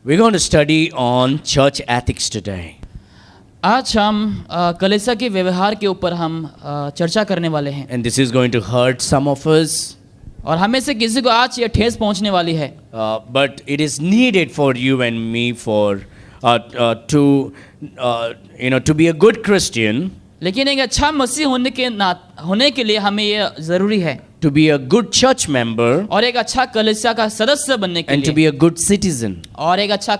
We're going to study on church ethics today. आज हम कलीसिया के व्यवहार के ऊपर हम चर्चा करने वाले हैं And this is going to hurt some of us, और हमें से किसी को आज ये ठेस पहुंचने वाली है, but it is needed for you and me to be a good Christian, लेकिन एक अच्छा मसीह होने के लिए हमें ये ज़रूरी है to be a good church member, और एक अच्छा कलीसिया का सदस्य बनने के and to लिए be a good citizen. और एक अच्छा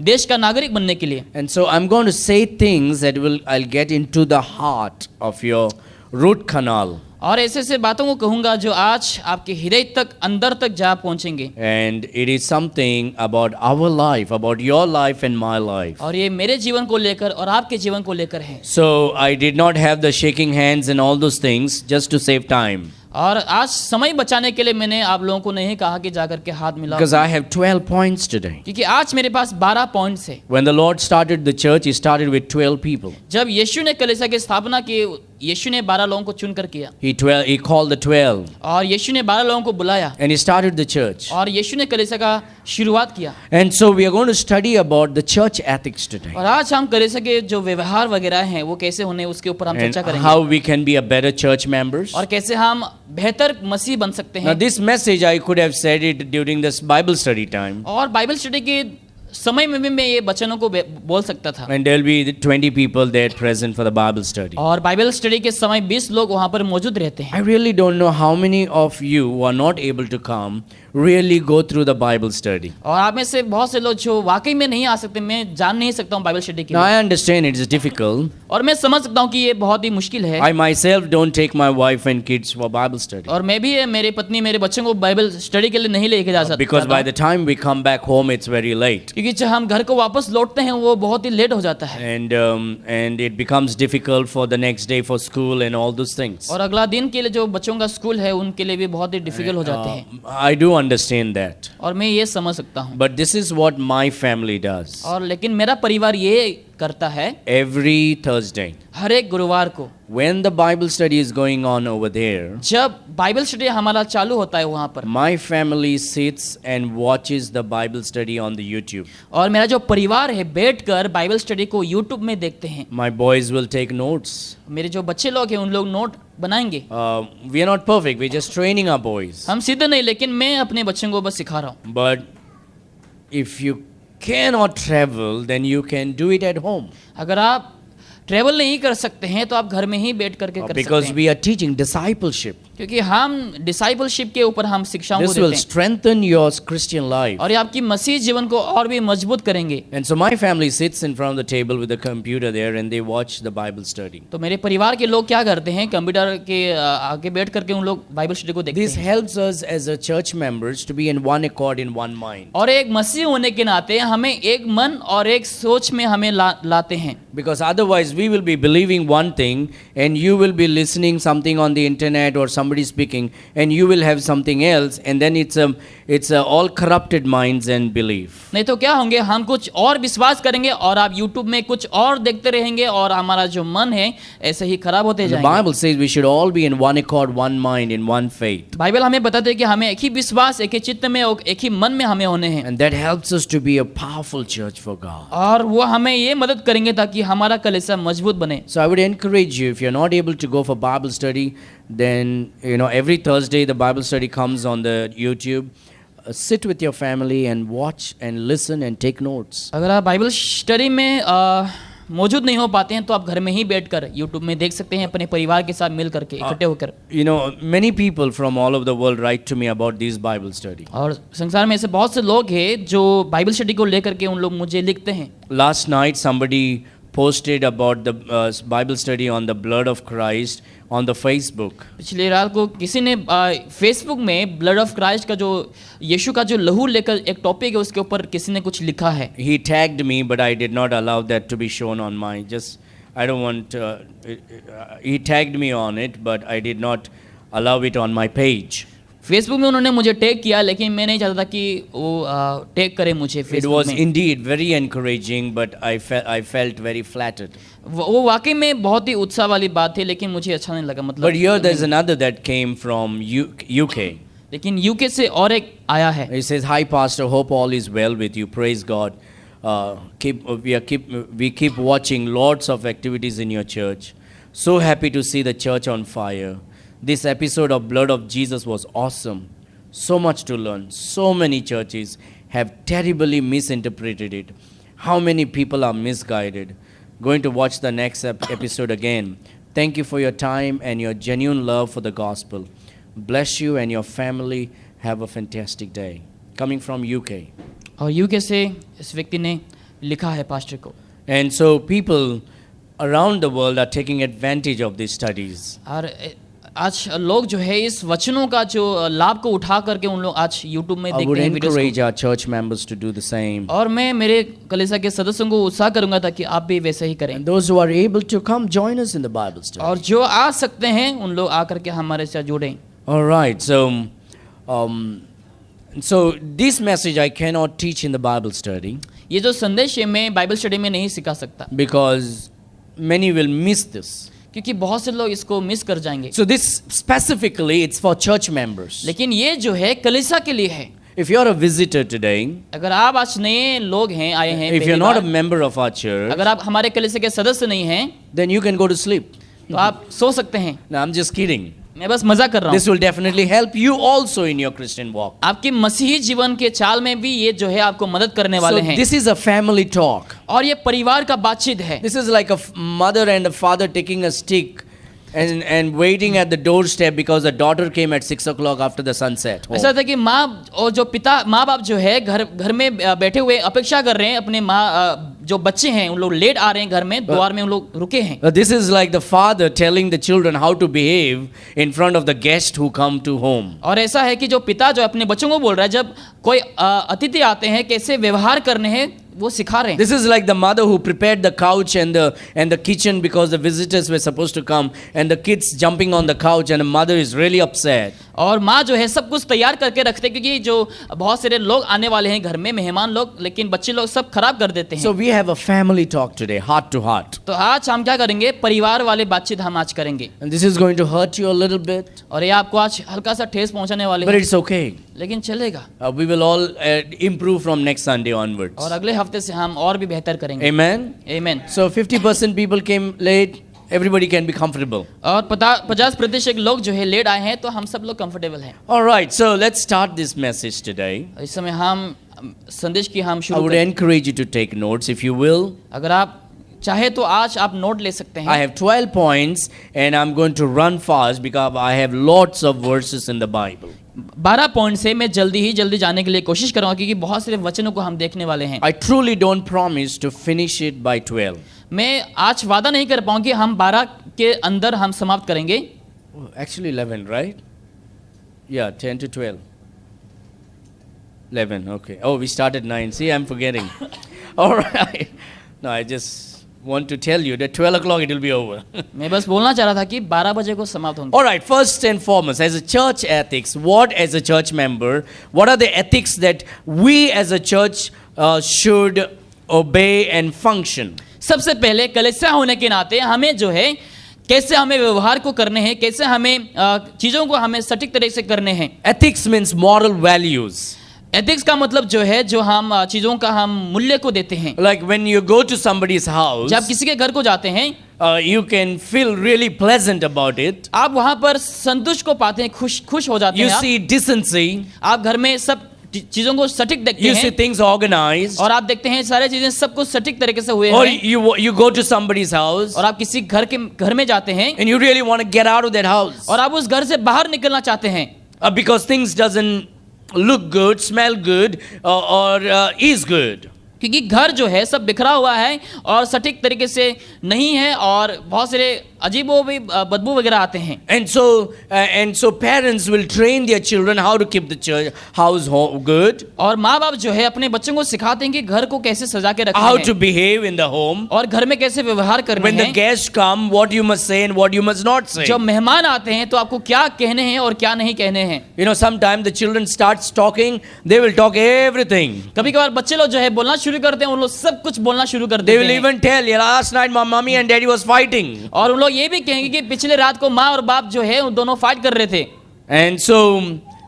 देश का नागरिक बनने के लिए. And so I'm going to say things that I'll get into the heart of your root canal. और ऐसे बातों को कहूँगा जो आज आपके हृदय तक अंदर तक जा पहुँचेंगे. And it is something about our life, about your life and my life. और ये मेरे जीवन को लेकर और आपके जीवन को लेकर है. So I did not have the shaking hands and all those things just to save time. और आज समय बचाने के लिए मैंने आप लोगों को नहीं कहा कि जाकर के हाथ मिलाओ, Because I have 12 points today. क्योंकि आज मेरे पास 12 पॉइंट्स है. When the Lord started the church, He started with 12 people. जब यीशु ने कलीसिया की स्थापना की, यीशु ने 12 लोगों को चुनकर किया He called the 12 और यीशु ने 12 लोगों को बुलाया and He started the church. और यीशु ने कलीसिया का शुरुआत किया. And so we are going to study about the church ethics today. और आज हम कलीसिया के जो व्यवहार वगैरह हैं वो कैसे होने उसके ऊपर हम And चर्चा करेंगे how we can be a better church members. और कैसे हम बेहतर मसीह बन सकते Now हैं. this message I could have said it during this Bible study time. और बाइबल स्टडी के समय में भी मैं ये वचनों को बोल सकता था And there'll be 20 people there present for the Bible study. और बाइबल स्टडी के समय 20 लोग वहाँ पर मौजूद रहते हैं. I really don't know how many of you who are not able to come really go through the Bible study. और आप में से बहुत से लोग जो वाकई में नहीं आ सकते, मैं जान नहीं सकता हूँ बाइबल स्टडी के Now लिए. I understand it is difficult. और मैं समझ सकता हूँ कि ये बहुत ही मुश्किल है. I myself don't take my wife and kids for Bible study. और मैं भी मेरी पत्नी मेरे बच्चों को बाइबल स्टडी के लिए नहीं लेके जा सकता Because by the time we come back home it's very late. क्योंकि जब हम घर को वापस लौटते हैं वो बहुत ही लेट हो जाता है. And it becomes difficult for the next day for school and all those things. और अगला दिन के लिए जो बच्चों का स्कूल है उनके लिए भी बहुत ही डिफिकल्ट हो जाते हैं. I do understand that. और मैं ये समझ सकता हूँ. But this is what my family does. और लेकिन मेरा परिवार ये करता है Every Thursday, हर एक गुरुवार को when the Bible study is going on over there, जब बाइबल स्टडी हमारा चालू होता है वहाँ पर, my family sits and watches the Bible study on the YouTube. और मेरा जो परिवार है बैठकर बाइबल स्टडी को यूट्यूब में देखते हैं. My boys will take notes. मेरे जो बच्चे लोग हैं उन लोग नोट बनाएंगे. We are not perfect. We're just training our boys. हम सीधे नहीं, लेकिन मैं अपने बच्चों को बस सिखा रहा हूँ. But if you cannot travel, then you can do it at home. अगर आप ट्रेवल नहीं कर सकते हैं तो आप घर में ही बैठ करके कर Because सकते हैं. we are teaching discipleship. क्योंकि हम डिसाइपलशिप के ऊपर हम शिक्षाओं को This will देते हैं strengthen your Christian life. और ये आपकी मसीह जीवन को और भी मजबूत करेंगे. And so my family sits in front of the table with the computer there and they watch the Bible study. तो मेरे परिवार के लोग क्या करते हैं, कंप्यूटर के आगे बैठ करके उन लोग बाइबल स्टडी को देखते This हैं. helps us as a church members to be in one accord, in one mind. और एक मसीह होने के नाते हमें एक मन और एक सोच में हमें लाते हैं. Because otherwise we will be believing one thing and you will be listening something on the internet or somebody speaking and you will have something else and then it's all corrupted minds and belief. नहीं तो क्या होंगे, हम कुछ और विश्वास करेंगे और आप यूट्यूब में कुछ और देखते रहेंगे और हमारा जो मन है ऐसे ही खराब होते The जाएंगे. Bible says we should all be in one accord, one mind, in one faith. Bible हमें बताते हैं कि हमें एक ही विश्वास, एक ही चित्त में और एक ही मन में हमें होने हैं. And that helps us to be a powerful church for God. और वो हमें ये मदद करेंगे ताकि हमारा कलीसिया मजबूत बने. So I would encourage you, if you're not able to go for Bible study, then every Thursday the Bible study comes on the YouTube. Sit with your family and watch and listen and take notes. अगर आप Bible study में मौजूद नहीं हो पाते हैं तो आप घर में ही बैठकर यूट्यूब में देख सकते हैं अपने परिवार के साथ मिल करके इकट्ठे होकर. Many people from all over the world write to me about these Bible study. और संसार में ऐसे बहुत से लोग हैं जो बाइबल स्टडी को लेकर के उन लोग मुझे लिखते हैं. Last night somebody posted about the Bible study on the blood of Christ on the Facebook. पिछली रात को किसी ने फेसबुक में ब्लड ऑफ क्राइस्ट का जो यीशु का जो लहू लेकर एक टॉपिक है उसके ऊपर किसी ने कुछ लिखा है. He tagged me, but I did not allow that to be shown on my. I don't want. He tagged me on it, but I did not allow it on my page. Facebook में उन्होंने मुझे tag किया, लेकिन मैं नहीं चाहता था कि वो टैग करे मुझे It फेसबुक was में. indeed very encouraging, but I felt very flattered. वो वाकई में बहुत ही उत्साह वाली बात थी, लेकिन मुझे अच्छा नहीं लगा. मतलब But here there's another that came from UK. लेकिन यूके से और एक आया है। He says, "Hi, Pastor. Hope all is well with you. Praise God. We keep watching lots of activities in your church. So happy to see the church on fire. This episode of Blood of Jesus was awesome. So much to learn. So many churches have terribly misinterpreted it. How many people are misguided? Going to watch the next episode again. Thank you for your time and your genuine love for the gospel. Bless you and your family. Have a fantastic day." Coming from UK. और UK से इस व्यक्ति ने लिखा है pastor को। And so people around the world are taking advantage of these studies. और आज लोग जो है इस वचनों का जो लाभ को उठा करके उन लोग आज यूट्यूब में I would देखते हैं videos encourage our church members to do the same. को। और मैं मेरे कलीसिया के सदस्यों को उत्साह करूंगा ताकि आप भी वैसे ही करें। And those who are able to come join us in the Bible study. और जो आ सकते हैं उन लोग आकर के हमारे साथ जुड़ें। All right. So this message I cannot teach in the Bible study ये जो संदेश है मैं बाइबल स्टडी में नहीं सिखा सकता because many will miss this. क्योंकि बहुत से लोग इसको मिस कर जाएंगे। So this specifically it's for church members. लेकिन ये जो है कलीसिया के लिए है। If you are a visitor today, अगर आप आज नए लोग हैं आए हैं if पहली you're not a bar, member of our church, अगर आप हमारे कलीसिया के सदस्य नहीं हैं then you can go to sleep. तो आप सो सकते हैं। No, I'm just kidding. मैं बस मजाक कर रहा This हूँ। will definitely help you also in your Christian walk. आपके मसीही जीवन के चाल में भी ये जो है आपको मदद करने So वाले हैं। this is a family talk. और ये परिवार का बातचीत है। This is like a mother and a father taking a stick and waiting at the doorstep because the daughter came at 6 o'clock after the sunset. home. ऐसा था कि माँ और जो पिता माँ बाप जो है घर में बैठे हुए अपेक्षा कर रहे हैं अपने माँ जो बच्चे हैं उन लोग लेट आ रहे हैं घर में द्वार में उन लोग रुके हैं। This is like the father telling the children how to behave in front of the guest who come to home. और ऐसा है कि जो पिता जो अपने बच्चों को बोल रहा है जब कोई अतिथि आते हैं कैसे व्यवहार करने हैं वो सिखा रहे हैं। This is like the mother who prepared the couch and the kitchen because the visitors were supposed to come and the kids jumping on the couch and the mother is really upset. और माँ जो है सब कुछ तैयार करके रखते हैं क्योंकि जो बहुत सारे लोग आने वाले हैं घर में मेहमान लोग लेकिन बच्चे लोग सब खराब कर देते हैं। So we have a family talk today, heart to heart. तो आज हम क्या करेंगे परिवार वाले बातचीत हम आज करेंगे। And this is going to hurt you a little bit, और ये आपको आज हल्का सा ठेस पहुंचाने वाले but हैं it's okay. लेकिन चलेगा। We will all improve from next Sunday onwards. और अगले हफ्ते से हम और भी बेहतर करेंगे। Amen. आमीन। So 50% people came late. Everybody can be comfortable. और 50% लोग जो है लेट आए हैं तो हम सब लोग कंफर्टेबल हैं। All right. So let's start this message today. इस समय हम संदेश की हम I शुरू would करें। encourage you to take notes if you will. अगर आप चाहे तो आज आप नोट ले सकते I हैं। have 12 points and I'm going to run fast because I have lots of verses in the Bible. 12 point से मैं जल्दी जाने के लिए कोशिश करूंगा क्योंकि बहुत सारे वचनों को हम देखने वाले हैं। I truly don't promise to finish it by 12. मैं आज वादा नहीं कर पाऊंगी हम 12 के अंदर हम समाप्त करेंगे। Oh, actually 11, right? Yeah, 10 to 12. 11, okay. Oh, we started 9. See, I'm forgetting. All right. No, I just want to tell you that 12 o'clock it will be over. मैं बस बोलना चाह रहा था कि 12 बजे को समाप्त होंगे। All right, first and foremost, as a church ethics, what as a church member, what are the ethics that we as a church should obey and function? सबसे पहले कलीसिया होने के नाते हमें जो है कैसे हमें व्यवहार को करने हैं कैसे हमें चीज़ों को हमें सटीक तरीके से करने हैं। Ethics means moral values. Ethics का मतलब जो है जो हम चीज़ों का हम मूल्य को देते हैं। Like when you go to somebody's house, जब किसी के घर को जाते हैं you can feel really pleasant about it. आप वहाँ पर संतुष्ट को पाते हैं खुश हो जाते You हैं see decency. आप घर में सब चीज़ों को सटीक देखते You see हैं things organized. और आप देखते हैं सारे चीज़ें सब कुछ सटीक तरीके से हुए Or हैं you go to somebody's house और आप किसी घर में जाते हैं and you really want to get out of that house और आप उस घर से बाहर निकलना चाहते हैं because things doesn't look good, smell good, or is good. क्योंकि घर जो है सब बिखरा हुआ है और सटीक तरीके से नहीं है और बहुत सारे अजीबो भी बदबू वगैरह आते हैं। And so parents will train their children how to keep the house good, और माँ बाप जो है अपने बच्चों को सिखाते हैं कि घर को कैसे सजा के रखना how है to behave in the home. और घर में कैसे व्यवहार करना When the है। guests come, what you must say and what you must not say. जब मेहमान आते हैं तो आपको क्या कहने हैं और क्या नहीं कहने हैं। You know, sometimes the children starts talking, they will talk everything. कभी कभार बच्चे लोग जो है बोलना शुरू करते हैं उन लोग सब कुछ बोलना शुरू कर They देते will हैं even tell, yeah, last night my mommy and daddy was fighting. और उन लोग ये भी कहेंगे कि पिछले रात को माँ और बाप जो है उन दोनों फाइट कर रहे थे। And so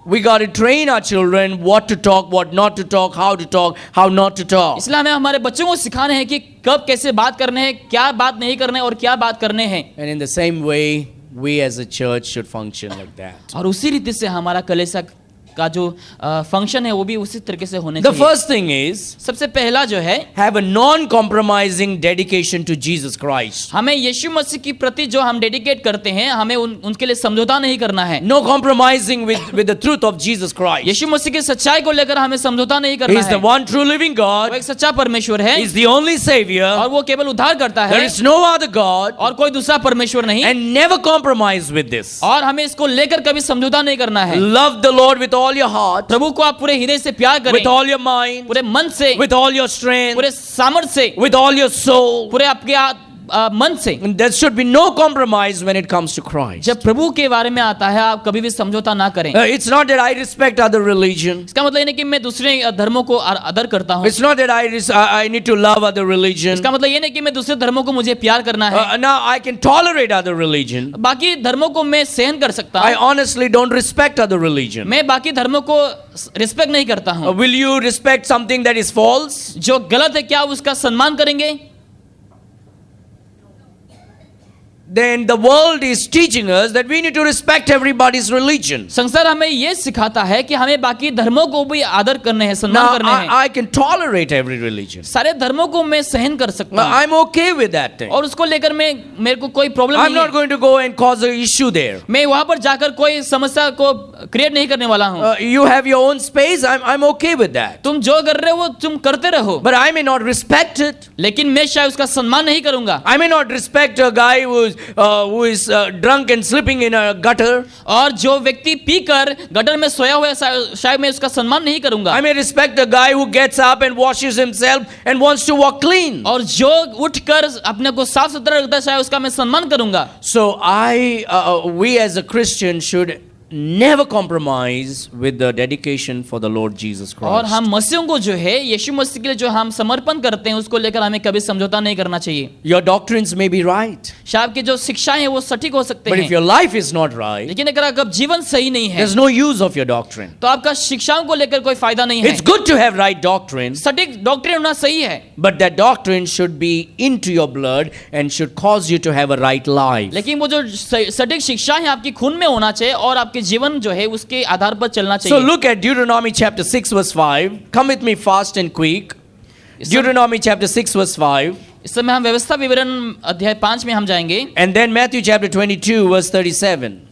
We got to train our children what to talk, what not to talk, how not to talk. इसलिए हमें हमारे बच्चों को सिखाने हैं कि कब कैसे बात करने हैं, क्या बात नहीं करने और क्या बात करने हैं। And in the same way, we as a church should function like that. और उसी रीति से हमारा कलीसिया का जो फंक्शन है वो भी उसी तरीके से होने The चाहिए। first thing is, सबसे पहला जो है, have a non-compromising dedication to Jesus Christ. हमें यीशु मसीह की प्रति जो हम डेडिकेट करते हैं, हमें उनके लिए समझौता नहीं करना है। No compromising with the truth of Jesus Christ. यीशु मसीह की सच्चाई को लेकर हमें समझौता नहीं He करना is है। the one true living वो God. एक सच्चा परमेश्वर है He is the only Savior. और वो केवल उद्धार करता There है is no other God. और कोई दूसरा परमेश्वर नहीं। And never compromise with this. और हमें इसको लेकर कभी समझौता नहीं करना है। Love the Lord with all your heart, प्रभु को आप पूरे हृदय से प्यार करें, with all your mind, पूरे मन से, with all your strength, पूरे सामर्थ्य से, with all your soul. पूरे आपके मन से। And there should be no compromise when it comes to Christ. जब प्रभु के बारे में आता है, आप कभी भी समझौता ना करें। It's not that I respect other religion. इसका मतलब ये नहीं कि मैं दूसरे धर्मों को आदर करता हूँ। It's not that I need to love other religion. इसका मतलब ये नहीं कि मैं दूसरे धर्मों को मुझे प्यार करना है। Now I can tolerate other religion. बाकी धर्मों को मैं सहन कर सकता I हूँ। honestly don't respect other religion. मैं बाकी धर्मों को रिस्पेक्ट नहीं करता हूँ। Will you respect something that is false? जो गलत है, क्या आप उसका सम्मान करेंगे? Then the world is teaching us that we need to respect everybody's religion. संसार हमें ये सिखाता है कि हमें बाकी धर्मों को भी आदर करने हैं, सम्मान Now करने हैं। I can tolerate every religion. सारे धर्मों को मैं सहन कर सकता हूँ I'm okay with that thing. और उसको लेकर मेरे को कोई प्रॉब्लम I'm नहीं not है। going to go and cause an issue there. मैं वहां पर जाकर कोई समस्या को क्रिएट नहीं करने वाला हूँ। You have your own space. I'm okay with that. तुम जो कर रहे हो वो तुम करते रहो, But I may not respect it. लेकिन मैं शायद उसका सम्मान नहीं करूंगा। I may not respect a guy who is drunk and sleeping in a gutter. और जो व्यक्ति पीकर गटर में सोया हुआ है, शायद मैं उसका सम्मान नहीं करूंगा। I may respect a guy who gets up and washes himself and wants to walk clean. और जो उठकर अपने को साफ सुथरा रखता है, शायद उसका मैं सम्मान करूंगा। So we as a Christian should never compromise with the dedication for the Lord Jesus Christ. और हम मसीहों को जो है यीशु मसीह के लिए जो हम समर्पण करते हैं, उसको लेकर हमें कभी समझौता नहीं करना चाहिए। Your doctrines may be right, शायद आपकी जो शिक्षाएं हैं वो सटीक हो सकते but हैं, if your life is not right, लेकिन अगर आपका जीवन सही नहीं है there's no use of your doctrine. तो आपका शिक्षाओं को लेकर कोई फायदा नहीं है। It's good to have right doctrine, सटीक डॉक्ट्रिन होना सही है, but that doctrine should be into your blood and should cause you to have a right life. लेकिन वो जो सटीक शिक्षा है आपकी खून में होना चाहिए और आपके जीवन जो है उसके आधार पर चलना So चाहिए। look at Deuteronomy chapter 6 verse 5. Come with me fast and quick. Deuteronomy chapter 6 verse 5. इस समय हम व्यवस्था विवरण अध्याय 5 में हम जाएंगे। And then Matthew chapter 22 verse 37.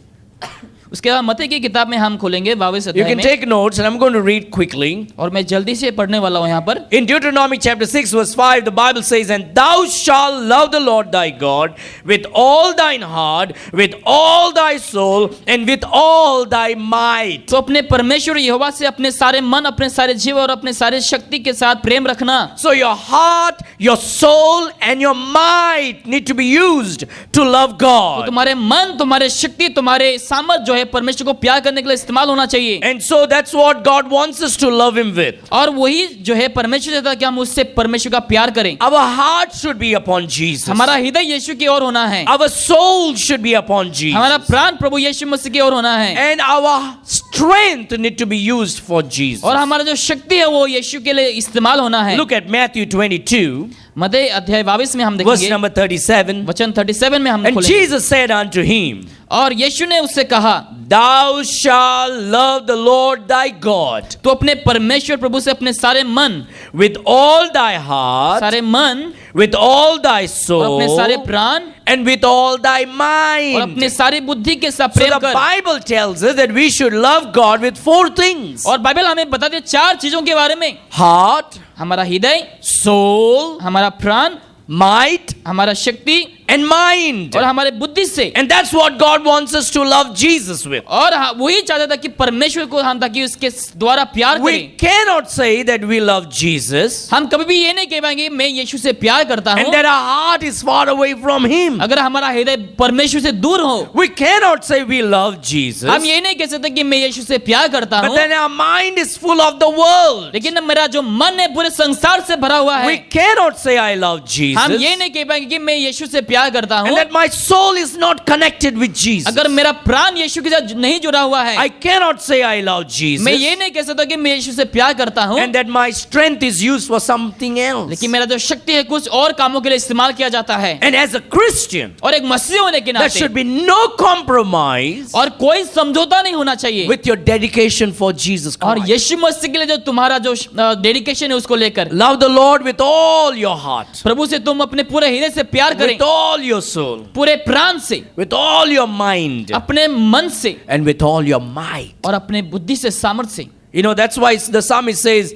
उसके बाद मत्ती की किताब में हम खोलेंगे 22 You अध्याय can में, take notes and I'm going to read quickly. और मैं जल्दी से पढ़ने वाला हूँ यहाँ पर। In Deuteronomy chapter 6 verse 5 the Bible says, and thou shalt love the Lord thy God with all thine heart, with all thy soul, and with all thy might. तो अपने परमेश्वर यहोवा से अपने सारे मन, अपने सारे जीव और अपने सारे शक्ति के साथ प्रेम रखना। So your heart, your soul, and your might need to be used to love तो God. तुम्हारे मन, तुम्हारे शक्ति, तुम्हारे सामर्थ जो है परमेश्वर को प्यार करने के लिए इस्तेमाल होना चाहिए। And so that's what God wants us to love him with. और वही जो है परमेश्वर चाहता है कि हम उससे परमेश्वर का प्यार करें। Our heart should be upon Jesus. हमारा हृदय यीशु की ओर होना है, Our soul should be upon Jesus. हमारा प्राण प्रभु यीशु मसीह की ओर होना है, And our strength need to be used for Jesus. और हमारा जो शक्ति है वो यीशु के लिए इस्तेमाल होना है। Look at Matthew 22 मत्ती अध्याय 22 में हम verse देखेंगे number 37. वचन 37 में हम And खोलेंगे। Jesus said unto him, और यीशु ने उससे कहा, thou shalt love the Lord thy God तो अपने परमेश्वर प्रभु से अपने सारे मन, with all thy heart, सारे मन with all thy और soul, अपने सारे प्राण and with all thy और mind. अपने सारी बुद्धि के साथ So प्रेम the कर। Bible tells us that we should love God with 4 things. और बाइबल हमें बताती है 4 चीजों के बारे में, Heart, हमारा हृदय, soul, हमारा प्राण, might, हमारा शक्ति and mind. और हमारे बुद्धि से। And that's what God wants us to love Jesus with. और वही चाहता था कि परमेश्वर को हम ताकि उसके द्वारा प्यार We करें। cannot say that we love Jesus हम कभी भी ये नहीं कह पाएंगे मैं यीशु से प्यार करता and हूँ that our heart is far away from Him. अगर हमारा हृदय परमेश्वर से दूर हो। We cannot say we love Jesus, हम ये नहीं कह सकते कि मैं यीशु से प्यार करता but हूँ, then our mind is full of the world. लेकिन मेरा जो मन है पूरे संसार से भरा हुआ We है। cannot say I love हम Jesus ये नहीं कह पाएंगे कि मैं यीशु से प्यार प्यार करता and हूँ, that my soul is not connected with Jesus, अगर मेरा प्राण यीशु के साथ नहीं जुड़ा हुआ है, I cannot say I love Jesus, मैं ये नहीं कह सकता कि मैं यीशु से प्यार करता हूँ, and that my strength is used for something else. लेकिन मेरा जो शक्ति है कुछ और कामों के लिए इस्तेमाल किया जाता है। And as a Christian, और एक मसीही होने के there नाते should be no compromise और कोई समझौता नहीं होना चाहिए with your dedication for Jesus और Christ. यीशु मसीह के लिए जो तुम्हारा जो डेडिकेशन है उसको लेकर Love the Lord with all your heart, प्रभु से तुम अपने पूरे हृदय से प्यार करें, with all your soul, पूरे प्राण से, with all your mind, अपने मन से and with all your might. और अपने बुद्धि से, सामर्थ्य से। You know, that's why the psalmist says,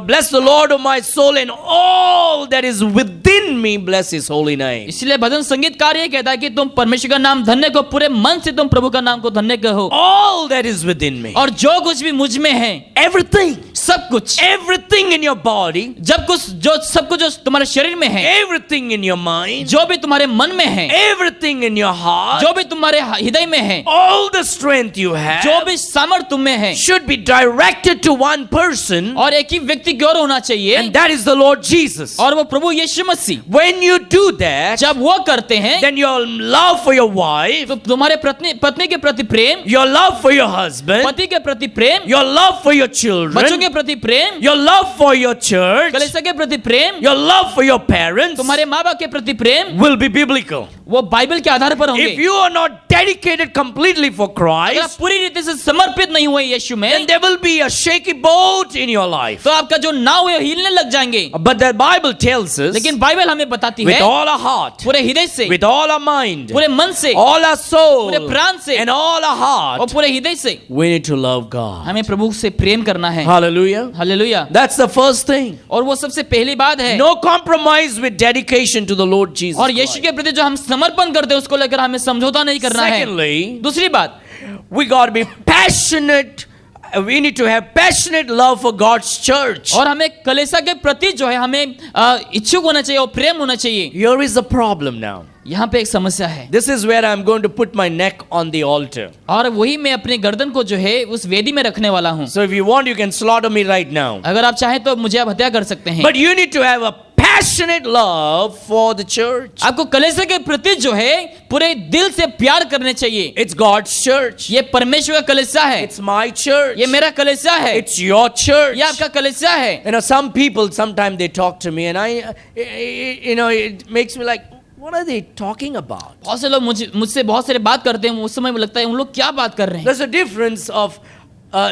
bless the Lord, O my soul, and all that is within me, bless His holy name. इसलिए भजन संगीतकार ये कहता है कि तुम परमेश्वर का नाम धन्य कहो, पूरे मन से तुम प्रभु का नाम को धन्य कहो। All that is within me. और जो कुछ भी मुझ में है, Everything. सब कुछ, Everything in your body. सब कुछ जो तुम्हारे शरीर में है, Everything in your mind. जो भी तुम्हारे मन में है, Everything in your heart. जो भी तुम्हारे हृदय में है, All the strength you have जो भी सामर्थ्य तुम में है, should be directed to one person, और एक ही व्यक्ति की ओर होना चाहिए, and that is the Lord Jesus. और वो प्रभु यीशु मसीह। When you do that, जब वो करते हैं, then your love for your wife, तो तुम्हारे पत्नी के प्रति प्रेम, your love for your husband, पति के प्रति प्रेम, your love for your बच्चों children, के प्रति प्रेम, your love for your church, कलीसिया के प्रति प्रेम, your love for your parents तुम्हारे माँ बाप के प्रति प्रेम, will be biblical. वो बाइबल के आधार पर होंगे। If you are not dedicated completely for अगर आप Christ, पूरी रीति से समर्पित नहीं हुए यीशु में, then there will be a shaky boat in your life. तो आपका जो नाव है हिलने लग जाएंगे। But the Bible tells us, लेकिन बाइबल हमें बताती with है all our heart, पूरे हृदय से, with all our mind, पूरे मन से, all our soul, पूरे प्राण से, and all our और heart, पूरे हृदय से we need to love God. हमें प्रभु से प्रेम करना है। Hallelujah. Hallelujah. That's the first thing. और वो सबसे पहली बात है। No compromise with dedication to the Lord Jesus और यीशु Christ. के प्रति जो हम समर्पण करते हैं उसको लेकर हमें समझौता नहीं करना है। Secondly, दूसरी बात, we got to be passionate. We need to have passionate love for God's church. और हमें कलीसिया के प्रति जो है हमें इच्छुक होना चाहिए और प्रेम होना चाहिए। Here is the problem now. यहाँ पे एक समस्या है। This is where I'm going to put my neck on the altar. और वही मैं अपने गर्दन को जो है उस वेदी में रखने वाला हूँ। So if you want, you can slaughter me right now. अगर आप चाहें तो मुझे आप हत्या कर सकते हैं। But you need to have a passionate love for the church. आपको कलीसिया के प्रति जो है पूरे दिल से प्यार करने चाहिए। It's God's church. ये परमेश्वर का कलीसिया है। It's my church. ये मेरा कलीसिया है। It's your church. ये आपका कलीसिया है। You know, some people, sometimes they talk to me and it makes me like, what are they talking about? बहुत से लोग मुझसे बहुत सारे बात करते हैं, उस समय लगता है उन लोग क्या बात कर रहे हैं। There's a difference of,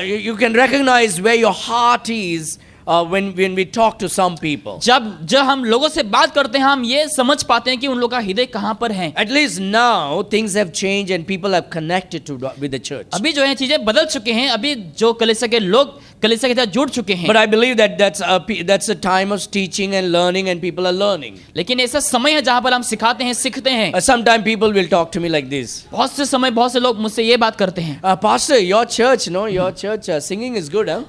you can recognize where your heart is when we talk to some people. जब हम लोगों से बात करते हैं हम ये समझ पाते हैं कि उन लोगों का हृदय कहाँ पर है। At least now things have changed and people have connected with the church. अभी जो है चीजें बदल चुके हैं, अभी जो कलीसिया के लोग कलीसिया के साथ जुड़ चुके हैं। But I believe that that's a time of teaching and learning and people are learning. लेकिन ऐसा समय है जहाँ पर हम सिखाते हैं, सीखते हैं। Sometimes people will talk to me like this. बहुत से समय बहुत से लोग मुझसे ये बात करते हैं, Pastor, your church singing is good, huh?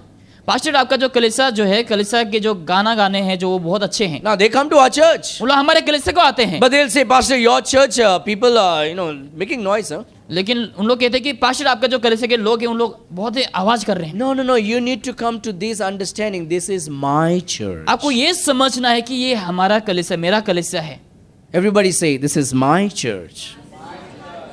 Pastor आपका जो कलीसिया जो है, कलीसिया के जो गाने हैं जो वो बहुत अच्छे हैं। Now they come to our church. वो लोग हमारे कलीसिया को आते हैं। But they'll say, Pastor, your church, people are, making noise, huh? लेकिन उन लोग कहते हैं कि पास्टर आपका जो कलीसिया के लोग हैं उन लोग बहुत ही आवाज कर रहे हैं। No, you need to come to this understanding. This is my church. आपको ये समझना है कि ये हमारा कलीसिया, मेरा कलीसिया है। Everybody say, this is my church.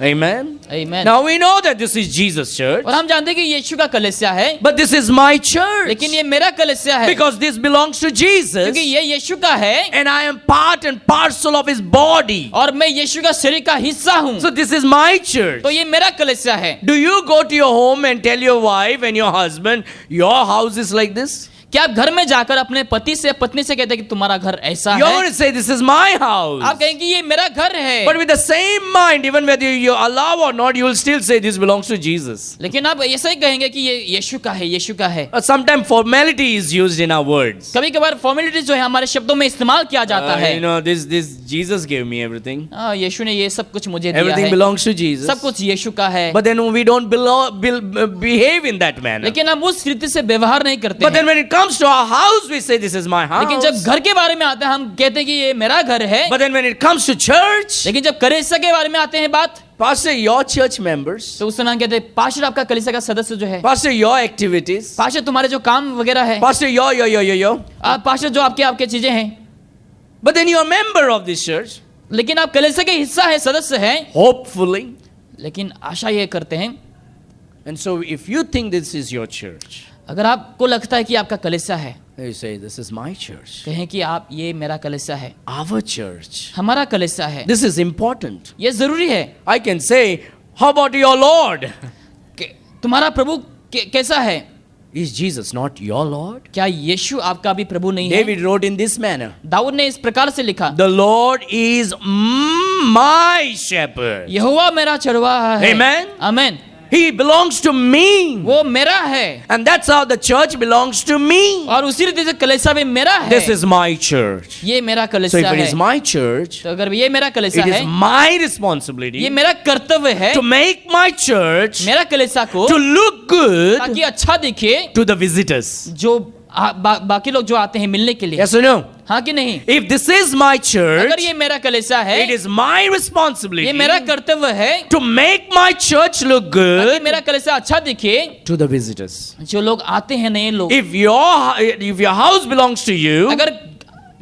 Amen. Amen. Now we know that this is Jesus' church. और हम जानते हैं कि यीशु का कलीसिया है, But this is my church. लेकिन ये मेरा कलीसिया है Because this belongs to Jesus. क्योंकि ये यीशु का है And I am part and parcel of his body. और मैं यीशु का शरीर का हिस्सा हूँ। So this is my church. तो ये मेरा कलीसिया है। Do you go to your home and tell your wife and your husband, your house is like this? क्या आप घर में जाकर अपने पति से पत्नी से कहते हैं कि तुम्हारा घर ऐसा You're है? going to say, this is my house. आप कहेंगे कि ये मेरा घर है। But with the same mind, even whether you allow or not, you will still say this belongs to Jesus. लेकिन आप ऐसा ही कहेंगे कि ये यीशु का है, यीशु का है। Sometimes formality is used in our words. कभी कभार फॉर्मेलिटी जो है हमारे शब्दों में इस्तेमाल किया जाता है। This Jesus gave me everything. यीशु ने ये सब कुछ मुझे दिया Everything है, belongs to Jesus. सब कुछ यीशु का है। But then we don't behave in that manner. लेकिन हम उस रीति से व्यवहार नहीं करते But हैं। then when it comes to our house, we say this is my house. लेकिन जब घर के बारे में आते हैं हम कहते हैं कि ये मेरा घर है। But then when it comes to church, लेकिन जब कलीसिया के बारे में आते हैं बात, Pastor, your church members, तो उस समय कहते हैं पास्टर आपका कलीसिया का सदस्य जो है, Pastor, your activities, पास्टर तुम्हारे जो काम वगैरह है, Pastor, your. पास्टर जो आपके चीजें हैं। But then you are a member of this church, लेकिन आप कलीसिया के हिस्सा है, सदस्य हैं, hopefully. लेकिन आशा ये करते हैं, And so if you think this is your church, अगर आपको लगता है कि आपका कलीसिया है, you say, this is my church, कहें कि आप ये मेरा कलीसिया है, our church. हमारा कलीसिया है, This is important. ये जरूरी है I can say, how about your Lord? कि तुम्हारा प्रभु कैसा है? Is Jesus not your Lord? क्या यीशु आपका भी प्रभु नहीं है? David wrote in this manner, Dawood ने इस प्रकार से लिखा, the Lord is my shepherd. यहोवा मेरा चरवाहा है। Amen. Amen. He belongs to me. वो मेरा है, And that's how the church belongs to me. और उसी रीति से कलीसिया भी मेरा है। This is my church. ये मेरा So कलीसिया if it है। is my church, तो अगर ये मेरा कलीसिया it है, is my ये responsibility मेरा कर्तव्य है to make my church मेरा कलीसिया को, to look good ताकि अच्छा दिखे to the visitors. जो बाकी लोग जो आते हैं मिलने के लिए। Yes or no? हाँ कि नहीं? If this is my church, अगर ये मेरा कलीसिया है, it is my responsibility ये मेरा कर्तव्य है to make my church look ताकि good मेरा कलीसिया अच्छा दिखे to the visitors. जो लोग आते हैं, नए लोग। If your house belongs to you, अगर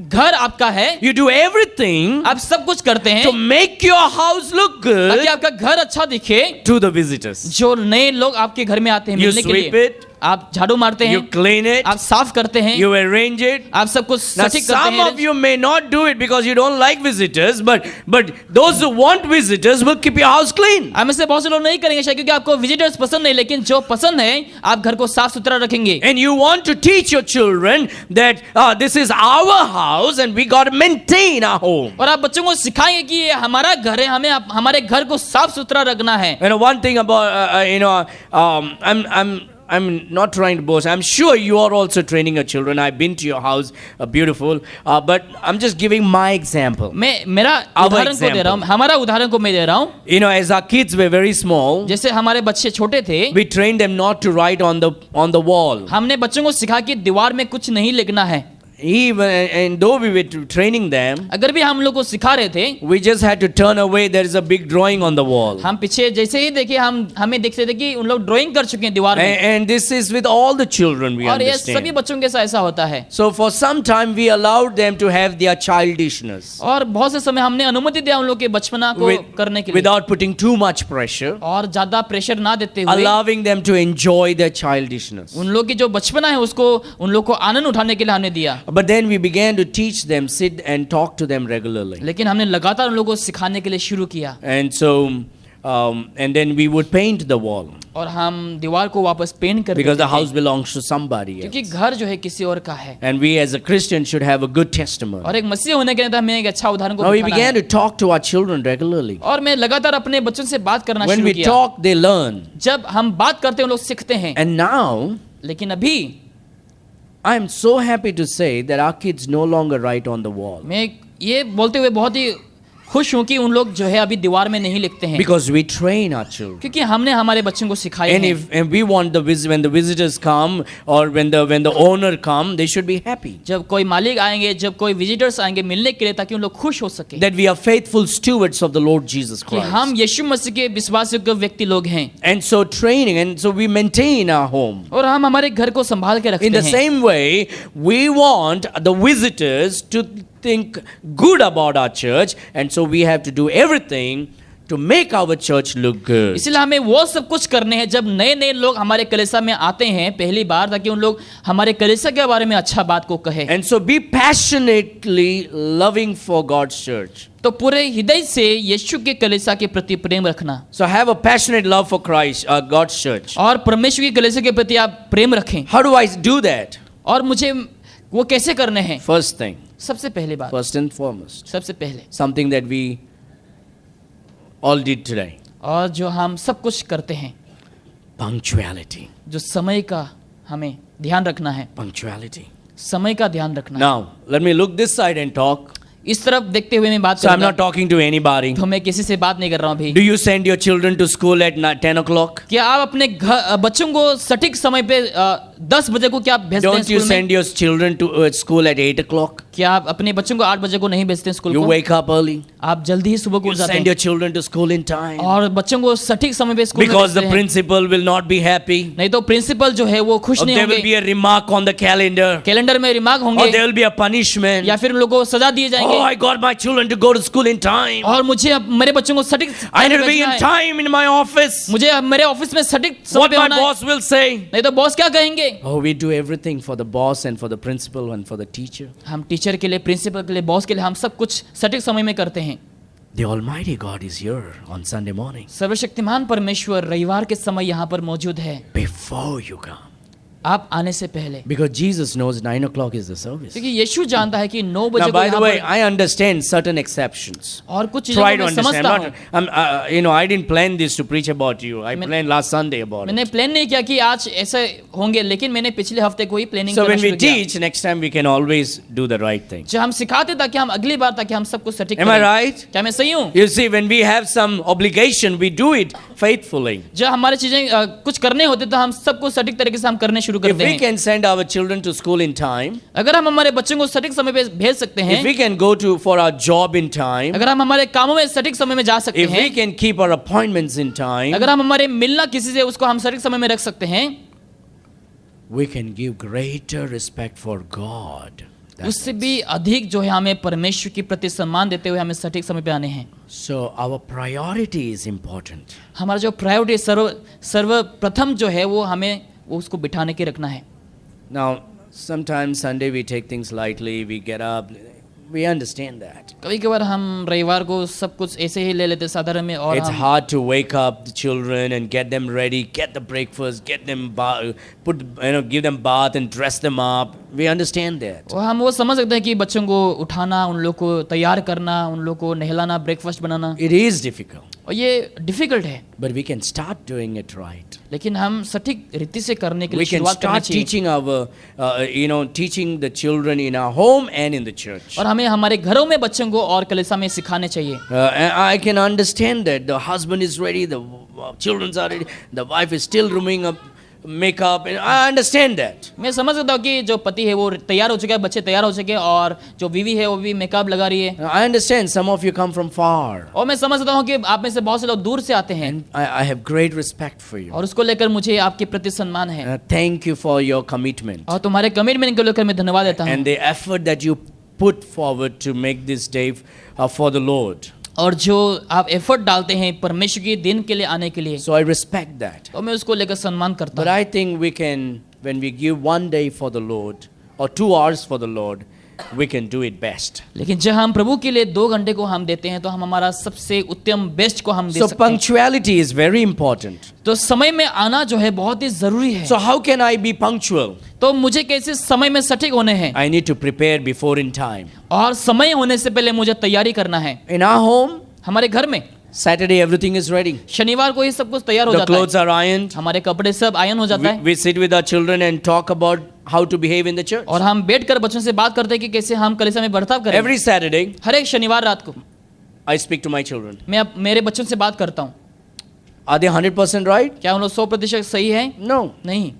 घर आपका है, you do everything आप सब कुछ करते हैं to make your house look ताकि good आपका घर अच्छा दिखे, to the visitors. जो नए लोग आपके घर में आते हैं You मिलने के sweep लिए। it, आप झाड़ू मारते you हैं, clean it, आप साफ करते हैं, you arrange it. आप सब कुछ Now, सटीक करते some of हैं। you may not do it because you don't like visitors, but those who want visitors will keep your house clean. आप में से बहुत से लोग नहीं करेंगे शायद क्योंकि आपको विजिटर्स पसंद नहीं, लेकिन जो पसंद है आप घर को साफ सुथरा रखेंगे। And you want to teach your children that this is our house and we got to maintain our home. और आप बच्चों को सिखाएंगे कि ये हमारा घर है, हमें हमारे घर को साफ सुथरा रखना है। You know, one thing about I'm not trying to boast. I'm sure you are also training your children. I've been to your house, beautiful. But I'm just giving my example. मैं मेरा Our उदाहरण को दे रहा हूँ, example. हमारा उदाहरण को मैं दे रहा हूँ। You know, as our kids were very small, जैसे हमारे बच्चे छोटे थे, we trained them not to write on the wall. हमने बच्चों को सिखा कि दीवार में कुछ नहीं लिखना है। Even and though we were training them, अगर भी हम लोग को सिखा रहे थे, we just had to turn away. There is a big drawing on the wall. हम पीछे जैसे ही देखे हमें देखते थे कि उन लोग ड्राइंग कर चुके हैं दीवार में। And this is with all the children, we और ये सभी understand. बच्चों के साथ ऐसा होता है। So for some time we allowed them to have their childishness और बहुत से समय हमने अनुमति दिया उन लोग के बचपना को करने के लिए, without putting too much pressure, और ज्यादा प्रेशर ना देते हुए allowing them to enjoy their childishness. उन लोग की जो बचपना है उसको उन लोग को आनंद उठाने के लिए हमने दिया। But then we began to teach them, sit and talk to them regularly. लेकिन हमने लगातार उन लोगों को सिखाने के लिए शुरू किया, And so and then we would paint the wall और हम दीवार को वापस पेंट कर because देते the house थे, belongs to somebody क्योंकि else. घर जो है किसी और का है। And we as a Christian should have a good testimony. और एक मसीह होने के नाते हमें एक अच्छा उदाहरण को Now we दिखाना began है। to talk to our children regularly. और मैं लगातार अपने बच्चों से बात करना When शुरू we किया। talk, they learn. जब हम बात करते हैं उन लोग सीखते हैं। And now लेकिन अभी I am so happy to say that our kids no longer write on the wall मैं ये बोलते हुए बहुत ही खुश हूँ कि उन लोग जो है अभी दीवार में नहीं लिखते हैं, because we train our children. क्योंकि हमने हमारे बच्चों को सिखाया And है। if we want when the visitors come or when the owner come, they should be happy जब कोई मालिक आएंगे, जब कोई विजिटर्स आएंगे मिलने के लिए, ताकि उन लोग खुश हो सके that we are faithful stewards of the Lord Jesus कि हम Christ. यीशु मसीह के विश्वासयोग्य व्यक्ति लोग हैं, And so training, and so we maintain our home. और हम हमारे घर को संभाल के रखते In the हैं। same way, we want the visitors to think good about our church, and so we have to do everything to make our church look good. इसलिए हमें वो सब कुछ करने हैं जब नए नए लोग हमारे कलीसिया में आते हैं पहली बार, ताकि उन लोग हमारे कलीसिया के बारे में अच्छा बात को कहे। And so be passionately loving for God's church. तो पूरे हृदय से यीशु के कलीसिया के प्रति प्रेम रखना, So have a passionate love for Christ, God's church. और परमेश्वर की कलीसिया के प्रति आप प्रेम रखें। How do I do that? और मुझे वो कैसे करने हैं? First thing, सबसे पहली बात, first and foremost, सबसे पहले, something that we all did today, और जो हम सब कुछ करते हैं, punctuality. जो समय का हमें ध्यान रखना है, Punctuality. समय का ध्यान रखना है। Now, let me look this side and talk. इस तरफ देखते हुए मैं बात So I'm not करूंगा, talking to anybody. तो मैं किसी से बात नहीं कर रहा हूँ अभी। Do you send your children to school at 10 o'clock? क्या आप अपने बच्चों को सटीक समय पे 10 बजे को क्या भेजते हैं Don't you स्कूल में? send your children to school at 8 o'clock? क्या आप अपने बच्चों को 8 बजे को नहीं भेजते हैं स्कूल You को? wake up early. आप जल्दी ही सुबह को You उठ जाते send हैं your children to school in time. और बच्चों को सटीक समय पे स्कूल में Because the भेजते हैं। principal will not be happy. नहीं तो प्रिंसिपल जो है वो खुश Or नहीं there will होंगे, be a remark on the calendar. Calendar में रिमार्क Or होंगे, there will be a punishment. या फिर उन लोगों को सजा दिए Oh, जाएंगे। I got my children to go to school in time. और मुझे अब मेरे बच्चों को सटीक I need to be भेजना in है। time in my office. मुझे अब मेरे ऑफिस में सटीक समय What पे my होना है, boss will say. नहीं तो बॉस क्या कहेंगे। Oh, we do everything for the boss and for the principal and for the teacher. हम टीचर के लिए, प्रिंसिपल के लिए, बॉस के लिए हम सब कुछ सटीक समय में करते हैं। The Almighty God is here on Sunday morning. सर्वशक्तिमान परमेश्वर रविवार के समय यहाँ पर मौजूद है, Before you come. आप आने से पहले, Because Jesus knows 9 o'clock is the service. क्योंकि यीशु जानता है कि 9 बजे Now, को by the यहाँ way, पर, I understand certain exceptions. और कुछ चीजों Try को to मैं understand. समझता I'm हूँ। not, you know, I didn't plan this to preach about you. I planned last Sunday about मैंने it. प्लान नहीं किया कि आज ऐसे होंगे, लेकिन मैंने पिछले हफ्ते को ही प्लानिंग So करना when we शुरू किया। teach, next time we can always do the right thing. जो हम सिखाते ताकि हम अगली बार ताकि हम सबको सटीक Am I करें। right? क्या मैं सही हूँ? You see, when we have some obligation, we do it faithfully. जब हमारे चीजें कुछ करने होते तो हम सबको सटीक तरीके से हम करने शुरू If करते we हैं। can send our children to school in time, अगर हम हमारे बच्चों को सटीक समय पे भेज सकते if हैं, we can go to for our job in time, अगर हम हमारे कामों में सटीक समय में जा सकते if we हैं, can keep our appointments in time, अगर हम हमारे मिलना किसी से उसको हम सटीक समय में रख सकते हैं, we can give greater respect for God. उससे भी अधिक जो है हमें परमेश्वर की प्रति सम्मान देते हुए हमें सटीक समय पे आने हैं। So our priority is important. हमारा जो प्रायोरिटी सर्वप्रथम जो है वो हमें वो उसको बिठाने के रखना है। Now, sometimes Sunday we take things lightly, we get up, we understand that. कभी कभार हम रविवार को सब कुछ ऐसे ही ले लेते साधारण में, और It's हम hard to wake up the children and get them ready, get the breakfast, get them give them bath and dress them up. We understand that. हम वो समझ सकते हैं कि बच्चों को उठाना, उन लोग को तैयार करना, उन लोग को नहलाना, breakfast banana, It is difficult, और ये डिफिकल्ट है, but we can start doing it right. लेकिन हम सटीक रीति से करने के लिए We can शुरुआत करनी start चाहिए। teaching teaching the children in our home and in the church. और हमें हमारे घरों में बच्चों को और कलीसिया में सिखाने चाहिए। And I can understand that the husband is ready, the children are ready, the wife is still rooming up makeup, and I understand that. मैं समझ सकता हूँ कि जो पति है वो तैयार हो चुका है, बच्चे तैयार हो चुके हैं, और जो बीवी है वो भी मेकअप लगा रही है। I understand some of you come from far. और मैं समझ सकता हूँ कि आप में से बहुत से लोग दूर से आते हैं, I have great respect for you. और उसको लेकर मुझे आपके प्रति सम्मान है, Thank you for your commitment और तुम्हारे कमिटमेंट को लेकर मैं धन्यवाद देता हूँ, and the effort that you put forward to make this day for the Lord. और जो आप एफर्ट डालते हैं परमेश्वर के दिन के लिए आने के लिए, So I respect that. तो मैं उसको लेकर सम्मान करता But हूँ। I think we can, when we give 1 day for the Lord or 2 hours for the Lord, we can do it best. लेकिन जब हम प्रभु के लिए 2 घंटे को हम देते हैं तो हम हमारा सबसे उत्तम बेस्ट को हम दे So सकते हैं। punctuality is very important. तो समय में आना जो है बहुत ही जरूरी है। So how can I be punctual? तो मुझे कैसे समय में सटीक होने हैं, I need to prepare before in time. और समय होने से पहले मुझे तैयारी करना है। In our home, हमारे घर में Saturday everything is ready. शनिवार को ही सब कुछ तैयार हो The जाता है, clothes are ironed. हमारे कपड़े सब आयन हो जाता है, We sit with our children and talk about how to behave in the church. और हम बैठकर बच्चों से बात करते हैं कि कैसे हम कलीसिया में बर्ताव करें। Every Saturday, हर एक शनिवार रात को I speak to my children. मैं अब मेरे बच्चों से बात करता हूँ। Are they 100% right? क्या उन लोग 100% सही है? No. नहीं,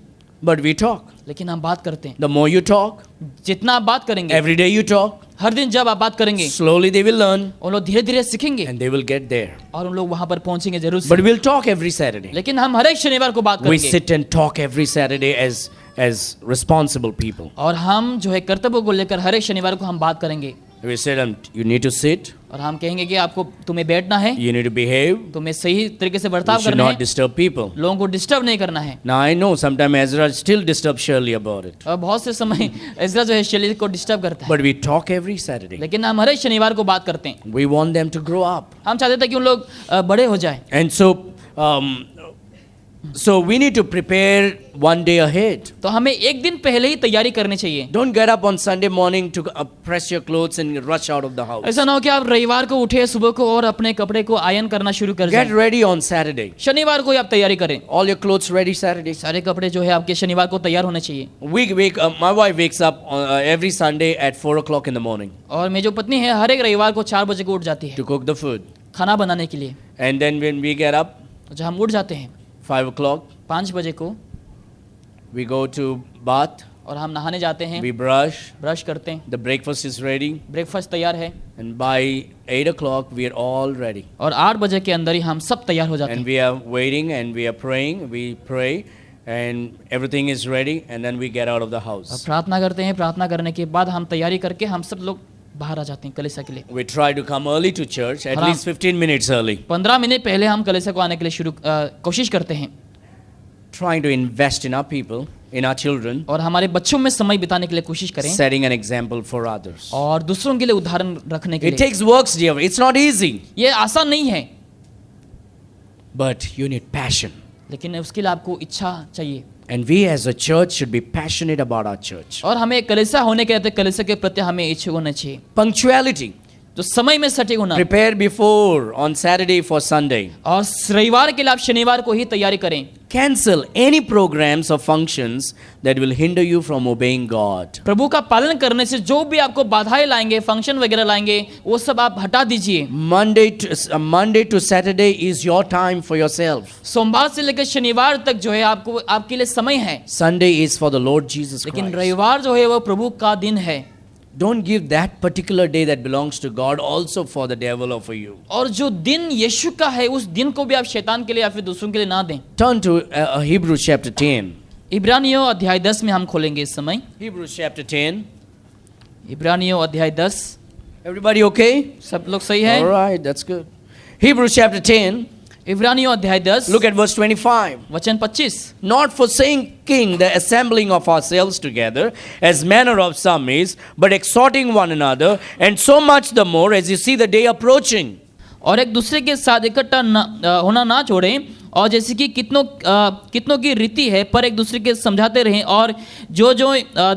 But we talk. लेकिन हम बात करते हैं। The more you talk, जितना आप बात करेंगे, every day you talk, हर दिन जब आप बात करेंगे, slowly they will learn उन लोग धीरे धीरे सीखेंगे, and they will get there. और उन लोग वहां पर पहुंचेंगे जरूर से। But we'll talk every Saturday. लेकिन हम हर एक शनिवार को बात We करेंगे, sit and talk every Saturday as responsible people. और हम जो है कर्तव्य को लेकर हर एक शनिवार को हम बात करेंगे, We said, you need to sit, और हम कहेंगे कि आपको तुम्हें बैठना है, you need to behave, तुम्हें सही तरीके से you बर्ताव should करना not है, disturb people. लोगों को डिस्टर्ब नहीं करना है। Now I know sometimes Ezra still disturbs Shirley about it. और बहुत से समय इज़रा जो है शैली को डिस्टर्ब करता है, But we talk every Saturday. लेकिन हम हर एक शनिवार को बात करते हैं। We want them to grow up. हम चाहते थे कि उन लोग बड़े हो जाए, And so we need to prepare 1 day ahead. तो हमें एक दिन पहले ही तैयारी करनी चाहिए। Don't get up on Sunday morning to press your clothes and rush out of the house. ऐसा ना हो कि आप रविवार को उठे सुबह को और अपने कपड़े को आयन करना शुरू कर Get दें। ready on Saturday. शनिवार को ही आप तैयारी करें, All your clothes ready Saturday. सारे कपड़े जो है आपके शनिवार को तैयार होने चाहिए। My wife wakes up every Sunday at 4 o'clock in the morning और मेरी जो पत्नी है हर एक रविवार को 4 बजे को उठ जाती है to cook the food. खाना बनाने के लिए। And then when we get up, तो जब हम उठ जाते हैं 5 o'clock, 5 बजे को, we go to bath, और हम नहाने जाते हैं, we brush, ब्रश करते हैं, the breakfast is ready, breakfast तैयार है and by 8 o'clock we are all ready. और 8 बजे के अंदर ही हम सब तैयार हो जाते And हैं we are waiting and we are praying, we pray and everything is ready and then we get out of the और house. प्रार्थना करते हैं। प्रार्थना करने के बाद हम तैयारी करके हम सब लोग बाहर आ जाते हैं कलीसिया के लिए। We try to come early to church, at हाँ। least 15 minutes early, 15 मिनट पहले हम कलीसिया को आने के लिए कोशिश करते हैं trying to invest in our people, in our children, और हमारे बच्चों में समय बिताने के लिए कोशिश करें setting an example for others. और दूसरों के लिए उदाहरण रखने के It लिए। takes works, dear. It's not easy, ये आसान नहीं है, but you need passion. लेकिन उसके लिए आपको इच्छा चाहिए And we as a church should be passionate about our church. और हमें कलीसिया होने के नाते कलीसिया के प्रति हमें इच्छुक होना चाहिए। Punctuality. तो समय में सटीक होना Prepare before on Saturday for Sunday. और रविवार के लिए आप शनिवार को ही तैयारी करें। Cancel any programs or functions that will hinder you from obeying God. प्रभु का पालन करने से जो भी आपको बाधाएं लाएंगे, फंक्शन वगैरह लाएंगे, वो सब आप हटा दीजिए। Monday to Saturday is your time for yourself. सोमवार से लेकर शनिवार तक जो है आपको आपके लिए समय है, Sunday is for the Lord Jesus लेकिन Christ. रविवार जो है वो प्रभु का दिन है। Don't give that particular day that belongs to God also for the devil or for you. और जो दिन यीशु का है उस दिन को भी आप शैतान के लिए या फिर दूसरों के लिए ना दें। Turn to Hebrews chapter 10. इब्रानियों अध्याय 10 में हम खोलेंगे इस समय। Hebrews chapter 10. इब्रानियों अध्याय 10। Everybody okay? सब लोग सही है? All right, that's good. Hebrews chapter 10. इब्रानियों अध्याय 10 Look at verse 25. वचन 25। Not forsaking the assembling of ourselves together, as manner of some is, but exhorting one another, and so much the more as you see the day approaching. और एक दूसरे के साथ इकट्ठा होना ना छोड़ें, और जैसे कि कितनों की रीति है, पर एक दूसरे के समझाते रहें, और जो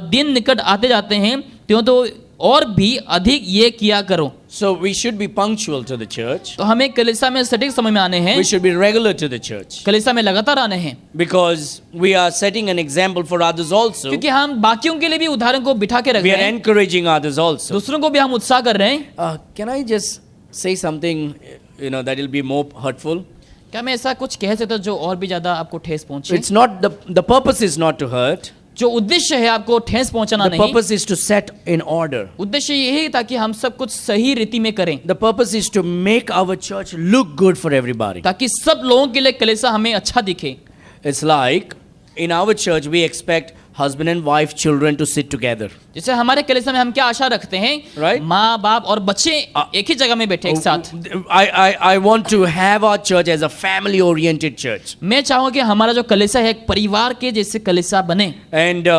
दिन निकट आते जाते हैं त्यों तो और भी अधिक ये किया करो। So we should be punctual to the church. तो हमें कलीसिया में सटीक समय में आने हैं, We should be regular to the church. कलीसिया में लगातार आने हैं, Because we are setting an example for others also. क्योंकि हम बाकियों के लिए भी उदाहरण को बिठा के रख We रहे are हैं, encouraging others also. दूसरों को भी हम उत्साह कर रहे हैं। Can I just say something, that will be more hurtful? क्या मैं ऐसा कुछ कह सकता हूं जो और भी ज्यादा आपको ठेस पहुंचे? It's not, the purpose is not to hurt. जो उद्देश्य है आपको ठेस पहुंचाना The नहीं, purpose is to set in order. उद्देश्य यही है ताकि हम सब कुछ सही रीति में करें, The purpose is to make our church look good for everybody. ताकि सब लोगों के लिए कलीसिया हमें अच्छा दिखे। It's like in our church we expect husband and wife, children to sit together. जैसे हमारे कलीसिया में हम क्या आशा रखते हैं, Right? माँ बाप और बच्चे एक ही जगह में बैठे एक साथ। I want to have our church as a family oriented church. मैं चाहूंगा कि हमारा जो कलीसिया है एक परिवार के जैसे कलीसिया बने। And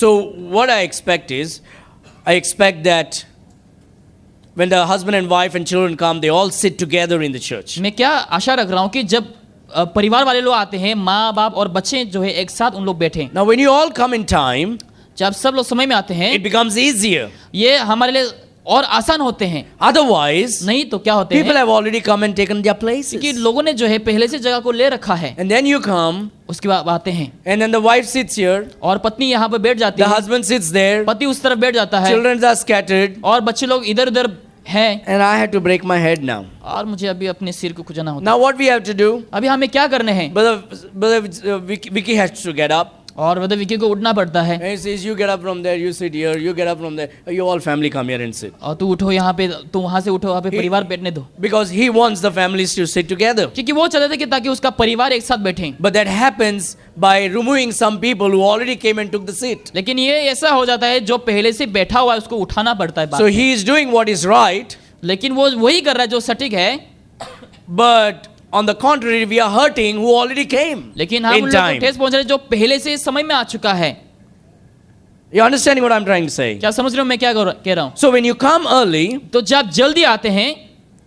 so what I expect is, I expect that when the husband and wife and children come, they all sit together in the church. मैं क्या आशा रख रहा हूँ कि जब परिवार वाले लोग आते हैं, माँ बाप और बच्चे जो है एक साथ उन लोग बैठे। Now when you all come in time, जब सब लोग समय में आते हैं, it becomes easier. ये हमारे लिए और आसान होते हैं। Otherwise, नहीं तो क्या होते people हैं, have already come and taken their places. क्योंकि लोगों ने जो है पहले से जगह को ले रखा है, And then you come, उसके बाद आते हैं and then the wife sits here, और पत्नी यहाँ पर बैठ जाती the है, husband sits there, पति उस तरफ बैठ जाता है, children are scattered, और बच्चे लोग इधर उधर हैं, and I had to break my head now. और मुझे अभी अपने सिर को खुजाना होता है। Now what we have to do? अभी हमें क्या करने हैं? Brother Vicky has to get up. और ब्रदर विकी को उठना पड़ता है, And he says, you get up from there, you sit here, you get up from there, you all family come here and sit. और तू उठो यहाँ पे, तू वहाँ से उठो, वहाँ पे परिवार बैठने दो, Because he wants the families to sit together. क्योंकि वो चाहते थे कि ताकि उसका परिवार एक साथ बैठे। But that happens by removing some people who already came and took the seat. लेकिन ये ऐसा हो जाता है जो पहले से बैठा हुआ है उसको उठाना पड़ता है बाद So में। he is doing what is right, लेकिन वो वही कर रहा है जो सटीक है, but on the contrary, we are hurting who already came लेकिन हम in उन लोगों time. को ठेस पहुंच रहे हैं जो पहले से समय में आ चुका है। You understanding what I'm trying to say? क्या समझ रहे हो मैं क्या कह रहा हूँ? So when you come early, तो जब जल्दी आते हैं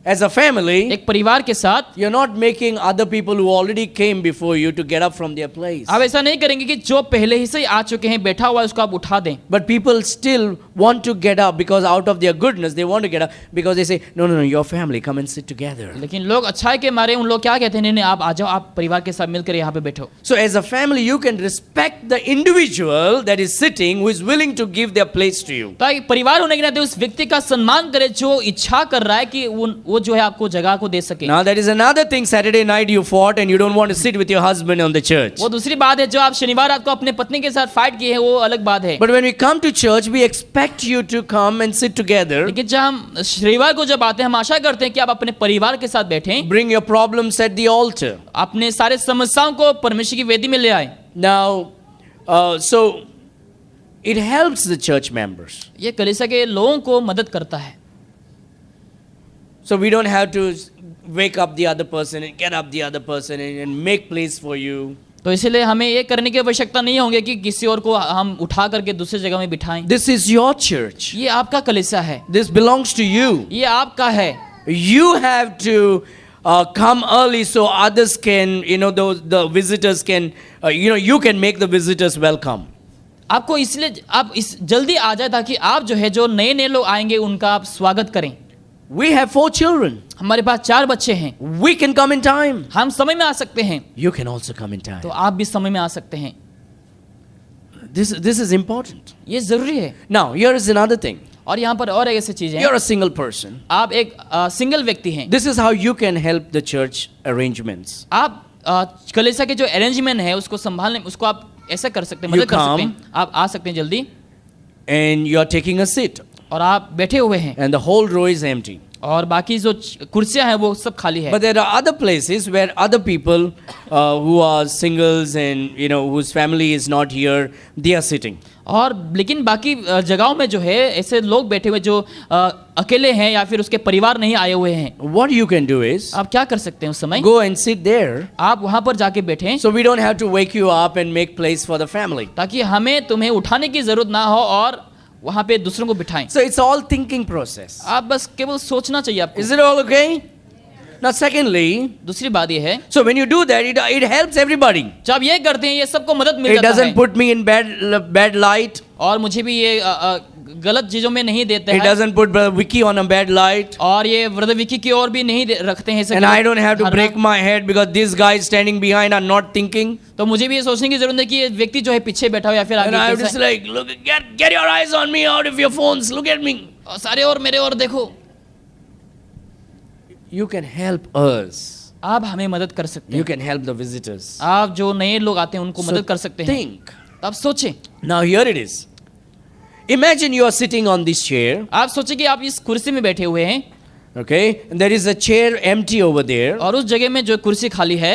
as a family, एक परिवार के साथ, you're not making other people who already came before you to get up from their place. आप ऐसा नहीं करेंगे कि जो पहले ही से आ चुके हैं बैठा हुआ है उसको आप उठा दें, But people still want to get up because out of their goodness they want to get up because they say, no, your family, come and sit together. लेकिन लोग अच्छाई के मारे उन लोग क्या कहते हैं, नहीं नहीं आप आ जाओ, आप परिवार के साथ मिलकर यहाँ पे बैठो. So as a family you can respect the individual that is sitting who is willing to give their place to you. तो एक परिवार होने के नाते उस व्यक्ति का सम्मान करे जो इच्छा कर रहा है कि वो जो है आपको जगह को दे सके. Now that is another thing. Saturday night you fought and you don't want to sit with your husband on the church. वो दूसरी बात है, जो आप शनिवार रात को अपने पत्नी के साथ फाइट किए हैं वो अलग बात है. But when we come to church we expect you to come and sit together. लेकिन जब हम शनिवार को जब आते हैं हम आशा करते हैं कि आप अपने परिवार के साथ बैठें, Bring your problems at the altar. अपने सारे समस्याओं को परमेश्वर की वेदी में ले आए. Now, so it helps the church members. ये कलीसिया के लोगों को मदद करता है. So we don't have to wake up the other person and get up the other person and make place for you. तो इसीलिए हमें ये करने की आवश्यकता नहीं होगी कि किसी और को हम उठा करके दूसरी जगह में बिठाएं. This is your church. ये आपका कलीसिया है, This belongs to you. ये आपका है. You have to come early so others can, the visitors can, you can make the visitors welcome. आपको इसलिए आप इस जल्दी आ जाए ताकि आप जो है जो नए नए लोग आएंगे उनका आप स्वागत करें. We have 4 children. हमारे पास 4 बच्चे हैं. We can come in time. हम समय में आ सकते हैं. You can also come in time. तो आप भी समय में आ सकते हैं. This is important. ये जरूरी है. Now, here is another thing. और यहाँ पर और एक ऐसी चीज है. You're a single person. आप एक सिंगल व्यक्ति हैं. This is how you can help the church arrangements. आप कलीसिया के जो अरेंजमेंट है उसको संभालने, उसको आप ऐसा कर सकते हैं, मदद कर सकते हैं. आप आ सकते हैं जल्दी. And you are taking a seat. और आप बैठे हुए हैं. And the whole row is empty. और बाकी जो कुर्सियां हैं वो सब खाली है. But there are other places where other people who are singles and whose family is not here, they are sitting. और लेकिन बाकी जगहों में जो है ऐसे लोग बैठे हुए जो अकेले हैं या फिर उसके परिवार नहीं आए हुए हैं. What you can do is आप क्या कर सकते हैं उस समय? go and sit there. आप वहां पर जाके बैठें. So we don't have to wake you up and make place for the family. ताकि हमें तुम्हें उठाने की जरूरत ना हो और वहां पे दूसरों को बिठाएं. So it's all thinking process. आप बस केवल सोचना चाहिए आपको. Is it all okay? Now secondly, दूसरी बात ये है, so when you do that, it helps everybody. जब आप ये करते हैं ये सबको मदद मिल It जाता है. doesn't put me in bad light. और मुझे भी ये गलत चीजों में नहीं देते It हैं. doesn't put Brother Vicky on a bad light. और ये ब्रदर विकी की ओर भी नहीं रखते हैं. And I don't have to break my head because these guys standing behind are not thinking. तो मुझे भी ये सोचने की जरूरत है कि ये व्यक्ति जो है पीछे बैठा हो या फिर And I आगे just like, look, get your eyes on me out of your phones. Look at me. और सारे और मेरे और देखो. You can help us. आप हमें मदद कर सकते You हैं. can help the visitors. आप जो नए लोग आते हैं उनको So मदद कर सकते हैं. think. तो आप सोचें. Now here it is. Imagine you are sitting on this chair. आप सोचें कि आप इस कुर्सी में बैठे हुए हैं. Okay, and there is a chair empty over there, और उस जगह में जो कुर्सी खाली है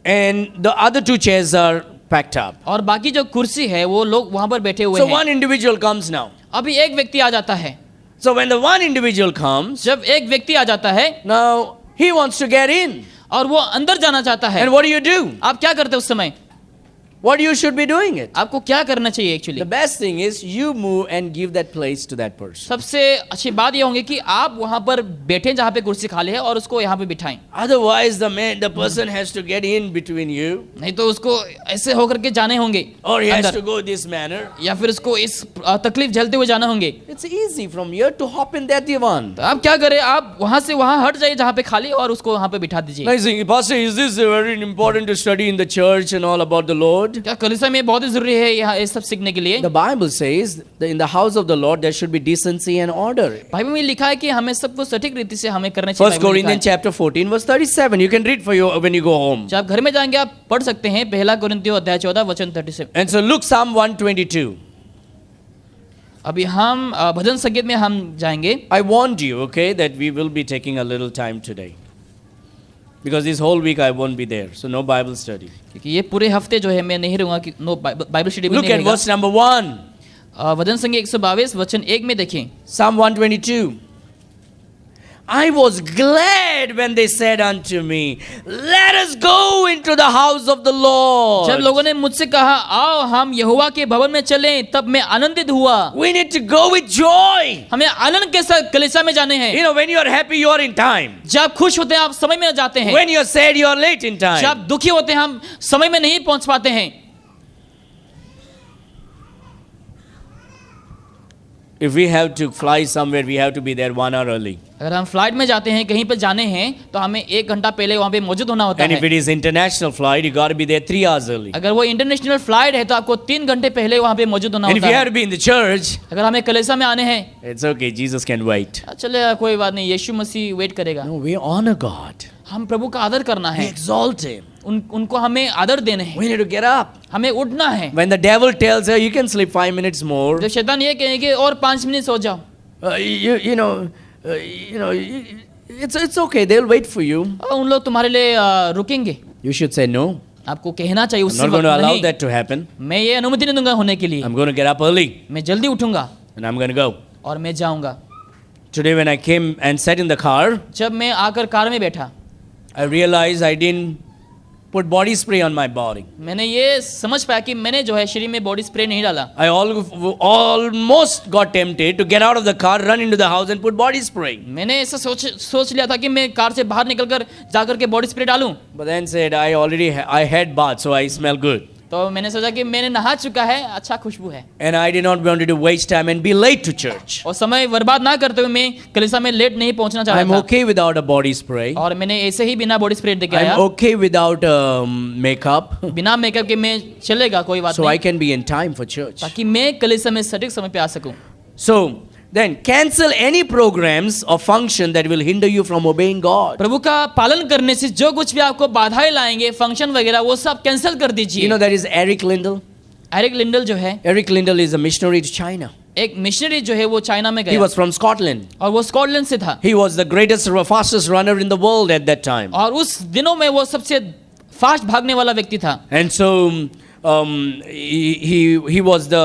and the other 2 chairs are packed up. और बाकी जो कुर्सी है वो लोग वहां पर बैठे हुए So हैं. one individual comes now. अभी एक व्यक्ति आ जाता है. So when the one individual comes, जब एक व्यक्ति आ जाता है now he wants to get in. और वो अंदर जाना चाहता है. And what do? आप क्या करते हैं उस समय? What you should be doing it? आपको क्या करना चाहिए actually? The best thing is you move and give that place to that person. सबसे अच्छी बात ये होगी कि आप वहां पर बैठें जहां पे कुर्सी खाली है और उसको यहाँ पे बिठाएं. Otherwise the person has to get in between you, नहीं तो उसको ऐसे होकर के जाने होंगे or he has अंदर. to go this manner. या फिर उसको इस तकलीफ झेलते हुए जाना होंगे. It's easy from here to hop in that one. तो आप क्या करें, आप वहां से वहां हट जाइए जहां पे खाली और उसको वहां पे बिठा दीजिए. Amazing. Pastor, is this very important to study in the church and all about the Lord? क्या कलीसिया में बहुत ही जरूरी है यहाँ ये सब सीखने के लिए? The Bible says that in the house of the Lord there should be decency and order. Bible में लिखा है कि हमें सबको सटीक रीति से हमें करना चाहिए. 1 Corinthians chapter 14 verse 37. You can read for you when you go home. जब आप घर में जाएंगे आप पढ़ सकते हैं. पहला कोरिन्थियों अध्याय 14 वचन 37. And so look Psalm 122. अभी हम भजन संगीत में हम जाएंगे. I warned you, okay, that we will be taking a little time today. Because this whole week I won't be there. So no Bible study. क्योंकि ये पूरे हफ्ते जो है मैं नहीं रहूंगा कि नो बाइबल स्टडी में Look नहीं at रहेगा. verse number 1. भजन संगीत 122 वचन 1 में देखें. Psalm 122. I was glad when they said unto me, let us go into the house of the Lord. जब लोगों ने मुझसे कहा आओ हम यहोवा के भवन में चलें, तब मैं आनंदित हुआ. We need to go with joy. हमें आनंद के साथ कलीसिया में जाने हैं. You know, when you are happy, you are in time. जब आप खुश होते हैं आप समय में जाते हैं. When you are sad, you are late in जब time. आप दुखी होते हैं हम समय में नहीं पहुंच पाते हैं. if we have to fly somewhere, we have to be there 1 hour early. अगर हम फ्लाइट में जाते हैं, कहीं पर जाने हैं, तो हमें 1 घंटा पहले वहाँ पे मौजूद होना होता And if है। it is international flight, you got to be there 3 hours early. अगर वो इंटरनेशनल फ्लाइट है तो आपको 3 घंटे पहले वहाँ पे मौजूद होना And if होता you है। have to be in the church, अगर हमें कलीसिया में आने हैं, it's okay. Jesus can wait. चले कोई बात नहीं, यीशु मसीह वेट करेगा। No, we honor God. हम प्रभु का आदर करना We है, exalt Him. उनको हमें आदर देने हैं, We need to get up. हमें उठना है। When the devil tells you, you can sleep 5 minutes more. जब शैतान ये कहेंगे और 5 मिनट सो जाओ, It's okay. They'll wait for you. और उन लोग तुम्हारे लिए रुकेंगे। You should say no. आपको कहना चाहिए I'm उस not going to वक्त allow नहीं, that to happen. मैं ये अनुमति नहीं दूंगा होने के लिए, I'm going to get up early मैं जल्दी उठूंगा and I'm going to go. और मैं जाऊंगा। Today when I came and sat in the car, जब मैं आकर कार में बैठा, I realized I didn't put body spray on my body. मैंने ये समझ पाया कि मैंने जो है शरीर में बॉडी स्प्रे नहीं डाला। I almost got tempted to get out of the car, run into the house and put body spray. मैंने ऐसा सोच लिया था कि मैं कार से बाहर निकलकर जाकर के बॉडी स्प्रे डालूं, But then said I had bath, so I smell good. तो मैंने सोचा कि मैंने नहा चुका है, अच्छा खुशबू है, And I did not want to waste time and be late to church. और समय बर्बाद ना करते हुए मैं कलीसिया में लेट नहीं पहुंचना चाहता I'm था। okay without a body spray. और मैंने ऐसे ही बिना बॉडी स्प्रे देके आया, I'm okay without makeup. बिना मेकअप के मैं चलेगा, कोई बात So I नहीं, can be in time for church. ताकि मैं कलीसिया में सटीक समय पे आ सकूं। So then cancel any programs or function that will hinder you from obeying God. प्रभु का पालन करने से जो कुछ भी आपको बाधाएं लाएंगे, फंक्शन वगैरह, वो सब कैंसिल कर You दीजिए। know that is Eric Lindell. Eric Lindell जो है, Eric Lindell is a missionary to China. एक मिशनरी जो है वो चाइना में He गया, was from Scotland. और वो स्कॉटलैंड से था, He was the greatest, fastest runner in the world at that time. और उस दिनों में वो सबसे फास्ट भागने वाला व्यक्ति था। And so he was the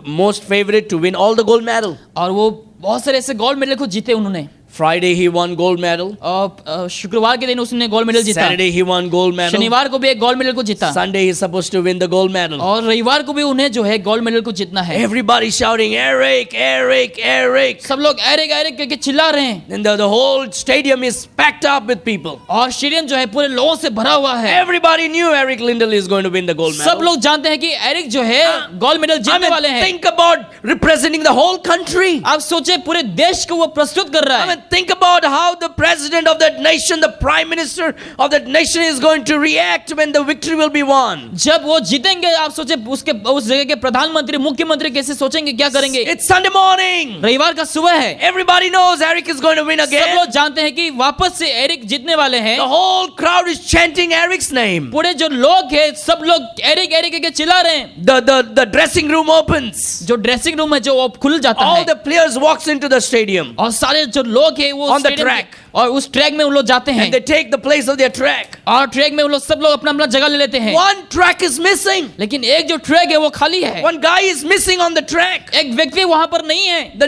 most favorite to win all the gold medal. और वो बहुत सारे ऐसे गोल्ड मेडल को जीते उन्होंने। Friday he won gold medal. और शुक्रवार के दिन उसने गोल्ड मेडल जीता, Saturday he won gold medal. शनिवार को भी एक गोल्ड मेडल को जीता, Sunday he's supposed to win the gold medal. और रविवार को भी उन्हें जो है गोल्ड मेडल को जीतना है। Everybody shouting Eric, Eric, Eric. सब लोग एरिक एरिक करके चिल्ला रहे हैं, And the whole stadium is packed up with people. और स्टेडियम जो है पूरे लोगों से भरा हुआ है। Everybody knew Eric Lindell is going to win the gold medal. सब लोग जानते हैं कि एरिक जो है गोल्ड मेडल I जीतने वाले mean, हैं। think about representing the whole country. आप सोचे पूरे देश को वो प्रस्तुत कर रहा I है। mean, think about how the president of that nation, the prime minister of that nation is going to react when the victory will be won. जब वो जीतेंगे, आप सोचे उसके उस जगह के प्रधानमंत्री, मुख्यमंत्री कैसे सोचेंगे, क्या करेंगे। It's Sunday morning. रविवार का सुबह है, Everybody knows Eric is going to win सब again. लोग जानते हैं कि वापस से एरिक जीतने वाले हैं। The whole crowd is chanting Eric's name. पूरे जो लोग हैं सब लोग एरिक एरिक करके चिल्ला रहे हैं। The dressing room opens. जो ड्रेसिंग रूम है जो वो खुल जाता All है, the players walks into the stadium और सारे जो लोग हैं वो On the स्टेडियम track. और उस ट्रैक में वो लोग जाते हैं, and they take the place of their track. और ट्रैक में वो लोग सब लोग अपना अपना जगह ले लेते हैं। One track is missing. लेकिन एक जो ट्रैक है वो खाली है, One guy is missing on the track. एक व्यक्ति वहां पर नहीं है।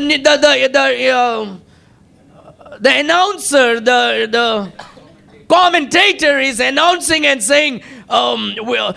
The announcer, the commentator is announcing and saying, well,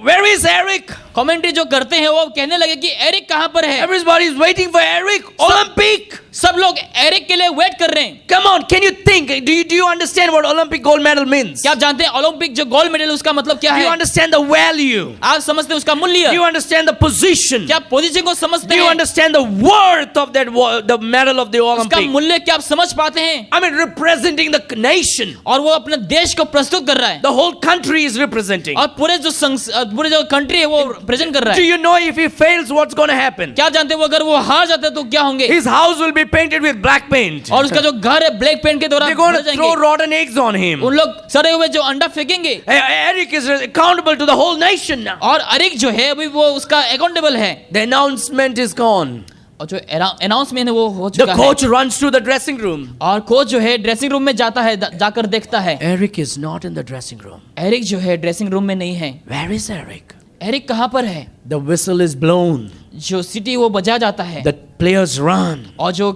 where is Eric? Commentary जो करते हैं वो कहने लगे कि एरिक कहां पर है। Everybody is waiting for Eric. Olympic. सब लोग एरिक के लिए वेट कर रहे हैं। Come on, can you think? Do you understand what Olympic gold medal means? क्या आप जानते हैं ओलंपिक जो गोल्ड मेडल उसका मतलब क्या Do you है? understand the value? आप समझते हैं उसका मूल्य? Do you understand the position? क्या आप पोजीशन को समझते Do you हैं? understand the worth of the medal of the उसका Olympic? मूल्य क्या आप समझ पाते हैं? I mean, representing the nation. और वो अपने देश को प्रस्तुत कर रहा है, The whole country is representing. और पूरे जो कंट्री है वो प्रेजेंट कर रहा Do है। you know if he fails, what's going to happen? क्या जानते हैं वो अगर वो हार जाते हैं तो क्या होंगे? His house will be painted with black paint. और उसका जो घर है ब्लैक पेंट के द्वारा They're going भर to throw जाएंगे। rotten eggs on him. उन लोग सड़े हुए जो अंडा फेंकेंगे, Eric is accountable to the whole nation now. और एरिक जो है अभी वो उसका अकाउंटेबल है। The announcement is gone. और जो अनाउंसमेंट है वो हो The चुका है, coach runs to the dressing room. और कोच जो है ड्रेसिंग रूम में जाता है, जाकर देखता है Eric is not in the dressing room. Eric जो है ड्रेसिंग रूम में नहीं है। Where is Eric? एरिक कहाँ पर है? The whistle is blown. जो सिटी वो बजा जाता है, The players run. और जो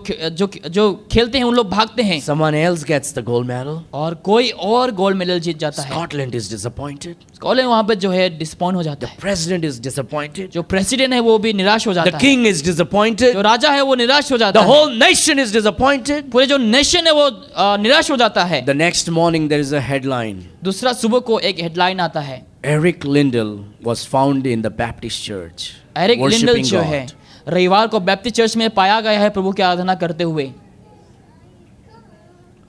खेलते हैं उन लोग भागते हैं, Someone else gets the gold medal. और कोई और गोल्ड मेडल जीत जाता है। Scotland is disappointed. स्कॉटलैंड वहां पर जो है डिसपॉइंट हो जाता है। President is disappointed. जो प्रेसिडेंट है वो भी निराश हो The जाता है। king is disappointed. जो राजा है वो निराश हो जाता The है। whole nation is disappointed. पूरे जो नेशन है वो निराश हो जाता है। The next morning there is a headline. दूसरा सुबह को एक हेडलाइन आता है, Eric Lindell was found in the Baptist church Eric Lindell worshiping जो है God. रविवार को बैप्टिस्ट चर्च में पाया गया है प्रभु की आराधना करते हुए।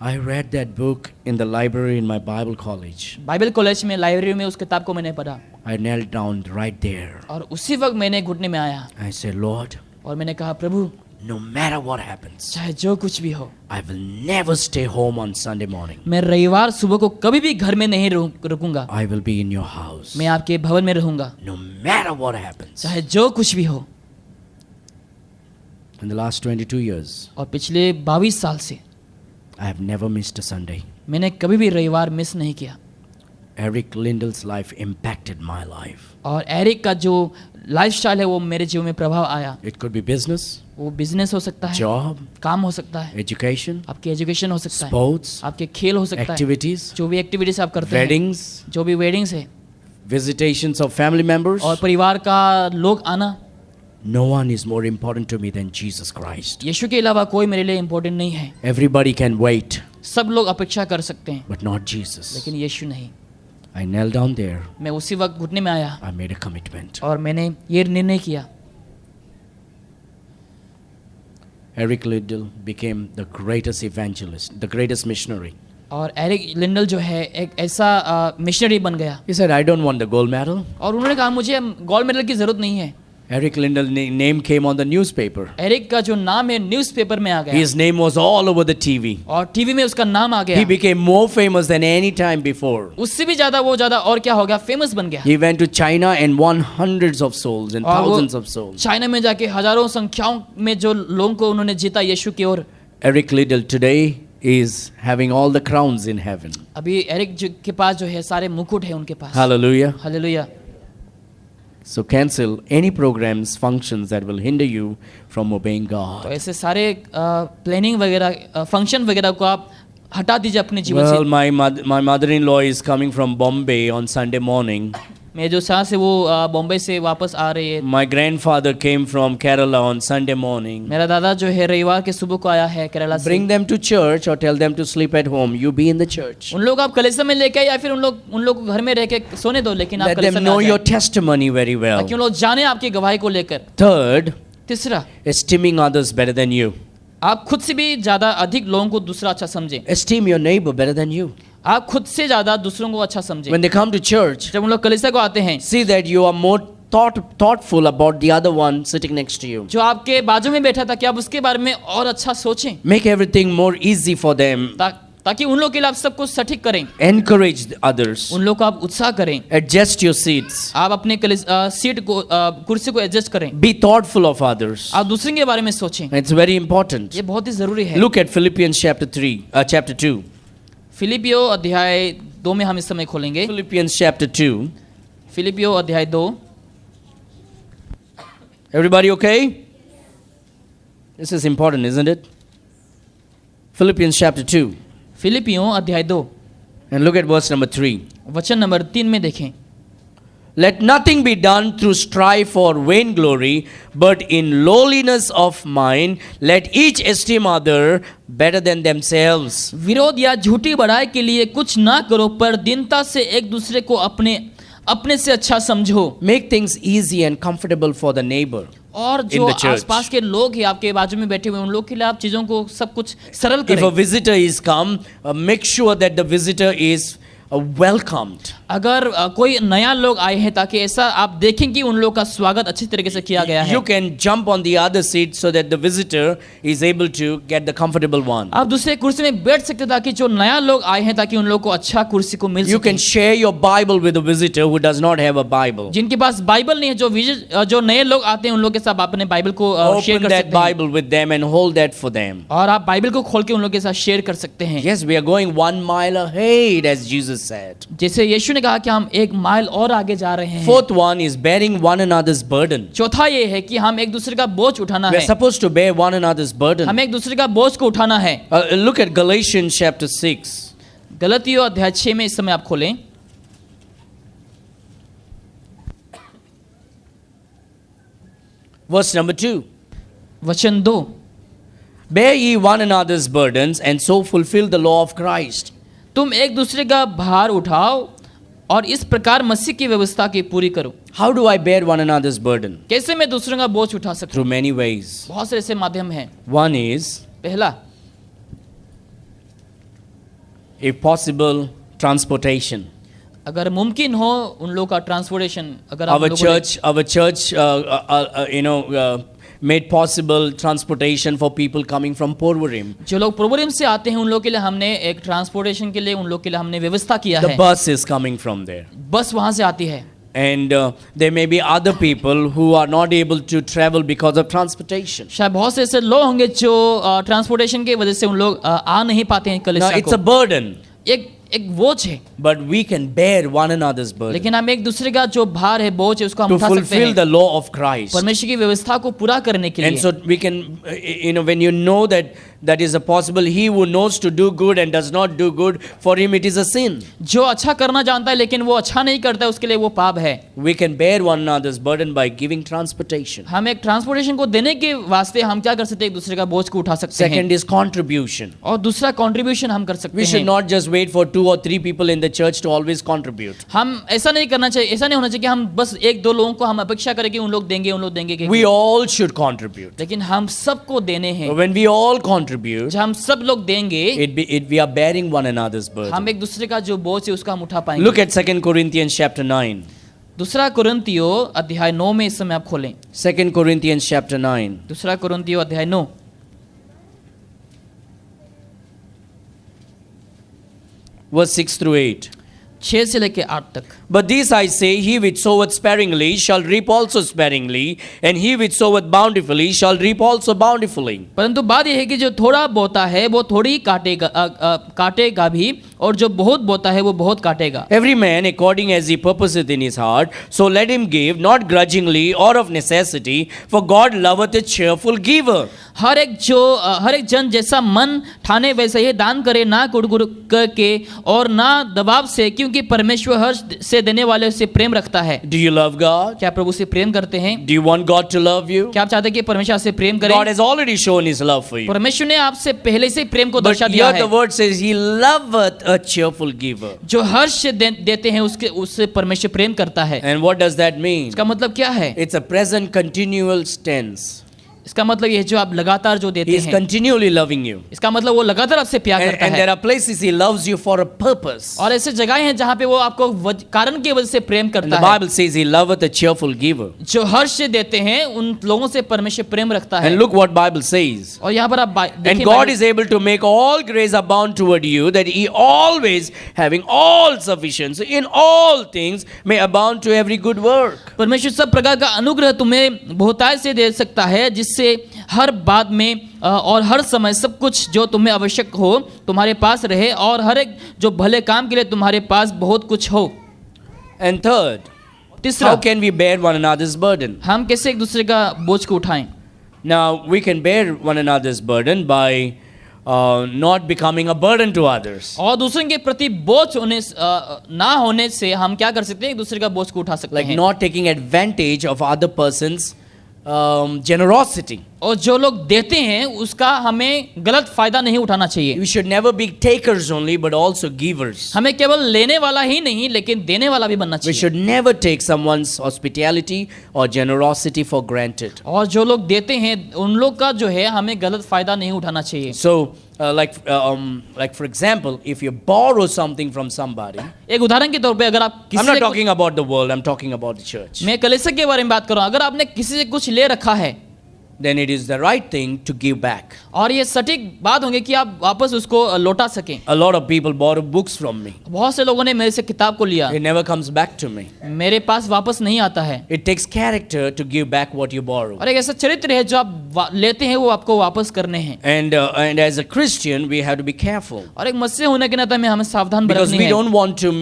I read that book in the library in my Bible college. Bible college में लाइब्रेरी में उस किताब को मैंने पढ़ा I knelt down right there. और उसी वक्त मैंने घुटने में आया I said, Lord, और मैंने कहा प्रभु no matter what happens, चाहे जो कुछ भी हो, I will never stay home on Sunday morning. मैं रविवार सुबह को कभी भी घर में नहीं रुकूंगा, I will be in your house. मैं आपके भवन में रहूंगा No matter what happens. चाहे जो कुछ भी हो। In the last 22 years, और पिछले 22 साल से I have never missed a Sunday. मैंने कभी भी रविवार मिस नहीं किया। Eric Lindel's life impacted my life. और एरिक का जो लाइफस्टाइल है वो मेरे जीवन में प्रभाव आया। It could be business, वो बिजनेस हो सकता है, job, काम हो सकता है, education, आपकी एजुकेशन हो सकता है, sports, आपके खेल हो सकता है, activities, जो भी एक्टिविटीज आप करते हैं, weddings, जो भी वेडिंग्स है visitations of family members. और परिवार का लोग आना। No one is more important to me than Jesus Christ. यीशु के अलावा कोई मेरे लिए इम्पोर्टेंट नहीं है। Everybody can wait, सब लोग अपेक्षा कर सकते हैं but not Jesus. लेकिन यीशु नहीं। I knelt down there. मैं उसी वक्त घुटने में आया I made a commitment. और मैंने ये निर्णय किया। Eric Liddell became the greatest evangelist, the greatest missionary. और एरिक लिंडल जो है एक ऐसा मिशनरी बन गया। He said, I don't want the gold medal. और उन्होंने कहा मुझे गोल्ड मेडल की जरूरत नहीं है। Eric Liddell's name came on the newspaper. Eric का जो नाम है न्यूज़पेपर में आ गया His name was all over the TV. और टीवी में उसका नाम आ He गया। became more famous than any time before. उससे भी ज्यादा वो ज्यादा और क्या हो गया, फेमस बन गया। He went to China and won hundreds of souls and और वो thousands of souls. चाइना में जाके हजारों संख्याओं में जो लोगों को उन्होंने जीता यीशु की ओर। Eric Liddell today is having all the crowns in heaven. अभी एरिक के पास जो है सारे मुकुट है उनके पास। Hallelujah. Hallelujah. So cancel any programs, functions that will hinder you from obeying तो God. ऐसे सारे प्लानिंग वगैरह फंक्शन वगैरह को आप हटा दीजिए अपने जीवन Well, से। my mother-in-law is coming from Bombay on Sunday morning. मेरे जो सास है वो बॉम्बे से वापस आ रही है। My grandfather came from Kerala on Sunday morning. मेरा दादा जो है रविवार के सुबह को आया है केरला से। Bring them to church or tell them to sleep at home. You be in the church. उन लोग आप कलीसिया में लेके आए या फिर उन लोग को घर में रह के सोने दो, लेकिन आप Let कलीसिया them में आ know your जाए testimony very well. ताकि उन लोग जाने आपकी गवाही को लेकर। Third, तीसरा, esteeming others better than you. आप खुद से भी ज्यादा अधिक लोगों को दूसरा अच्छा समझे। Esteem your neighbor better than you. आप खुद से ज्यादा दूसरों को अच्छा समझे। When they come to church, जब उन लोग कलीसिया को आते हैं, see that you are more thoughtful about the other one sitting next to you. जो आपके बाजू में बैठा था, कि आप उसके बारे में और अच्छा सोचें Make everything more easy for them. ताकि उन लोग के लिए आप सब कुछ सटीक करें। Encourage the others. उन लोग को आप उत्साह करें। Adjust your seats. आप अपने सीट को कुर्सी को एडजस्ट करें। Be thoughtful of others. आप दूसरे के बारे में सोचें। It's very important. ये बहुत ही जरूरी है। Look at Philippians chapter 2. फिलिपियो अध्याय 2 में हम इस समय खोलेंगे। Philippians chapter 2. फिलिपियो अध्याय 2। Everybody okay? This is important, isn't it? Philippians chapter 2. फिलिपियो अध्याय 2 And look at verse number 3. वचन नंबर 3 में देखें। Let nothing be done through strife or vainglory, but in lowliness of mind, let each esteem other better than themselves. विरोध या झूठी बढ़ाई के लिए कुछ ना करो, पर दीनता से एक दूसरे को अपने से अच्छा समझो। Make things easy and comfortable for the neighbor. और जो In the church. आसपास के लोग हैं आपके बाजू में बैठे हुए, उन लोग के लिए आप चीजों को सब कुछ सरल If a करें। visitor is come, make sure that the visitor is welcomed. अगर कोई नया लोग आए हैं, ताकि ऐसा आप देखें कि उन लोग का स्वागत अच्छी तरीके से किया गया है। You can jump on the other seat so that the visitor is able to get the comfortable one. आप दूसरे कुर्सी में बैठ सकते हैं ताकि जो नया लोग आए हैं, ताकि उन लोग को अच्छा कुर्सी को मिल You सके। can share your Bible with a visitor who does not have a Bible. जिनके पास बाइबल नहीं है, जो नए लोग आते हैं, उन लोग के साथ आप अपने बाइबल को शेयर Open कर that सकते हैं। Bible with them and hold that for them. और आप बाइबल को खोल के उन लोग के साथ शेयर कर सकते हैं। Yes, we are going 1 mile ahead, as Jesus said. जैसे यीशु ने कहा कि हम 1 माइल और आगे जा रहे हैं। Fourth one is bearing one another's burden. चौथा ये है कि हम एक दूसरे का बोझ उठाना We are है। supposed to bear one another's burden. हमें एक दूसरे का बोझ को उठाना है। Look at Galatians chapter 6. गलतियों अध्याय 6 में इस समय आप खोलें। Verse number 2. वचन 2। Bear ye one another's burdens and so fulfill the law of Christ. तुम एक दूसरे का भार उठाओ और इस प्रकार मसीह की व्यवस्था की पूरी करो। How do I bear one another's burden? कैसे मैं दूसरों का बोझ उठा सकता Through many ways. हूँ? बहुत से ऐसे माध्यम हैं। One is, पहला, if possible, transportation. अगर मुमकिन हो उन लोगों का ट्रांसपोर्टेशन, अगर आप Our लोगों ने- church, made possible transportation for people coming from Porvorim. जो लोग प्रोग्राम से आते हैं उन लोगों के लिए हमने एक ट्रांसपोर्टेशन के लिए उन लोग के लिए हमने व्यवस्था किया The है। bus is coming from there. बस वहां से आती है। And there may be other people who are not able to travel because of transportation. शायद बहुत से ऐसे लोग होंगे जो ट्रांसपोर्टेशन की वजह से उन लोग आ नहीं पाते हैं Now, कलीसिया it's a को। burden, एक बोझ है, but we can bear one another's burden लेकिन हम एक दूसरे का जो भार है, बोझ है, उसको हम to उठा सकते fulfill हैं the law of Christ. परमेश्वर की व्यवस्था को पूरा करने के And लिए। so we can, when you know that is a possible, he who knows to do good and does not do good, for him it is a sin. जो अच्छा करना जानता है लेकिन वो अच्छा नहीं करता है, उसके लिए वो पाप है। We can bear one another's burden by giving transportation. हम एक ट्रांसपोर्टेशन को देने के वास्ते हम क्या कर सकते हैं? एक दूसरे का बोझ को उठा सकते हैं। Second is contribution. और दूसरा कंट्रीब्यूशन हम कर सकते We should हैं। not just wait for 2 or 3 people in the church to always contribute. हम ऐसा नहीं करना चाहिए, ऐसा नहीं होना चाहिए कि हम बस एक दो लोगों को हम अपेक्षा करें कि उन लोग देंगे We all should contribute. लेकिन हम सबको देने हैं। When we all contribute, जब हम सब लोग देंगे, we are bearing one another's burden. हम एक दूसरे का जो बोझ है उसका हम उठा पाएंगे। Look at 2 Corinthians chapter 9. दूसरा कुरिन्थियो अध्याय 9 में इस समय आप खोलें। 2 Corinthians chapter 9. दूसरा कुरिन्थियो अध्याय 9 verse 6 through 8. 6 से लेकर 8 तक। But this I say, he which soweth sparingly shall reap also sparingly, and he which soweth bountifully shall reap also bountifully. परंतु बात यह है कि जो थोड़ा बोता है वो थोड़ी काटेगा भी, और जो बहुत बोता है वो बहुत काटेगा। Every man according as he purposeth in his heart, so let him give, not grudgingly or of necessity, for God loveth a cheerful giver. हर एक जन जैसा मन ठाने वैसा ही दान करे, ना कुड़कुड़ करके और ना दबाव से, क्योंकि परमेश्वर हर्ष से देने वाले से प्रेम रखता है। Do you love God? क्या प्रभु से प्रेम करते हैं? Do you want God to love you? क्या आप चाहते हैं कि परमेश्वर आपसे प्रेम करे? God has already shown his love for you. परमेश्वर ने आपसे पहले से ही प्रेम को But दर्शा दिया here है। the word says, he loveth a cheerful giver. जो हर्ष से देते हैं उससे परमेश्वर प्रेम करता है। And what does that mean? इसका मतलब क्या है? It's a present continual tense. इसका मतलब ये है जो आप लगातार जो देते He is हैं, continually loving you. इसका मतलब वो लगातार आपसे प्यार करता And है। there are places he loves you for a purpose. और ऐसे जगह हैं जहाँ पे वो आपको कारण की वजह से प्रेम And the करता है। Bible says he loveth a cheerful giver. जो हर्ष से देते हैं उन लोगों से परमेश्वर प्रेम रखता है। And look what Bible says. और यहाँ पर आप And देखिए, God is able to make all grace abound toward you, that he always having all sufficiency in all things may abound to every good work. परमेश्वर सब प्रकार का अनुग्रह तुम्हें बहुतायत से दे सकता है, जिससे हर बात में और हर समय सब कुछ जो तुम्हें आवश्यक हो तुम्हारे पास रहे, और हर एक जो भले काम के लिए तुम्हारे पास बहुत कुछ हो। And third, तीसरा, how can we bear one another's burden? हम कैसे एक दूसरे का बोझ को उठाएं? Now, we can bear one another's burden by not becoming a burden to others. और दूसरे के प्रति बोझ ना होने से हम क्या कर सकते हैं? एक दूसरे का बोझ को उठा सकते Like हैं। not taking advantage of other person's generosity. और जो लोग देते हैं उसका हमें गलत फायदा नहीं उठाना चाहिए। We should never be takers only, but also givers. हमें केवल लेने वाला ही नहीं लेकिन देने वाला भी बनना We चाहिए। should never take someone's hospitality or generosity for granted. और जो लोग देते हैं उन लोग का जो है हमें गलत फायदा नहीं उठाना चाहिए। So, like for example, if you borrow something from somebody, एक उदाहरण के तौर पे अगर आप I'm किसी not से talking about the world, I'm talking about the church. मैं कलीसिया के बारे में बात कर रहा हूँ, अगर आपने किसी से कुछ ले रखा है Then it is the right thing to give back. और ये सटीक बात होगी कि आप वापस उसको लौटा सकें। A lot of people borrow books from me. बहुत से लोगों ने मेरे से किताब को लिया, It never comes back to me. मेरे पास वापस नहीं आता है। It takes character to give back what you borrow. और एक ऐसा चरित्र है जो आप लेते हैं वो आपको वापस करने हैं। And as a Christian, we have to be careful. और एक मसीही होने के नाते हमें सावधान Because बरतनी we है, don't want to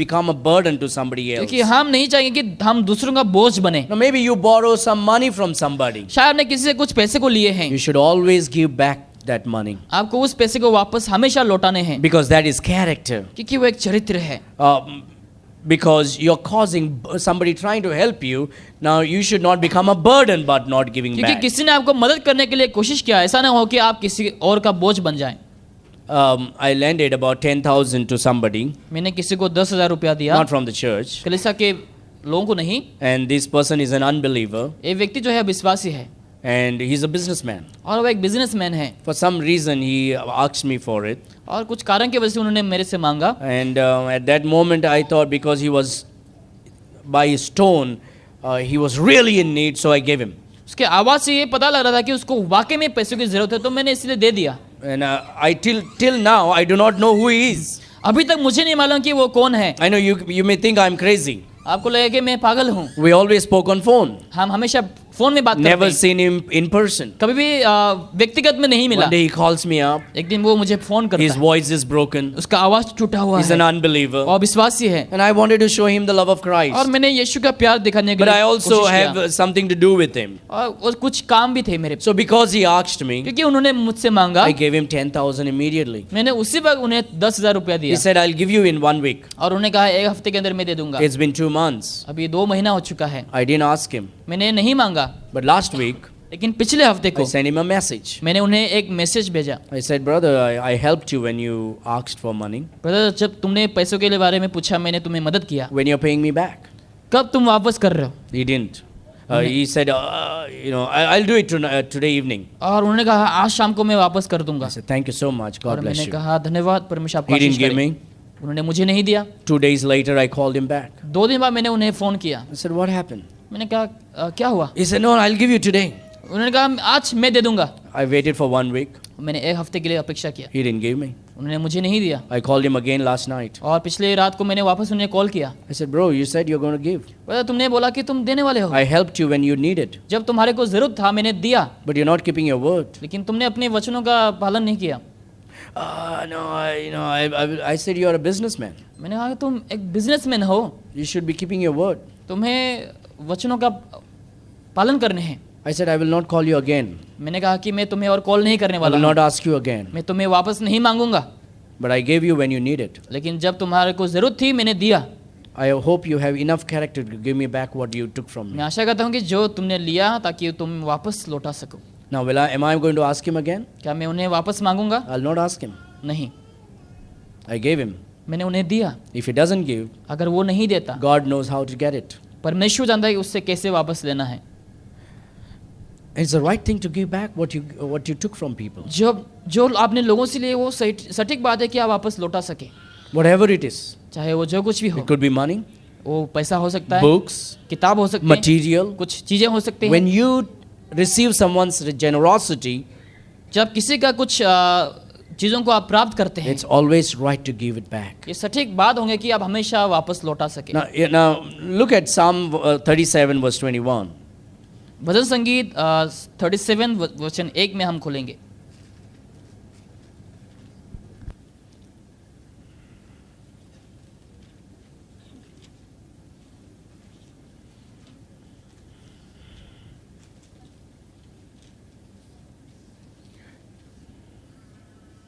become a burden to somebody else. क्योंकि हम नहीं चाहेंगे कि हम दूसरों का बोझ बने। Now maybe you borrow some money from somebody. शायद आपने किसी से कुछ पैसे को लिए हैं, You should always give back that money. आपको उस पैसे को वापस हमेशा लौटाने हैं, Because that is character. क्योंकि वो एक चरित्र है। Because you're causing somebody trying to help you, now you should not become a burden but not giving क्योंकि back. किसी ने आपको मदद करने के लिए कोशिश किया, ऐसा ना हो कि आप किसी और का बोझ बन जाएं। I lended about 10,000 to somebody, मैंने किसी को 10,000 रुपया दिया, not from the church, कलीसिया के लोगों को नहीं। and this person is an unbeliever, ये व्यक्ति जो है विश्वासी है and he's a businessman. और वो एक बिजनेसमैन है, For some reason, he asked me for it, और कुछ कारण की वजह से उन्होंने मेरे से मांगा। and at that moment, I thought because he was by his tone, he was really in need, so I gave him. उसके आवाज से ये पता लग रहा था कि उसको वाकई में पैसों की जरूरत है, तो मैंने इसलिए दे दिया। And I till now I do not know who he is. अभी तक मुझे नहीं मालूम कि वो कौन है। I know you may think I'm crazy. आपको लगेगा कि मैं पागल हूँ। We always spoke on phone. हम हमेशा फोन में बात करते Never हैं, seen him in person. कभी भी व्यक्तिगत में नहीं मिला। One day he calls me up. एक दिन वो मुझे फोन करता His है, voice is broken. उसका आवाज टूटा हुआ He's an है unbeliever. और विश्वासी है, And I wanted to show him the love of और Christ. मैंने यीशु का प्यार दिखाने के But लिए I also कोशिश have किया, something to do with him. और कुछ काम भी थे मेरे, So because he asked me, क्योंकि उन्होंने मुझसे मांगा, I gave him 10,000 immediately. मैंने उसी वक्त उन्हें 10,000 रुपया He दिया, said, I'll give you in 1 week. और उन्होंने कहा 1 हफ्ते के अंदर मैं दे दूंगा। It's been 2 months. अभी 2 महीना हो चुका है, I didn't ask him. मैंने नहीं मांगा, But last week, लेकिन पिछले हफ्ते I को sent him a message. मैंने उन्हें एक मैसेज भेजा, I said, brother, I helped you when you asked for money. Brother जब तुमने पैसों के बारे में पूछा मैंने तुम्हें मदद किया, When you're paying me back. कब तुम वापस कर रहे हो? He didn't. He said, I'll do it today evening. और उन्होंने कहा आज शाम को मैं वापस कर दूंगा। I said, thank you so much. और God bless मैंने you. कहा धन्यवाद परमेश्वर आपको He didn't आशीष give करे। me. उन्होंने मुझे नहीं दिया। 2 days later, I called him back. 2 दिन बाद मैंने उन्हें फोन किया, I said, what happened? मैंने कहा क्या हुआ? He said, no, I'll give you today. उन्होंने कहा आज मैं दे दूंगा। I waited for 1 week. मैंने 1 हफ्ते के लिए अपेक्षा किया, He didn't give me. उन्होंने मुझे नहीं दिया। I called him again last night. और पिछले रात को मैंने वापस उन्हें कॉल किया, I said, bro, you said you're going to give. Brother तुमने बोला कि तुम देने वाले हो, I helped you when you needed. जब तुम्हारे को जरूरत था मैंने दिया, But you're not keeping your word. लेकिन तुमने अपने वचनों का पालन नहीं किया। No, I said you're a businessman. मैंने कहा कि तुम एक बिजनेसमैन हो, You should be keeping your word. तुम्हें वचनों का पालन करने हैं। I said, I will not call you again. मैंने कहा कि मैं तुम्हें और कॉल नहीं करने I वाला will हूं, not ask you again. मैं तुम्हें वापस नहीं मांगूंगा, But I gave you when you needed. लेकिन जब तुम्हारे को जरूरत थी मैंने दिया। I hope you have enough character to give me back what you took from मैं me. आशा करता हूँ कि जो तुमने लिया ताकि तुम वापस लौटा सको। Now, am I going to ask him again? क्या मैं उन्हें वापस मांगूंगा? I'll not ask him. नहीं, I gave him. मैंने उन्हें दिया। If he doesn't give, अगर वो नहीं देता, God knows how to get it. परमेश्वर जानता है कि उससे कैसे वापस लेना है। It's the right thing to give back what you took from people. जो आपने लोगों से लिए वो सटीक बात है कि आप वापस लौटा सके, Whatever it is. चाहे वो जो कुछ भी हो। It could be money, वो पैसा हो सकता है, books, किताब हो सकते हैं, material. कुछ चीजें हो सकती हैं। When you receive someone's generosity, जब किसी का कुछ चीजों को आप प्राप्त करते हैं, it's always right to give it back. ये सटीक बात होंगे कि आप हमेशा वापस लौटा सके। Now look at Psalm 37 verse 21. भजन संगीत 37 वचन 1 में हम खोलेंगे।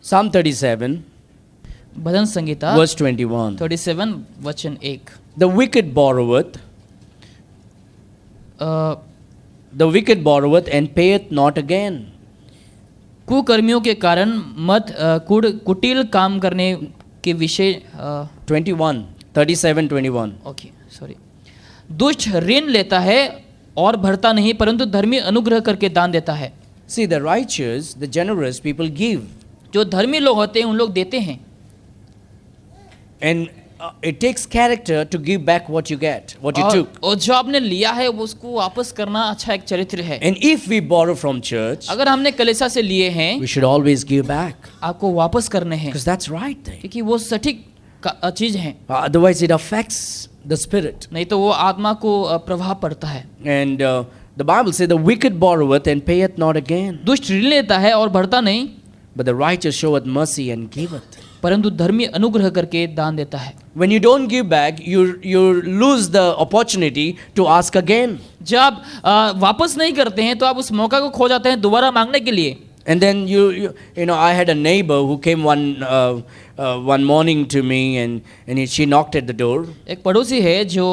Psalm 37 भजन संगीता verse 21. 37 वचन 1। The wicked borroweth and payeth not again. कुकर्मियों के कारण मत कुटिल काम करने के विषय 37:21. Okay sorry. दुष्ट ऋण लेता है और भरता नहीं, परंतु धर्मी अनुग्रह करके दान देता है। See, the righteous, the generous people give. जो धर्मी लोग होते हैं उन लोग देते हैं, And it takes character to give back what you get, what you took. और जो आपने लिया है वो उसको वापस करना अच्छा एक चरित्र है। And if we borrow from church, अगर हमने कलीसिया से लिए हैं, we should always give back. आपको वापस करने हैं, Because that's right thing. क्योंकि वो सटीक चीज है, Otherwise it affects the spirit. नहीं तो वो आत्मा को प्रभाव पड़ता है। And the Bible says the wicked borroweth and payeth not again. दुष्ट ऋण लेता है और भरता नहीं, But the righteous showeth mercy and giveth. परंतु धर्मी अनुग्रह करके दान देता है। When you don't give back, you lose the opportunity to ask again. जब आप वापस नहीं करते हैं तो आप उस मौका को खो जाते हैं दोबारा मांगने के लिए। And then you know, I had a neighbor who came one morning to me, and she knocked at the door, एक पड़ोसी है जो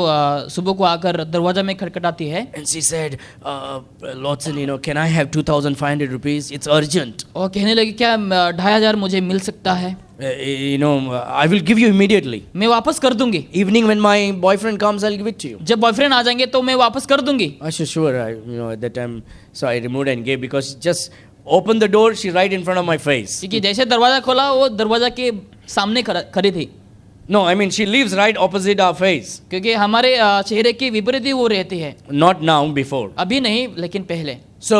सुबह को आकर दरवाजा में खटखटाती है and she said, Lordson, can I have 2,500 rupees? It's urgent. और कहने लगी क्या 2,500 मुझे मिल सकता है? I will give you immediately. मैं वापस कर दूंगी, Evening when my boyfriend comes, I'll give it to you. जब बॉयफ्रेंड आ जाएंगे तो मैं वापस कर दूंगी। I said, sure. At that time, so I removed and gave, because just opened the door, she right in front of my face. क्योंकि जैसे दरवाजा खोला वो दरवाजा के सामने खड़ी थी, No, I mean, she lives right opposite our face. क्योंकि हमारे चेहरे की विपरीत ही वो रहती है। Not now, before. अभी नहीं, लेकिन पहले। So,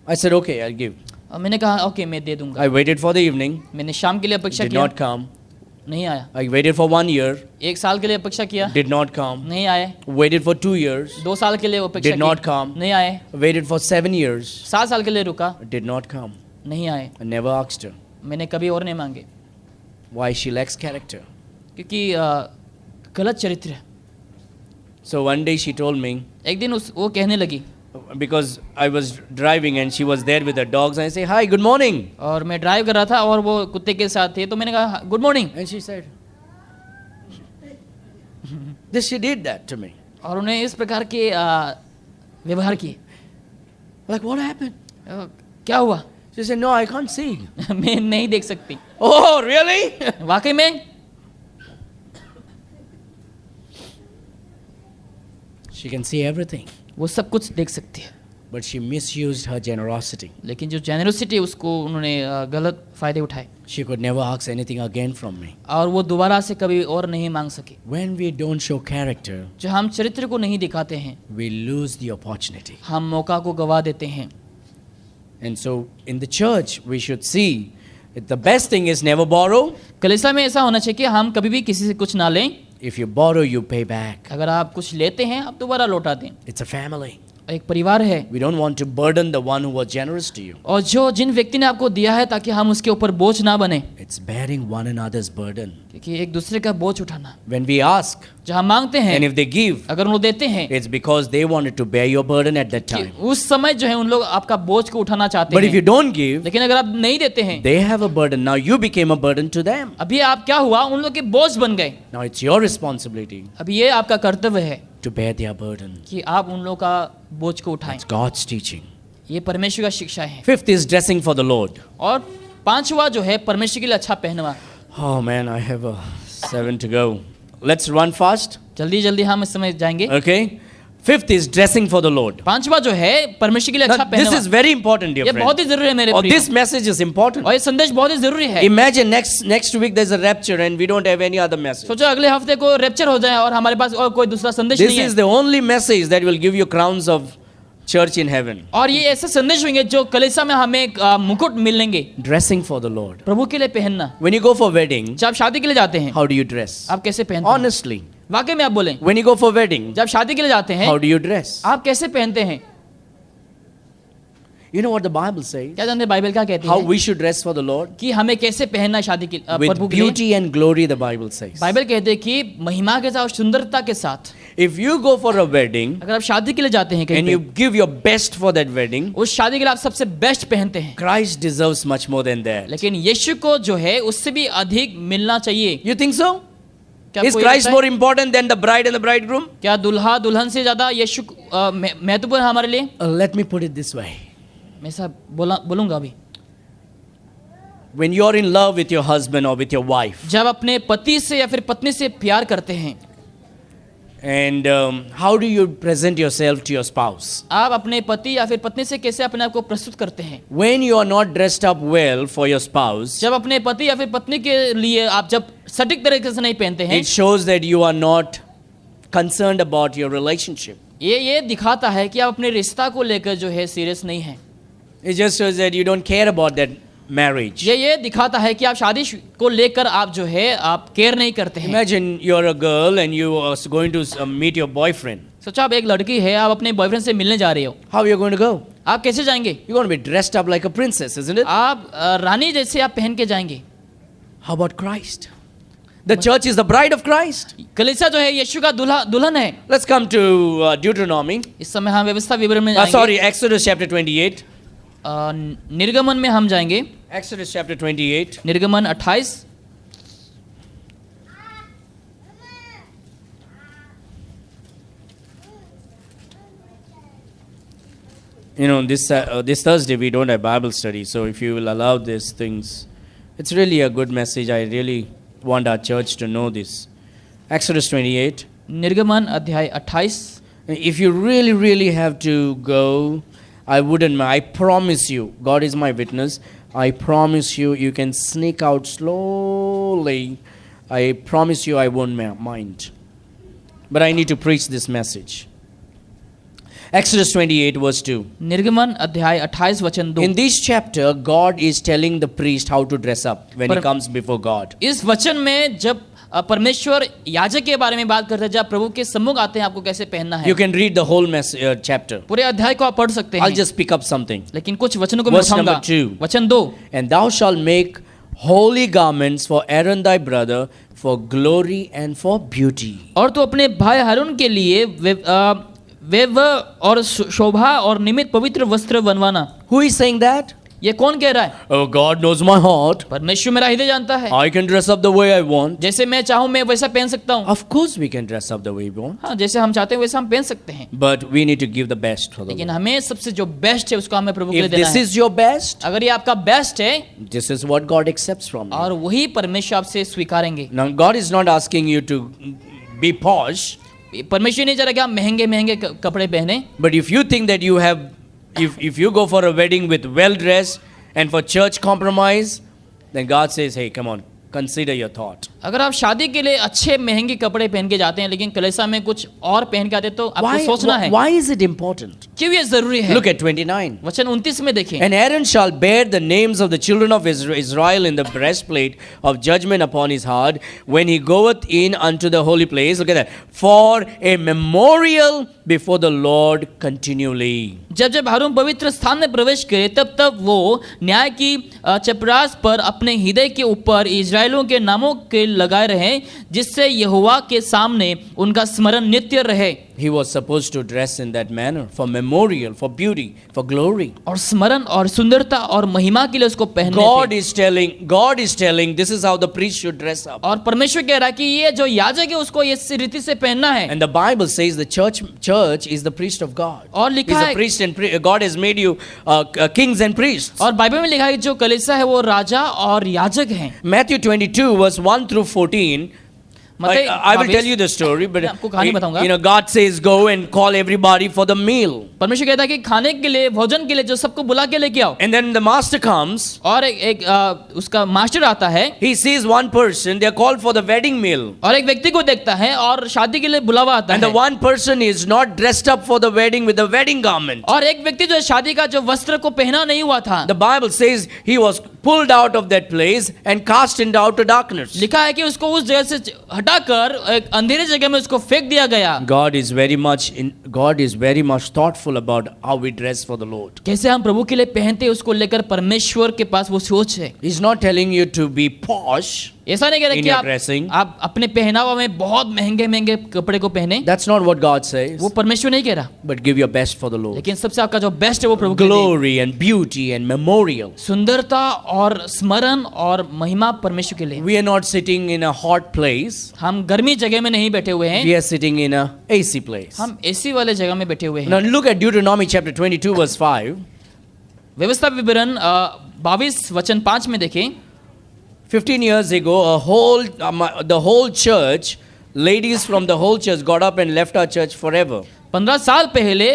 I said, okay, I'll give. और मैंने कहा ओके मैं दे दूंगा। I waited for the evening, मैंने शाम के लिए अपेक्षा did किया, not come. नहीं आया। I waited for 1 year, 1 साल के लिए अपेक्षा किया, did not come. नहीं आए। Waited for 2 years, 2 साल के लिए अपेक्षा Did not come. नहीं आए। waited for 7 years, 7 साल के लिए रुका, did not come. नहीं आए। I never asked her मैंने कभी और नहीं मांगे, why she lacks character. क्योंकि गलत चरित्र है। So one day she told me, एक दिन वो कहने लगी, because I was driving and she was there with her dogs, and I say, hi, good morning. और मैं ड्राइव कर रहा था और वो कुत्ते के साथ थे, तो मैंने कहा good morning. And she said, this she did that to me. और उन्हें इस प्रकार के व्यवहार किए। Like, what happened? क्या हुआ? She said, no, I can't see. मैं नहीं देख सकती। Oh, really? वाकई में? She can see everything, वो सब कुछ देख सकती है, but she misused her generosity. लेकिन जो जेनरोसिटी उसको उन्होंने गलत फायदे उठाए, She could never ask anything again from me. और वो दोबारा से कभी और नहीं मांग सकी। When we don't show character, जो हम चरित्र को नहीं दिखाते हैं, we lose the opportunity. हम मौका को गवा देते हैं। And so in the church, we should see that the best thing is never borrow. कलीसिया में ऐसा होना चाहिए कि हम कभी भी किसी से कुछ ना लें। If you borrow, you pay back. अगर आप कुछ लेते हैं आप दोबारा लौटा दें। It's a family. एक परिवार है, We don't want to burden the one who was generous to you. और जिन व्यक्ति ने आपको दिया है ताकि हम उसके ऊपर बोझ ना बने, It's bearing one another's burden. क्योंकि एक दूसरे का बोझ उठाना। When we ask, जो हम मांगते हैं, and if they give, अगर वो देते हैं, it's because they wanted to bear your burden at that कि time. उस समय जो है उन लोग आपका बोझ को उठाना चाहते But if you हैं। don't give, लेकिन अगर आप नहीं देते हैं, they have a burden. Now you became a burden to them. अभी आप क्या हुआ, उन लोग के बोझ बन गए। Now it's your responsibility अभी ये आपका कर्तव्य है to bear their burden. कि आप उन लोग का बोझ को उठाएं। It's God's teaching. ये परमेश्वर का शिक्षा है। Fifth is dressing for the Lord. और 5वां जो है परमेश्वर के लिए अच्छा पहनवा। Oh man, I have 7 to go. Let's run fast. जल्दी जल्दी हम इस समय जाएंगे। Okay. Fifth is dressing for the Lord. 5वां जो है परमेश्वर के लिए अच्छा Now, this पहनवा। is very important, dear ये friend. बहुत ही जरूरी है मेरे Oh, प्रिय। this message is important. और ये संदेश बहुत ही जरूरी है। Imagine next week there's a rapture and we don't have any other message. सोचो अगले हफ्ते को रैप्चर हो जाए और हमारे पास और कोई दूसरा संदेश This नहीं है। is the only message that will give you crowns of church in heaven. और ये ऐसे संदेश होंगे जो कलीसिया में हमें मुकुट मिलेंगे। Dressing for the Lord. प्रभु के लिए पहनना। When you go for wedding, जब आप शादी के लिए जाते हैं, how do you dress? आप कैसे पहनते हैं? Honestly. वाकई में आप बोलें, When you go for wedding, जब शादी के लिए जाते हैं, how do you dress? आप कैसे पहनते हैं? You know what the Bible says? क्या जानते हैं बाइबल क्या कहती How है? we should dress for the Lord? कि हमें कैसे पहनना है शादी के With प्रभु के लिए। beauty and glory, the Bible says. Bible कहते हैं कि महिमा के साथ और सुंदरता के साथ। If you go for a wedding अगर आप शादी के लिए जाते हैं कहीं and पे, you give your best for that wedding, उस शादी के लिए आप सबसे बेस्ट पहनते हैं, Christ deserves much more than that. लेकिन यीशु को जो है उससे भी अधिक मिलना चाहिए। You think so? क्या Is आपको ये Christ लगता more है? important than the bride and the bridegroom? क्या दुल्हा दुल्हन से ज्यादा यीशु महत्वपूर्ण है हमारे लिए? Let me put it this way. मैं ऐसा बोलूंगा अभी। When you're in love with your husband or with your wife, जब अपने पति से या फिर पत्नी से प्यार करते हैं, and how do you present yourself to your spouse? आप अपने पति या फिर पत्नी से कैसे अपने आप को प्रस्तुत करते हैं? When you are not dressed up well for your spouse, जब अपने पति या फिर पत्नी के लिए आप जब सटीक तरीके से नहीं पहनते हैं, it shows that you are not concerned about your relationship. ये दिखाता है कि आप अपने रिश्ता को लेकर जो है सीरियस नहीं है। It just shows that you don't care about that marriage. ये दिखाता है कि आप शादी को लेकर आप जो है आप केयर नहीं करते हैं। Imagine you're a girl and you are going to meet your boyfriend. सोचो आप एक लड़की है, आप अपने बॉयफ्रेंड से मिलने जा रहे हो, How are you going to go? आप कैसे जाएंगे? You're going to be dressed up like a princess, isn't it? आप रानी जैसे आप पहन के जाएंगे। How about Christ? The church is the bride of Christ. कलीसिया जो है यीशु का दुल्हन है। Let's come to Deuteronomy. इस समय हम व्यवस्था विवरण में जाएंगे। Sorry, Exodus chapter 28. निर्गमन में हम जाएंगे। Exodus chapter 28. निर्गमन 28। You know, this Thursday we don't have Bible study, so if you will allow these things, it's really a good message. I really want our church to know this. Exodus 28. निर्गमन अध्याय 28। If you really have to go, I wouldn't mind. I promise you, God is my witness. I promise you, you can sneak out slowly. I promise you, I won't mind. But I need to preach this message. Exodus 28 verse 2. निर्गमन अध्याय 28 वचन 2। In this chapter, God is telling the priest how to dress up when he comes before God. इस वचन में जब परमेश्वर याजक के बारे में बात करते हैं, जब प्रभु के सम्मुख आते हैं आपको कैसे पहनना है। You can read the whole chapter. पूरे अध्याय को आप पढ़ सकते हैं। I'll just pick up something. लेकिन कुछ वचनों को मैं Verse number उठाऊंगा। 2. वचन 2। And thou shalt make holy garments for Aaron thy brother, for glory and for beauty. और तू अपने भाई हारून के लिए वेव और शोभा और निमित्त पवित्र वस्त्र बनवाना। Who is saying that? ये कौन कह रहा है? Oh, God knows my heart. परमेश्वर मेरा हृदय जानता है। I can dress up the way I want. जैसे मैं चाहूँ मैं वैसा पहन सकता हूँ। Of course we can dress up the way we want. हाँ, जैसे हम चाहते हैं वैसा हम पहन सकते हैं। But we need to give the best for the लेकिन Lord. हमें सबसे जो बेस्ट है उसको हमें प्रभु के लिए If देना this है। is your best, अगर ये आपका बेस्ट है this is what God accepts from you. और वही परमेश्वर आपसे स्वीकारेंगे। Now God is not asking you to be posh, परमेश्वर नहीं चाह रहा कि आप महंगे महंगे कपड़े पहने। but if you think that you have, if you go for a wedding with well dressed and for church compromise, then God says, hey, come on, consider your thought. अगर आप शादी के लिए अच्छे महंगे कपड़े पहन के जाते हैं लेकिन कलीसिया में कुछ और पहन के आते हैं तो आपको सोचना है Why is it important? क्यों ये जरूरी है। Look at 29. वचन 29 में देखें। And Aaron shall bear the names of the children of Israel in the breastplate of judgment upon his heart when he goeth in unto the holy place. Look at that. For a memorial before the Lord continually. जब हारून पवित्र स्थान में प्रवेश करे तब वो न्याय की चपरास पर अपने हृदय के ऊपर इजराइलों के नामों के लगाए रहे, जिससे यहोवा के सामने उनका स्मरण नित्य रहे। He was supposed to dress in that manner for memorial, for beauty, for glory. और स्मरण और सुंदरता और महिमा के लिए उसको पहनने God is telling this is how the priest should dress up. और परमेश्वर कह रहा है कि ये जो याजक है उसको इस रीति से पहनना है। And the Bible says the church is the priest of God. और लिखा है He's a priest and God has made you kings and priests. और बाइबल में लिखा है कि जो कलीसिया है वो राजा और याजक हैं। Matthew 22 verse 1 through 14. I will tell you the story, but आपको कहानी बताऊंगा। you know, God says go and call everybody for the meal. परमेश्वर कहता है कि खाने के लिए भोजन के लिए जो सबको बुला के लेके आओ। And then the master comes. और उसका मास्टर आता है। He sees one person, they are called for the wedding meal. और एक व्यक्ति को देखता है और शादी के लिए बुलावा आता है। And the one person is not dressed up for the wedding with the wedding garment. और एक व्यक्ति जो शादी का जो वस्त्र को पहना नहीं हुआ था। The Bible says he was pulled out of that place and cast into outer darkness. लिखा है कि उसको उस जगह से हटाकर एक अंधेरे जगह में उसको फेंक दिया गया। God is very much thoughtful about how we dress for the Lord. कैसे हम प्रभु के लिए पहनते हैं उसको लेकर परमेश्वर के पास वो सोच है। He's not telling you to be posh. ऐसा नहीं कह रहे In कि your dressing. आप अपने पहनावा में बहुत महंगे महंगे कपड़े को पहने। That's not what God says. वो परमेश्वर नहीं कह रहा। But give your best for the Lord. लेकिन सबसे आपका जो बेस्ट है वो प्रभु के लिए। Glory and beauty and memorial. सुंदरता और स्मरण और महिमा परमेश्वर के लिए। We are not sitting in a hot place. हम गर्मी जगह में नहीं बैठे हुए हैं। We are sitting in a AC place. हम एसी वाले जगह में बैठे हुए हैं। Now look at Deuteronomy chapter 22 verse 5. व्यवस्था विवरण 22 वचन 5 में देखें। 15 years ago, the whole church, ladies from the whole church got up and left our church forever. 15 साल पहले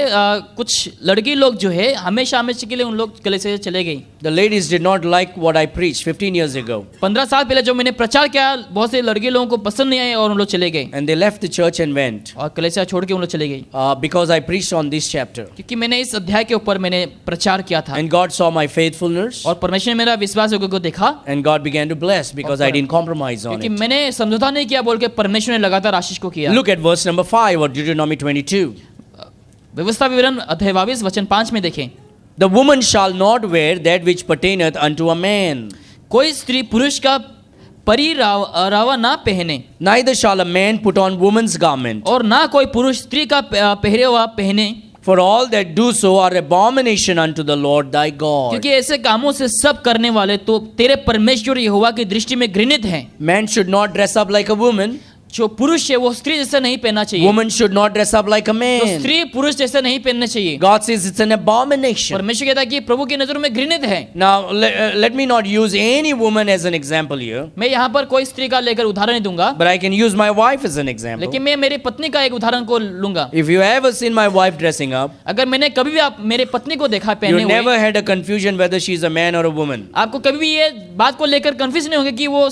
कुछ लड़की लोग जो है हमेशा के लिए उन लोग कलीसिया से चले गई। The ladies did not like what I preached 15 years ago. 15 साल पहले जो मैंने प्रचार किया बहुत से लड़के लोगों को पसंद नहीं आए और उन लोग चले गए। And they left the church and went. और कलीसिया छोड़ के उन लोग चले गई। Because I preached on this chapter. क्योंकि मैंने इस अध्याय के ऊपर मैंने प्रचार किया था। And God saw my faithfulness. और परमेश्वर ने मेरा विश्वास को देखा। And God began to bless because I didn't compromise on क्योंकि it. मैंने समझौता नहीं किया बोल के परमेश्वर ने लगातार आशीष को किया। Look at verse number 5 of Deuteronomy 22. व्यवस्था विवरण अध्याय 22 वचन 5 में देखें। The woman shall not wear that which pertaineth unto a man. कोई स्त्री पुरुष का परिरावा ना पहने। Neither shall a man put on woman's garment. और ना कोई पुरुष स्त्री का पहरेवा पहने। For all that do so are abomination unto the Lord thy God. क्योंकि ऐसे कामों से सब करने वाले तो तेरे परमेश्वर यहोवा की दृष्टि में घृणित हैं। Man should not dress up like a woman. जो पुरुष है वो स्त्री जैसा नहीं पहनना चाहिए, Woman should not dress up like a तो man. स्त्री पुरुष जैसा नहीं पहनना चाहिए। God says it's an abomination. परमेश्वर कहता है कि प्रभु की नजरों में घृणित है। Now, let me not use any woman as an example here, मैं यहाँ पर कोई स्त्री का लेकर उदाहरण नहीं दूंगा, but I can use my wife as an example. लेकिन मैं मेरी पत्नी का एक उदाहरण को लूंगा। If you ever seen my wife dressing up, अगर मैंने कभी भी आप मेरे पत्नी को देखा you पहने हुए, never had a confusion whether she is a man or a woman. आपको कभी भी ये बात को लेकर कंफ्यूज नहीं होगा कि वो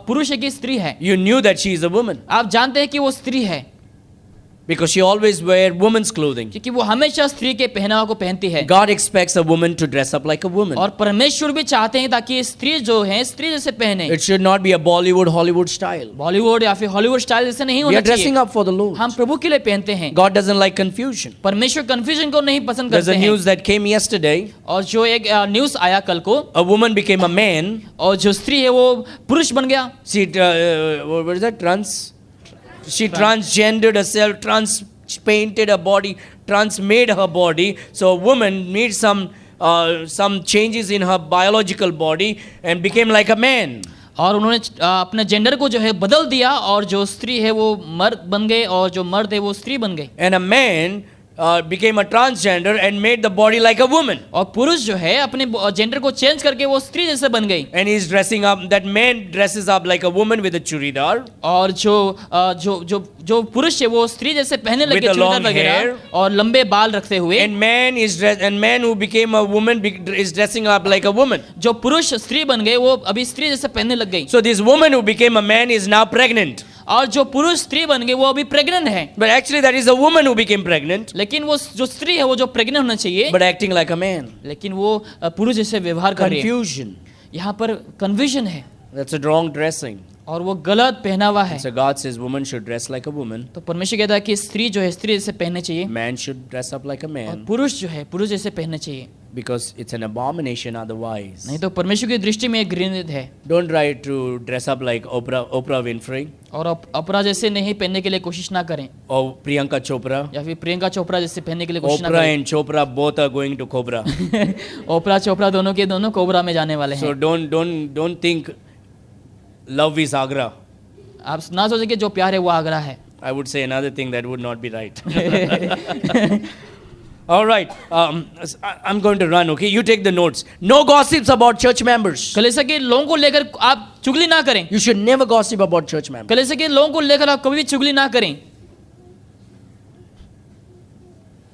पुरुष है कि स्त्री है। You knew that she is a woman आप जानते हैं कि वो स्त्री है, because she always wear woman's clothing. क्योंकि वो हमेशा स्त्री के पहनावा को पहनती है। God expects a woman to dress up like a woman. और परमेश्वर भी चाहते हैं ताकि स्त्री जो है स्त्री जैसे पहने। It should not be a Bollywood, Hollywood style. Bollywood या फिर हॉलीवुड स्टाइल जैसे नहीं We होना are dressing चाहिए। up for the Lord. हम प्रभु के लिए पहनते हैं। God doesn't like confusion. परमेश्वर कंफ्यूजन को नहीं पसंद There's करते a हैं। news that came yesterday. और जो एक न्यूज़ आया कल को, A woman became a man. और जो स्त्री है वो पुरुष बन गया। She, what is that? She transgendered herself, painted her body, made her body. So a woman needs some changes in her biological body and became like a man. और उन्होंने अपने जेंडर को जो है बदल दिया, और जो स्त्री है वो मर्द बन गए, और जो मर्द है वो स्त्री बन गई। And a man became a transgender and made the body like a woman. और पुरुष जो है अपने जेंडर को चेंज करके वो स्त्री जैसे बन गई। And he's dressing up. That man dresses up like a woman with a churidar. और जो पुरुष है वो स्त्री जैसे पहने लगे With a long चूड़ीदार वगैरह hair. और लंबे बाल रखते हुए। And man who became a woman is dressing up like a woman. जो पुरुष स्त्री बन गए वो अभी स्त्री जैसे पहनने लग गई। So this woman who became a man is now pregnant. और जो पुरुष स्त्री बन गए वो अभी प्रेग्नेंट है। But actually that is a woman who became pregnant, लेकिन वो जो स्त्री है वो जो प्रेग्नेंट होना चाहिए, but acting like a man. लेकिन वो पुरुष जैसे व्यवहार कर रही है। Confusion. यहाँ पर कन्फ्यूजन है That's a wrong dressing. और वो गलत पहनावा है। So God says woman should dress like a woman. तो परमेश्वर कहता है कि स्त्री जो है स्त्री जैसे पहनने चाहिए, Man should dress up like a और man, पुरुष जो है पुरुष जैसे पहनने चाहिए, because it's an abomination otherwise. नहीं तो परमेश्वर की दृष्टि में घृणित है। Don't try to dress up like Oprah Winfrey और अपरा जैसे नहीं पहनने के लिए कोशिश ना करें, or Priyanka Chopra. या फिर प्रियंका चोपड़ा जैसे पहनने के लिए कोशिश ना Oprah करें। and Chopra both are going to Cobra. ओपरा चोपड़ा दोनों के दोनों कोबरा में जाने वाले So हैं। don't think love is Agra. आप ना सोचें कि जो प्यार है वो आगरा है। I would say another thing that would not be right. All right, I'm going to run. Okay, you take the notes. No gossips about church members. कलीसिया के लोगों को लेकर आप चुगली ना करें। You should never gossip about church members. कलीसिया के लोगों को लेकर आप कभी भी चुगली ना करें।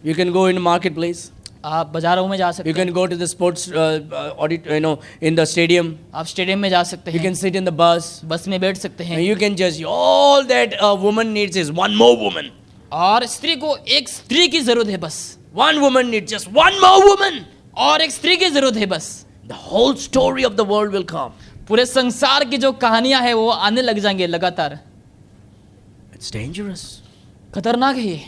You can go in the marketplace. आप बाजारों में जा सकते You हैं, can go to the sports in the stadium. आप स्टेडियम में जा सकते You हैं, can sit in the bus. बस में बैठ सकते And हैं। you can just all that a woman needs is one more woman. और स्त्री को एक स्त्री की जरूरत है बस, One woman needs just one more woman. और एक स्त्री की जरूरत है बस। The whole story of the world will come. पूरे संसार की जो कहानियां हैं वो आने लग जाएंगे लगातार। It's dangerous. खतरनाक है ये,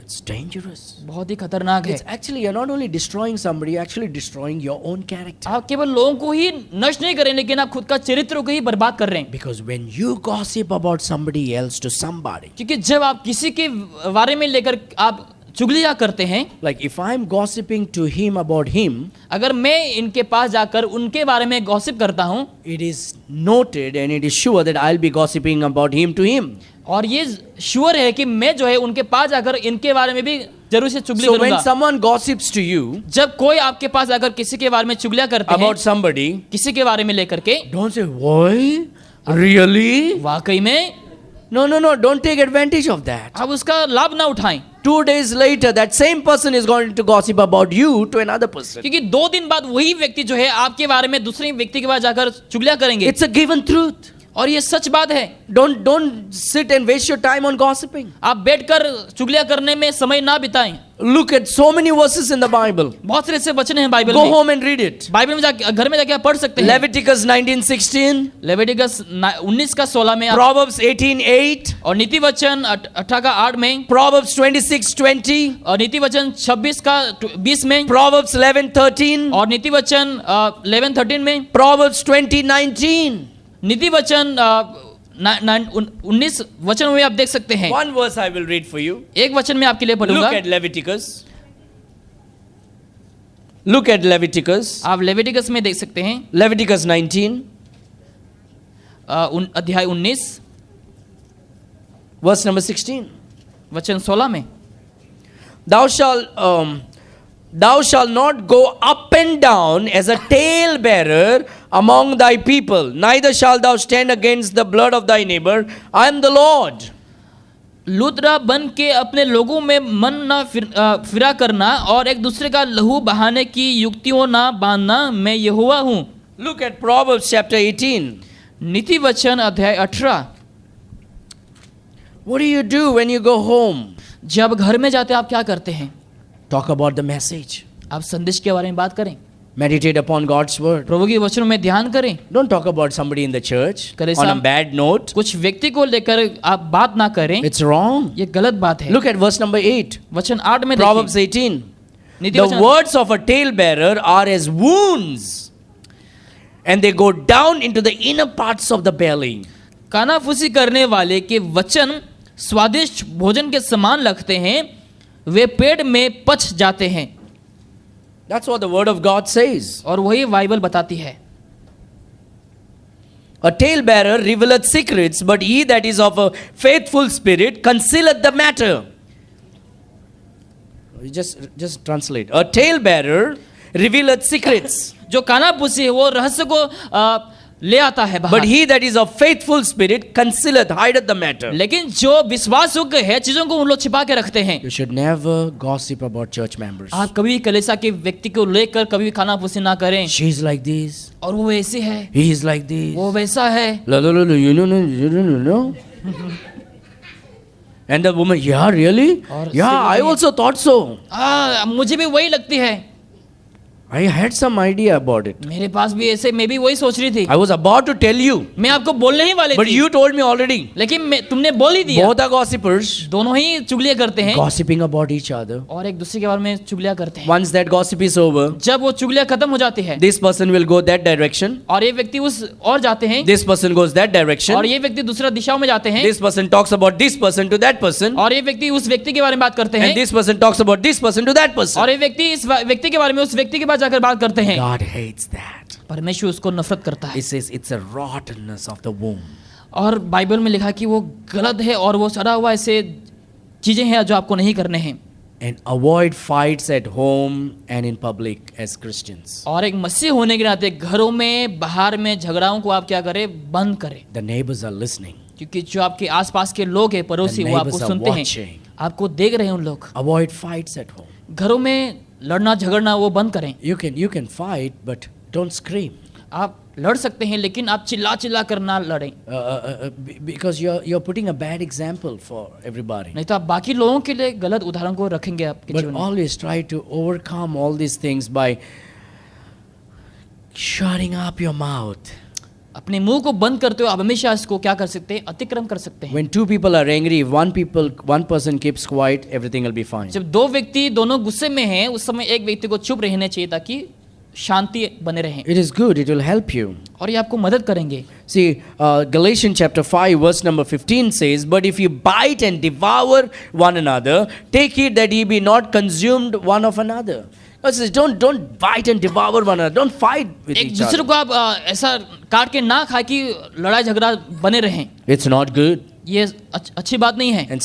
It's dangerous. बहुत ही खतरनाक है। It's actually, you're not only destroying somebody, you're actually destroying your own character. आप केवल लोगों को ही नष्ट नहीं कर रहे हैं, लेकिन आप खुद का चरित्र को ही बर्बाद कर रहे हैं। Because when you gossip about somebody else to somebody, क्योंकि जब आप किसी के बारे में लेकर आप चुगलियां करते हैं, like if I'm gossiping to him about him, अगर मैं इनके पास जाकर उनके बारे में गॉसिप करता हूं, it is noted and it is sure that I'll be gossiping about him to him. और ये श्योर है कि मैं जो है उनके पास जाकर इनके बारे में भी जरूर से चुगली So when करूंगा। someone gossips to you जब कोई आपके पास आकर किसी के बारे में चुगलियां करते हैं, about somebody, किसी के बारे में लेकर के, don't say, why? Really? वाकई में No, don't take advantage of that. आप उसका लाभ ना उठाएं, 2 days later, that same person is going to gossip about you to another person. क्योंकि 2 दिन बाद वही व्यक्ति जो है आपके बारे में दूसरे व्यक्ति के पास जाकर चुगलियां करेंगे। It's a given truth. और ये सच बात है। Don't sit and waste your time on gossiping. आप बैठकर चुगलियां करने में समय ना बिताएं। Look at so many verses in the Bible. बहुत सारे ऐसे वचन हैं बाइबल Go में। home and read it. Bible में जाके घर में जाके आप पढ़ सकते हैं। Leviticus 19:16, लेविटिकस 19 का 16 में आप, Proverbs 18:8, और नीति वचन 18 का 8 में, Proverbs 26:20, और नीति वचन 26 का 20 में, Proverbs 11:13, और नीति वचन 11-13 में, Proverbs 20:19. नीति वचन 19 वचन में आप देख सकते हैं। One verse I will read for you. एक वचन में आपके लिए पढ़ूंगा। Look at Leviticus. Look at Leviticus. आप लेविटिकस में देख सकते हैं Leviticus 19, अध्याय 19 verse number 16. वचन 16 में, Thou shalt not go up and down as a talebearer among thy people, neither shalt thou stand against the blood of thy neighbor. I am the Lord. Luthra बन के अपने लोगों में मन ना फिरा करना और एक दूसरे का लहू बहाने की युक्तियों ना बांधना, मैं यहोवा हूँ। Look at Proverbs chapter 18. नीति वचन अध्याय 18। What do you do when you go home? जब घर में जाते आप क्या करते हैं? Talk about the message. आप संदेश के बारे में बात करें, Meditate upon God's word. प्रभु के वचनों में ध्यान करें। Don't talk about somebody in the church करे on a साहब- bad note. कुछ व्यक्ति को लेकर आप बात ना करें, It's wrong. ये गलत बात है। Look at verse number 8. वचन 8 में Proverbs देखिए, 18. नीति The वचन, words of a talebearer are as wounds, and they go down into the inner parts of the belly. कानाफूसी करने वाले के वचन स्वादिष्ट भोजन के समान लगते हैं, वे पेट में पच जाते हैं। That's what the word of God says. और वही बाइबल बताती है। A talebearer revealeth secrets, but he that is of a faithful spirit concealeth the matter. Just translate. A talebearer revealeth secrets, जो कानाफूसी है वो रहस्य को ले आता है but बाहर, he that is of faithful spirit concealeth, hideth the matter. लेकिन जो विश्वास योग्य है चीजों को उन लोग छिपा के रखते हैं। You should never gossip about church members. आप कभी कलीसिया के व्यक्ति को लेकर कभी कानाफूसी ना करें, She's like this, और वो ऐसे है, he is like this. वो वैसा है। You know. And the woman, yeah, really? और Yeah, I सिर्फ also thought so. मुझे भी वही लगती है, I had some idea about it. मेरे पास भी ऐसे, मैं भी वही सोच रही थी। I was about to tell you, मैं आपको बोलने ही वाली but थी, you told me already. लेकिन तुमने बोल ही दिया। Both are gossipers, दोनों ही चुगलियां करते हैं gossiping about each other. और एक दूसरे के बारे में चुगलियां करते हैं। Once that gossip is over, जब वो चुगलियां खत्म हो जाती है this person will go that direction, और ये व्यक्ति उस और जाते हैं, this person goes that direction, और ये व्यक्ति दूसरा दिशाओं में जाते हैं, this person talks about this person to that person, और ये व्यक्ति उस व्यक्ति के बारे में बात करते हैं, and this person talks about this person to that person. और ये व्यक्ति इस व्यक्ति के बारे में उस व्यक्ति के पास जाकर बात करते हैं। God hates that. परमेश्वर उसको नफरत करता है। It says it's a rottenness of the womb. और बाइबल में लिखा कि वो गलत है और वो सड़ा हुआ ऐसे चीजें हैं जो आपको नहीं करने हैं। And avoid fights at home and in public as Christians. और एक मसीह होने के नाते घरों में बाहर में झगड़ाओं को आप क्या करें, बंद करें, The neighbors are listening. क्योंकि जो आपके आसपास के लोग हैं, पड़ोसी, The वो आपको neighbors are सुनते हैं, watching. आपको देख रहे हैं उन लोग। Avoid fights at home. घरों में लड़ना झगड़ना वो बंद करें। You can fight, but don't scream. आप लड़ सकते हैं लेकिन आप चिल्ला चिल्ला कर ना लड़ें, Because you're putting a bad example for everybody. नहीं तो आप बाकी लोगों के लिए गलत उदाहरण को रखेंगे आपके But जीवन में। always try to overcome all these things by shutting up your mouth. अपने मुंह को बंद करते हो आप हमेशा इसको क्या कर सकते हैं, अतिक्रम कर सकते हैं। When two people are angry, if one person keeps quiet, everything will be fine. जब दो व्यक्ति दोनों गुस्से में हैं उस समय एक व्यक्ति को चुप रहना चाहिए ताकि शांति बने रहें, It is good, it will help you. और ये आपको मदद करेंगे। See, Galatians chapter 5 verse number 15 says, But if you bite and devour one another, take heed that ye be not consumed one of another. God says, don't bite and devour one another. Don't fight with एक each दूसरे other. को आप ऐसा काट के ना खाए कि लड़ाई झगड़ा बने रहें, It's not good. ये अच्छी बात नहीं है। And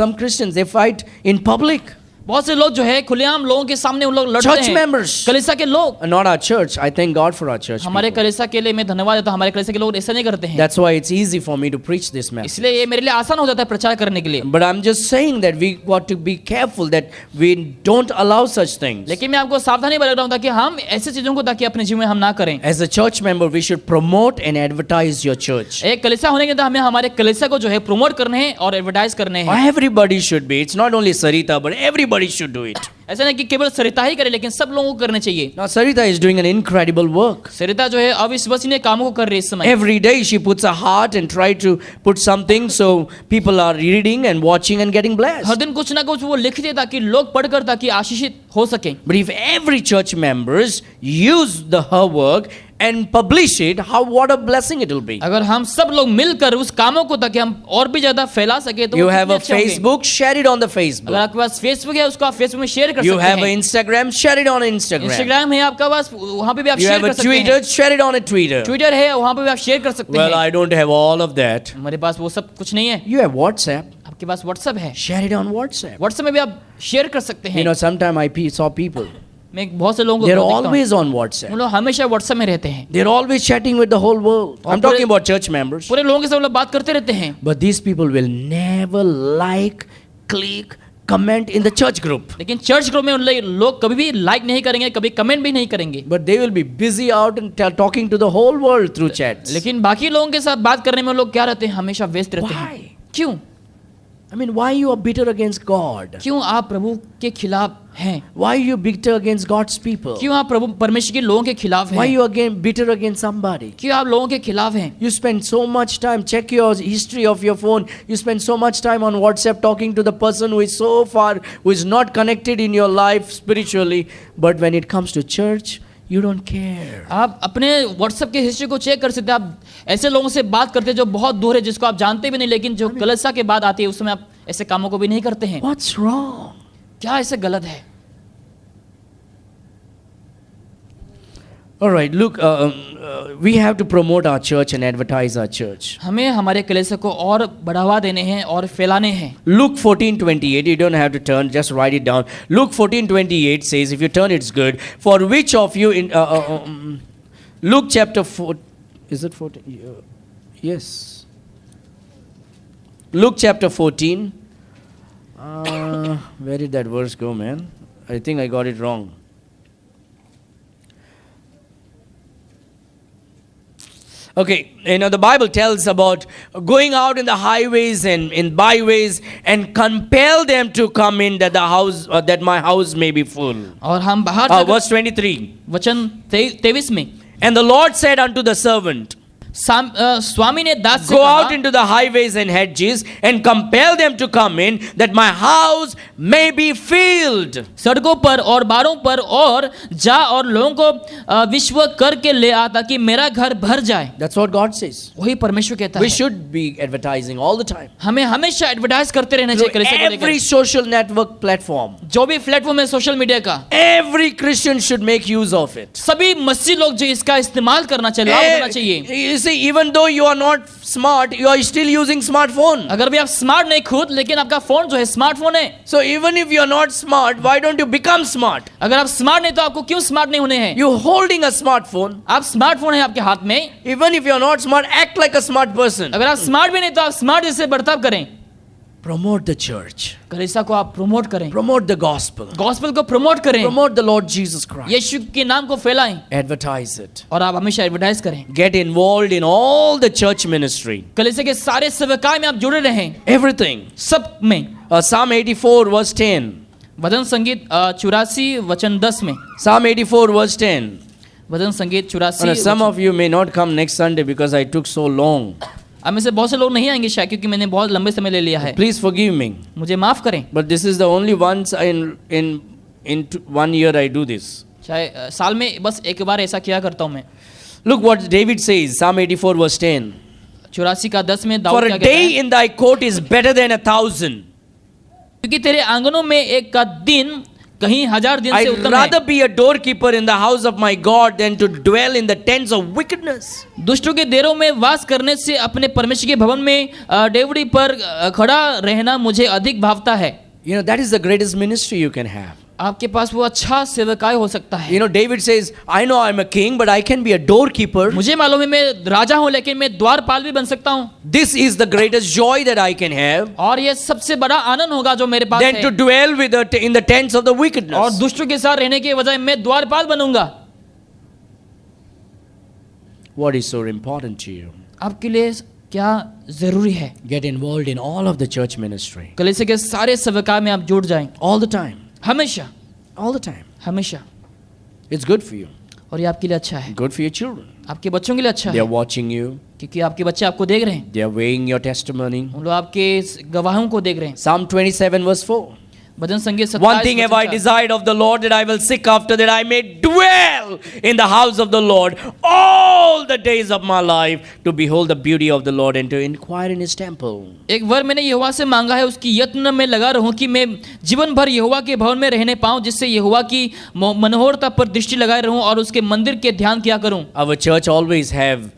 some Christians, they fight in public. बहुत से लोग जो है खुलेआम लोगों के सामने उन लोग लड़ते Church हैं, members. कलीसिया के लोग। Not our church. I thank God for our church. हमारे people. कलीसिया के लिए मैं धन्यवाद देता हूं, हमारे कलीसिया के लोग ऐसा नहीं करते हैं, That's why it's easy for me to preach this message. इसलिए ये मेरे लिए आसान हो जाता है प्रचार करने के लिए। But I'm just saying that we got to be careful that we don't allow such things. लेकिन मैं आपको सावधानी बरत रहा हूं ताकि हम ऐसी चीजों को ताकि अपने जीवन में हम ना करें। As a church member, we should promote and advertise your church. एक कलीसिया होने के नाते हमें हमारे कलीसिया को जो है प्रमोट करने हैं और एडवर्टाइज करने हैं। Everybody should be. It's not only Sarita, but everybody should do it. ऐसा नहीं कि केवल सरिता ही करे, लेकिन सब लोगों को करने चाहिए। Now, Sarita is doing an incredible work. सरिता जो है अविश्वसनीय कामों को कर रही है इस समय। Every day she puts her heart and try to put something so people are reading and watching and getting her blessed. दिन कुछ ना कुछ वो लिखती है ताकि लोग पढ़कर ताकि आशीषित हो सके। But if every church members use her work and publish it, what a blessing it will be. अगर हम सब लोग मिलकर उस कामों को ताकि हम और भी ज्यादा फैला सके तो You वो have कितने a अच्छे होंगे। Facebook, share it on the अगर Facebook. आपके पास फेसबुक है उसको आप फेसबुक में शेयर कर You सकते have हैं। an Instagram, share it on Instagram. Instagram है आपका पास, वहाँ पे भी आप You शेयर have कर a सकते हैं। Twitter, share it on a Twitter. Twitter है वहाँ पे भी आप शेयर कर सकते Well, हैं। I don't have all of that. हमारे पास वो सब कुछ नहीं है। You have WhatsApp, आपके पास व्हाट्सएप है, share it on WhatsApp. WhatsApp में भी आप शेयर कर सकते हैं। Sometime I saw people, मैं बहुत से लोगों को they're देखता हूँ, always on वो WhatsApp. लोग हमेशा व्हाट्सएप में रहते हैं, They're always chatting with the whole world. I'm talking about church members. पूरे लोगों के साथ वो लोग बात करते रहते हैं। But these people will never like, click, comment in the church group. लेकिन चर्च ग्रुप में उन लोग कभी भी लाइक नहीं करेंगे, कभी कमेंट भी नहीं करेंगे। But they will be busy out and talking to the whole world through chats. लेकिन बाकी लोगों के साथ बात करने में वो लोग क्या रहते हैं, हमेशा व्यस्त रहते हैं। Why? क्यों? Why you are bitter against God? क्यों आप प्रभु के खिलाफ हैं? Why you bitter against God's people? क्यों आप प्रभु परमेश्वर के लोगों के खिलाफ Why हैं? you again bitter against somebody? क्यों आप लोगों के खिलाफ हैं? You spend so much time, check your history of your phone. You spend so much time on WhatsApp talking to the person who is so far, who is not connected in your life spiritually. But when it comes to church, you don't care. आप अपने WhatsApp के history को check कर सकते हैं। आप ऐसे लोगों से बात करते हैं जो बहुत दूर है, जिसको आप जानते भी नहीं, लेकिन जो कलीसिया के बाद आती है उसमें आप ऐसे कामों को भी नहीं करते हैं। What's wrong? क्या ऐसे गलत है? All right, look, we have to promote our church and advertise our church. हमें हमारे कलीसिया को और बढ़ावा देने हैं और फैलाने हैं। Luke 14:28, you don't have to turn, just write it down. Luke 14:28 says, if you turn it's good, for which of you in Luke chapter 4, is it 14? Yes. Luke chapter 14. Where did that verse go, man? I think I got it wrong. Okay, the Bible tells about going out in the highways and in byways and compel them to come in that my house may be full. और हम बाहर जाकर- Verse 23. वचन 23 में And the Lord said unto the servant, स्वामी ने दास से go कहा, out into the highways and hedges and compel them to come in that my house may be filled. सड़कों पर और बारों पर और जा और लोगों को विश्व करके ले आ ताकि मेरा घर भर जाए। That's what God says. वही परमेश्वर कहता We है। should be advertising all the time. हमें हमेशा एडवर्टाइज करते रहना Through चाहिए कलीसिया को लेकर। every social network platform. जो भी प्लेटफॉर्म है सोशल मीडिया का, Every Christian should make use of it. सभी मसीह लोग जो इसका इस्तेमाल करना चाहिए, लाभ उठाना चाहिए। You see, even though you are not smart, you are still using smartphone. अगर भी आप स्मार्ट नहीं खुद, लेकिन आपका फोन जो है स्मार्टफोन है। So even if you are not smart, why don't you become smart? अगर आप स्मार्ट नहीं तो आपको क्यों स्मार्ट नहीं होने हैं? You holding a smartphone. आप स्मार्टफोन है आपके हाथ में। Even if you are not smart, act like a smart person. अगर आप स्मार्ट भी नहीं तो आप स्मार्ट जैसे बर्ताव करें। Promote the church. कलीसिया को आप प्रमोट करें, Promote the gospel. गॉस्पेल को प्रमोट करें, Promote the Lord Jesus Christ. यीशु के नाम को फैलाएं Advertise it. और आप हमेशा एडवर्टाइज करें। Get involved in all the church ministry. कलीसिया के सारे सेवकाई में आप जुड़े रहें, Everything. सब में। Psalm 84 verse 10. भजन संगीत 84 वचन 10 में। Psalm 84 verse 10. भजन संगीत 84। Now, some of you may not come next Sunday because I took so long. अब में से बहुत से लोग नहीं आएंगे शायद, क्योंकि मैंने बहुत लंबे समय ले लिया है। Please forgive me. मुझे माफ करें। But this is the only once in 1 year I do this. शायद साल में बस एक बार ऐसा किया करता हूँ मैं। Look what David says, Psalm 84 verse 10. 84 का 10 में For दाऊद क्या a कहता day है? in thy court is better than 1,000. क्योंकि तेरे आंगनों में एक का दिन कहीं 1000 दिन से I'd उत्तम rather है। be a doorkeeper in the house of my God than to dwell in the tents of wickedness. दुष्टों के देरों में वास करने से अपने परमेश्वर के भवन में डेवड़ी पर खड़ा रहना मुझे अधिक भावता है। That is the greatest ministry you can have. आपके पास वो अच्छा सेवकाई हो सकता है। David says, I know I'm a king, but I can be a doorkeeper. मुझे मालूम है मैं राजा हूँ, लेकिन मैं द्वारपाल भी बन सकता हूँ। This is the greatest joy that I can have और ये सबसे बड़ा आनंद होगा जो मेरे पास than है। to dwell in the tents of the और wickedness. दुष्टों के साथ रहने के बजाय मैं द्वारपाल बनूंगा। What is so important to you? आपके लिए क्या जरूरी है? Get involved in all of the church ministry. कलीसिया के सारे सेवकाई में आप जुड़ जाएं, All the time. हमेशा All the time. हमेशा। It's good for you. और ये आपके लिए अच्छा है, Good for your children. आपके बच्चों के लिए अच्छा They है, are watching you. क्योंकि आपके बच्चे आपको देख रहे हैं, They are weighing your testimony. उन लोग आपके गवाहों को देख रहे हैं। Psalm 27 verse 4. भजन संगीत One 27 thing have वचन I 4। desired of the Lord, that I will seek after, that I may dwell in the house of the Lord all the days of my life, to behold the beauty of the Lord and to inquire in his temple. एक वर मैंने यहोवा से मांगा है, उसकी यत्न में लगा रहूं कि मैं जीवन भर यहोवा के भवन में रहने पाऊं, जिससे यहोवा की मनोहरता पर दृष्टि लगाए रहूं और उसके मंदिर के ध्यान किया करूं। Our church always have,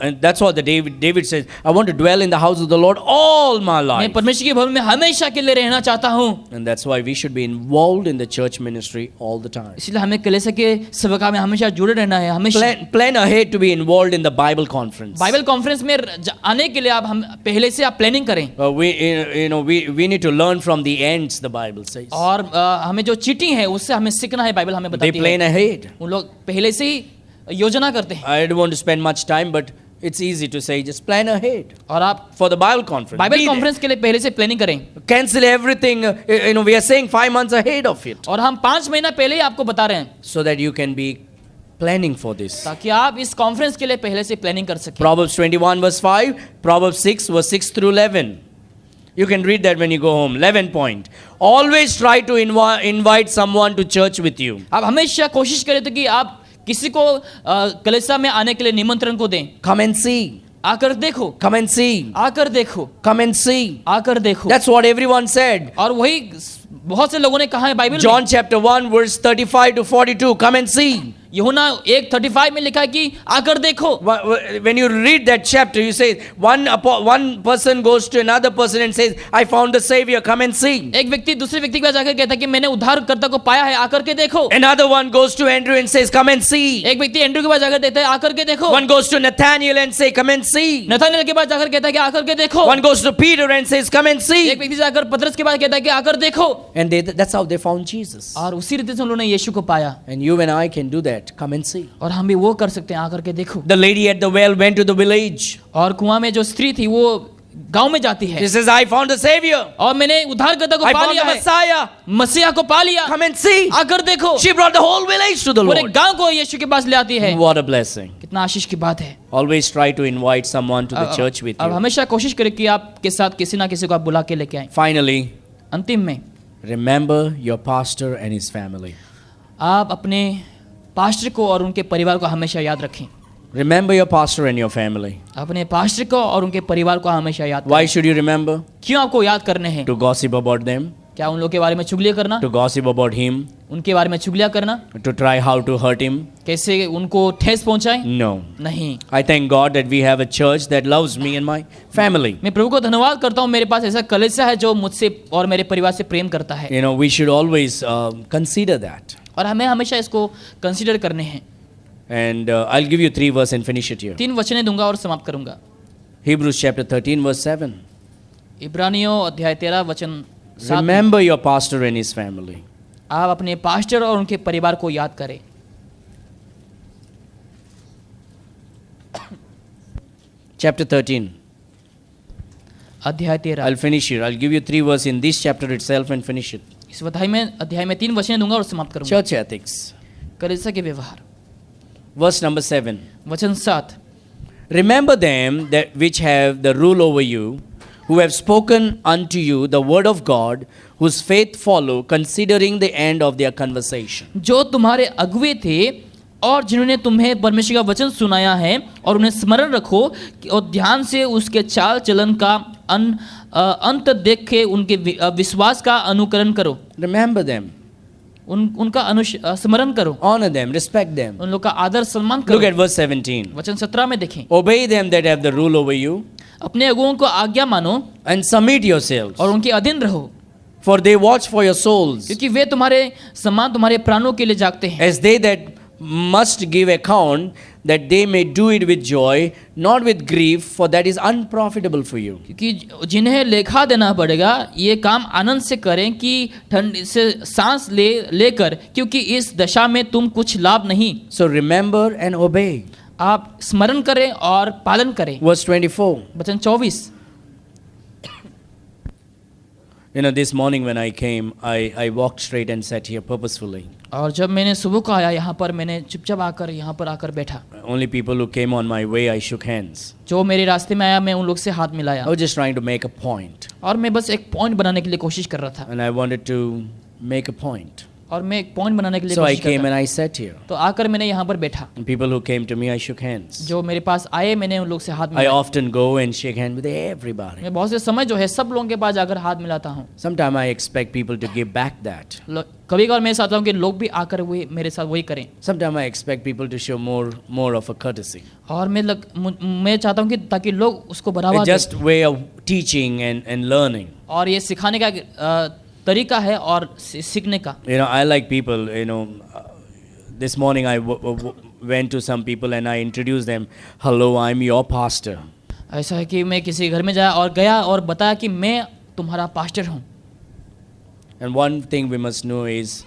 and that's what David says, I want to dwell in the house of the Lord all my मैं life. परमेश्वर के भवन में हमेशा के लिए रहना चाहता हूं। And that's why we should be involved in the church ministry all the time. इसलिए हमें कलीसिया के सेवका में हमेशा जुड़े रहना है, हमेशा। Plan ahead to be involved in the Bible conference. Bible conference में आने के लिए आप हम पहले से आप प्लानिंग करें। We need to learn from the ends, the Bible says. और हमें जो चीटिंग है उससे हमें सीखना है, बाइबल हमें They बताती plan है। ahead. उन लोग पहले से ही योजना करते हैं। I don't want to spend much time, but it's easy to say, just plan ahead और आप for the Bible conference. Bible Be there. Conference के लिए पहले से प्लानिंग करें। Cancel everything. We are saying 5 months ahead of it, और हम 5 महीना पहले ही आपको बता रहे हैं, so that you can be planning for this. ताकि आप इस कॉन्फ्रेंस के लिए पहले से प्लानिंग कर सकें। Proverbs 21 verse 5, Proverbs 6 verse 6 through 11. You can read that when you go home. 11 point. Always try to invite someone to church with you. आप हमेशा कोशिश करें तो कि आप किसी को कलीसिया में आने के लिए निमंत्रण को दें। Come and see. आकर देखो, Come and see. आकर देखो, Come and see. आकर देखो। That's what everyone said. और वही बहुत से लोगों ने कहा है Bible John chapter 1 verse 35 to 42. Come and see. यूहन्ना 1:35 में लिखा है कि आकर देखो। When you read that chapter, you say one person goes to another person and says, I found the Savior, come and see. एक व्यक्ति दूसरे व्यक्ति के पास जाकर कहता है कि मैंने उद्धारकर्ता को पाया है, आकर के देखो। Another one goes to Andrew and says, come and see. एक व्यक्ति एंड्रू के पास जाकर कहता है आकर के देखो। One goes to Nathaniel and say, come and see. Nathaniel के पास जाकर कहता है कि आकर के देखो। One goes to Peter and says, come and see. एक व्यक्ति जाकर पतरस के पास कहता है कि आकर देखो। And that's how they found Jesus. और उसी रीति से उन्होंने यीशु को पाया। And you and I can do that. Come and see. और हम भी वो कर सकते हैं, आकर के देखो। The lady at the well went to the village. और कुआं में जो स्त्री थी वो गांव में जाती है। She says, I found the Savior. और मैंने उद्धारकर्ता को I पा found लिया the है, Messiah. मसीहा को पा लिया। Come and see. आकर देखो। She brought the whole village to the पूरे Lord. गांव को यीशु के पास ले आती है। What a blessing. कितना आशीष की बात है। Always try to invite someone to the church with अब you. हमेशा कोशिश करें कि आपके साथ किसी ना किसी को आप बुला के लेके आए। Finally, अंतिम में remember your pastor and his family. आप अपने पास्टर को और उनके परिवार को हमेशा याद रखें। Remember your pastor and your family. अपने पास्टर को और उनके परिवार को हमेशा याद Why करें। should you remember? क्यों आपको याद करने हैं? To gossip about them, क्या उन लोगों के बारे में चुगलियां करना, to gossip about him, उनके बारे में चुगलियां करना, to try how to hurt him? कैसे उनको ठेस पहुंचाएं? No. नहीं। I thank God that we have a church that loves me and my family. मैं प्रभु को धन्यवाद करता हूँ, मेरे पास ऐसा कलीसिया है जो मुझसे और मेरे परिवार से प्रेम करता है। You know, we should always consider that. और हमें हमेशा इसको कंसीडर करने हैं। And I'll give you 3 verses and finish it here. 3 वचनें दूंगा और समाप्त करूंगा। Hebrews chapter 13 verse 7. इब्रानियों अध्याय 13 वचन 7। Remember your pastor and his family. आप अपने पास्टर और उनके परिवार को याद करें। Chapter 13. अध्याय 13। I'll finish here. I'll give you 3 verses in this chapter itself and finish it. इस अध्याय में 3 वचनें दूंगा और समाप्त करूंगा। Church ethics. कलीसिया के व्यवहार। Verse number 7. वचन 7। Remember them that which have the rule over you, who have spoken unto you the word of God, whose faith follow, considering the end of their conversation. जो तुम्हारे अगुवे थे और जिन्होंने तुम्हें परमेश्वर का वचन सुनाया है, और उन्हें स्मरण रखो और ध्यान से उसके चाल चलन का अंत देख के उनके विश्वास का अनुकरण करो। Remember them. उनका स्मरण करो। Honor them. Respect them. उन लोग का आदर सम्मान Look करो। at verse 17. वचन 17 में देखें। Obey them that have the rule over you, अपने अगुओं को आज्ञा मानो and submit yourselves, और उनके अधीन रहो, for they watch for your souls, क्योंकि वे तुम्हारे समान तुम्हारे प्राणों के लिए जागते हैं। as they that must give account, that they may do it with joy, not with grief, for that is unprofitable for you. क्योंकि जिन्हें लेखा देना पड़ेगा, ये काम आनंद से करें कि ठंड से सांस लेकर, क्योंकि इस दशा में तुम कुछ लाभ नहीं। So remember and obey. आप स्मरण करें और पालन करें। Verse 24. वचन 24। You know, this morning when I came, I walked straight and sat here purposefully. और जब मैंने सुबह को आया यहाँ पर, मैंने चुपचाप आकर यहाँ पर आकर बैठा। Only people who came on my way, I shook hands. जो मेरे रास्ते में आया, मैं उन लोग से हाथ मिलाया। I was just trying to make a point. और मैं बस एक पॉइंट बनाने के लिए कोशिश कर रहा था। And I wanted to make a point. और मैं एक पॉइंट बनाने के लिए So I कोशिश कर came रहा and I sat here. था। तो आकर मैंने यहाँ पर बैठा। And people who came to me, I shook hands. जो मेरे पास आए, मैंने उन लोग से हाथ I मिलाया। often go and shake hands with everybody. मैं बहुत से समय जो है सब लोगों के पास जाकर हाथ मिलाता हूँ। Sometimes I expect people to give back that. कभी कभार मैं चाहता हूँ कि लोग भी आकर वही मेरे साथ वही करें। Sometimes I expect people to show more of a courtesy. और मैं चाहता हूँ कि ताकि लोग उसको बढ़ावा It's दें। just way of teaching and learning. और ये सिखाने का तरीका है और सीखने का। You know, I like people, you know, this morning I went to some people and I introduced them. Hello, I'm your pastor. ऐसा है कि मैं किसी घर में गया और बताया कि मैं तुम्हारा पास्टर हूँ। And one thing we must know is,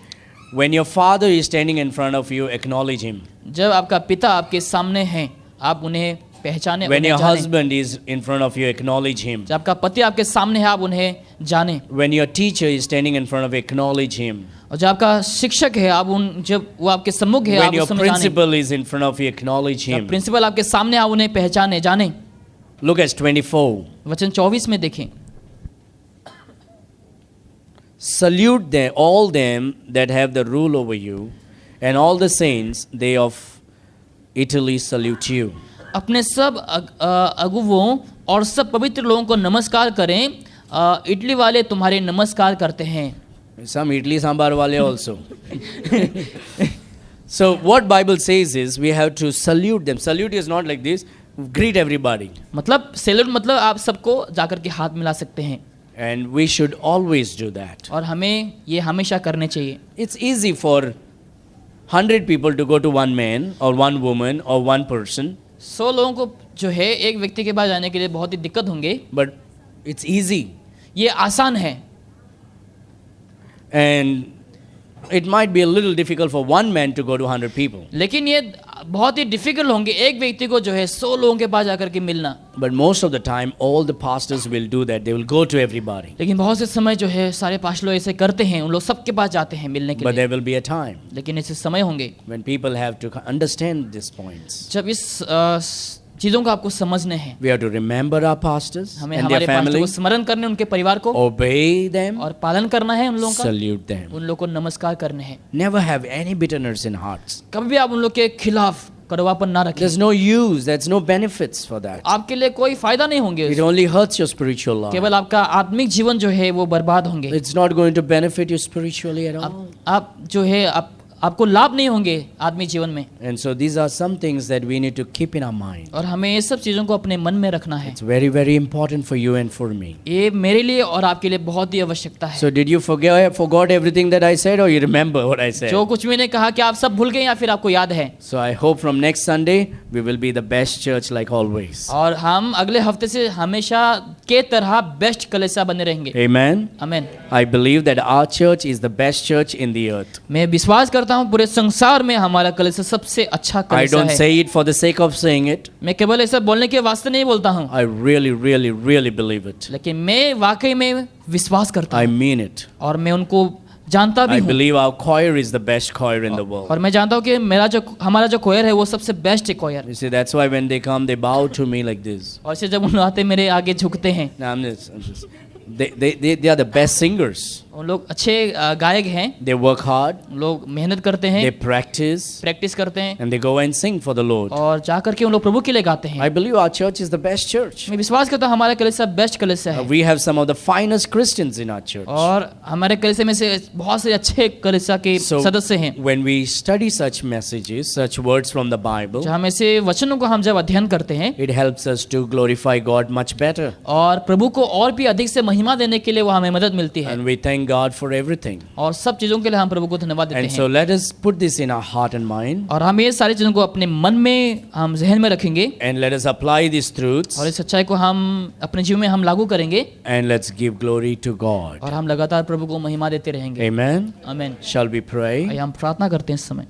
when your father is standing in front of you, acknowledge him. जब आपका पिता आपके सामने हैं, आप उन्हें पहचाने। When your husband is in front of you, acknowledge him. जब आपका पति आपके सामने है, आप उन्हें जाने। When your teacher is standing in front of you, acknowledge him. और जब आपका शिक्षक है, जब वो आपके सम्मुख है, When आप your उसमें जाने। principal is in front of you, acknowledge जब him. प्रिंसिपल आपके सामने, आप उन्हें पहचाने, जाने। Look at 24. वचन 24 में देखें। Salute them, all them that have the rule over you, and all the saints, they of Italy salute you. अपने सब अगुवों और सब पवित्र लोगों को नमस्कार करें। इटली वाले तुम्हारे नमस्कार करते हैं। Some idli sambar wale also. So what Bible says is we have to salute them. Salute is not like this. Greet everybody. मतलब सैल्यूट मतलब आप सबको जाकर के हाथ मिला सकते हैं। And we should always do that. और हमें ये हमेशा करने चाहिए। It's easy for 100 people to go to one man or one woman or one person. 100 लोगों को जो है एक व्यक्ति के पास जाने के लिए बहुत ही दिक्कत होंगे। But it's easy. ये आसान है। And it might be a little difficult for one man to go to 100 people. लेकिन ये बहुत ही डिफिकल्ट होंगे एक व्यक्ति को जो है 100 लोगों के पास जाकर के मिलना। But most of the time, all the pastors will do that. They will go to everybody. लेकिन बहुत से समय जो है सारे पास्टर लोग ऐसे करते हैं, उन लोग सबके पास जाते हैं मिलने के But लिए। there will be a time लेकिन ऐसे समय होंगे when people have to understand these points. जब इस चीज़ों को आपको समझने हैं। We have to remember our pastors हमें and हमारे their पास्टर family, को स्मरण करने, उनके परिवार को obey them, और पालन करना है उन लोगों का, salute them. उन लोगों को नमस्कार करने हैं। Never have any bitterness in hearts. कभी भी आप उन लोग के खिलाफ कड़वापन ना रखें। There's no use, there's no benefits for that. आपके लिए कोई फायदा नहीं होंगे, It only hurts your spiritual life. केवल आपका आत्मिक जीवन जो है वो बर्बाद होंगे। It's not going to benefit you spiritually at all. आप जो है आपको लाभ नहीं होंगे आत्मिक जीवन में। And so these are some things that we need to keep in our mind. और हमें ये सब चीज़ों को अपने मन में रखना है। It's very, very important for you and for me. ये मेरे लिए और आपके लिए बहुत ही आवश्यकता है। So did you forgot everything that I said, or you remember what I said? जो कुछ मैंने कहा कि आप सब भूल गए या फिर आपको याद है? So I hope from next Sunday we will be the best church like always. और हम अगले हफ्ते से हमेशा के तरह बेस्ट कलीसिया बने रहेंगे। Amen. आमीन। I believe that our church is the best church in the earth. मैं विश्वास करता हूँ पूरे संसार में हमारा कलीसिया सबसे अच्छा I कलीसिया don't है। say it for the sake of saying it. मैं केवल ऐसा बोलने के वास्ते नहीं बोलता हूँ, I really, really, really believe it. लेकिन मैं वाकई में विश्वास करता I हूँ mean it. और मैं उनको जानता भी I हूँ। believe our choir is the best choir in the world. और मैं जानता हूँ कि हमारा जो कोयर है वो सबसे best choir. You see, that's why when they come, they bow to me like this. और से जब उन आते मेरे आगे झुकते हैं। No, I'm just they are the best singers. उन लोग अच्छे गायक हैं। They work hard. लोग मेहनत करते हैं, They practice. प्रैक्टिस करते हैं And they go and sing for the Lord. और जाकर के उन लोग प्रभु के लिए गाते हैं। I believe our church is the best church. मैं विश्वास करता हूँ हमारा कलीसिया बेस्ट कलीसिया है। We have some of the finest Christians in our church. और हमारे कलीसिया में से बहुत से अच्छे कलीसिया के So सदस्य हैं। when we study such messages, such words from the Bible, जहाँ में से वचनों को हम जब अध्ययन करते हैं it helps us to glorify God much better. और प्रभु को और भी अधिक से महिमा देने के लिए वो हमें मदद मिलती है। And we thank God for everything. और सब चीजों के लिए हम प्रभु को धन्यवाद देते And so हैं। let us put this in our heart and mind. और हम ये सारी चीजों को अपने मन में हम जहन में रखेंगे And let us apply these truths. और इस सच्चाई को हम अपने जीवन में हम लागू करेंगे And let's give glory to God. और हम लगातार प्रभु को महिमा देते रहेंगे। Amen. आमीन। Shall we pray? आइए हम प्रार्थना करते हैं इस समय।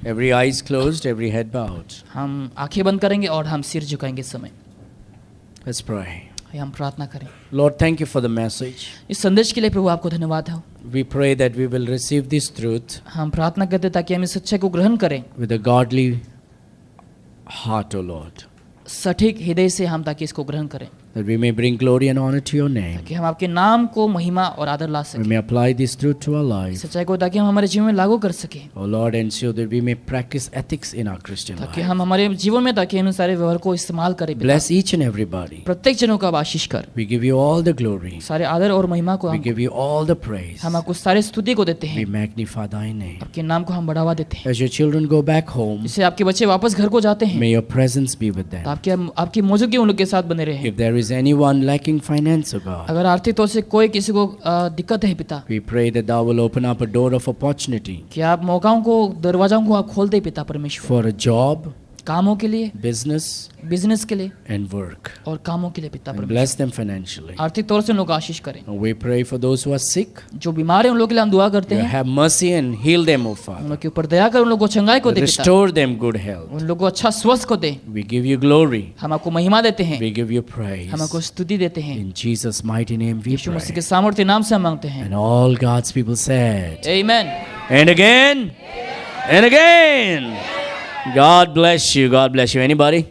Every eyes closed, every head bowed. हम आंखें बंद करेंगे और हम सिर झुकाएंगे इस समय। Let's pray. आइए हम प्रार्थना करें। Lord, thank you for the message. इस संदेश के लिए प्रभु आपको धन्यवाद हो। We pray that we will receive this truth हम प्रार्थना करते हैं ताकि हम इस सच्चाई को ग्रहण करें with a godly heart, O Lord, सटीक हृदय से, हम ताकि इसको ग्रहण करें, that we may bring glory and honor to your name. कि हम आपके नाम को महिमा और आदर ला We सकें, may apply this truth to our life. सच्चाई को ताकि हम हमारे जीवन में लागू कर सकें, Oh Lord, ensure that we may practice ethics in our Christian ताकि life. हम हमारे जीवन में, ताकि हम इन सारे व्यवहार को इस्तेमाल करें। पिता, Bless each and everybody. प्रत्येक जनों का आशीष कर, We give you all the glory. सारे आदर और महिमा को We give you all the praise. हम आपको सारे स्तुति को देते We हैं, magnify thy name. आपके नाम को हम बढ़ावा देते हैं। As your children go back home, जिससे आपके बच्चे वापस घर को जाते हैं, may your presence be with तो them. आपकी मौजूदगी उन लोग के साथ बने रहे। If there is anyone lacking finance, O God, अगर आर्थिक तौर से कोई किसी को दिक्कत है पिता, we pray that thou will open up a door of opportunity कि आप मौकाओं को, दरवाजाओं को आप खोल दे पिता परमेश्वर, for a job, कामों के लिए, business, बिजनेस के लिए and work. और कामों के लिए पिता And परमेश्वर। bless them financially. आर्थिक तौर से उन लोग को आशीष करें। And we pray for those who are sick. जो बीमार है उन लोग के लिए हम दुआ करते You हैं, have mercy and heal them, O उन Father. लोग के ऊपर दया कर, उन लोग को चंगाई को दे पिता, Restore them good health. उन लोग को अच्छा स्वस्थ को दे। We give you glory. हम आपको महिमा देते हैं, We give you praise. हम आपको स्तुति देते हैं। In Jesus' mighty name we Yeshu Masih pray. के सामर्थ्य नाम से हम मांगते हैं, And all God's people said. आमीन। And again. And again. God bless you. God bless you. Anybody?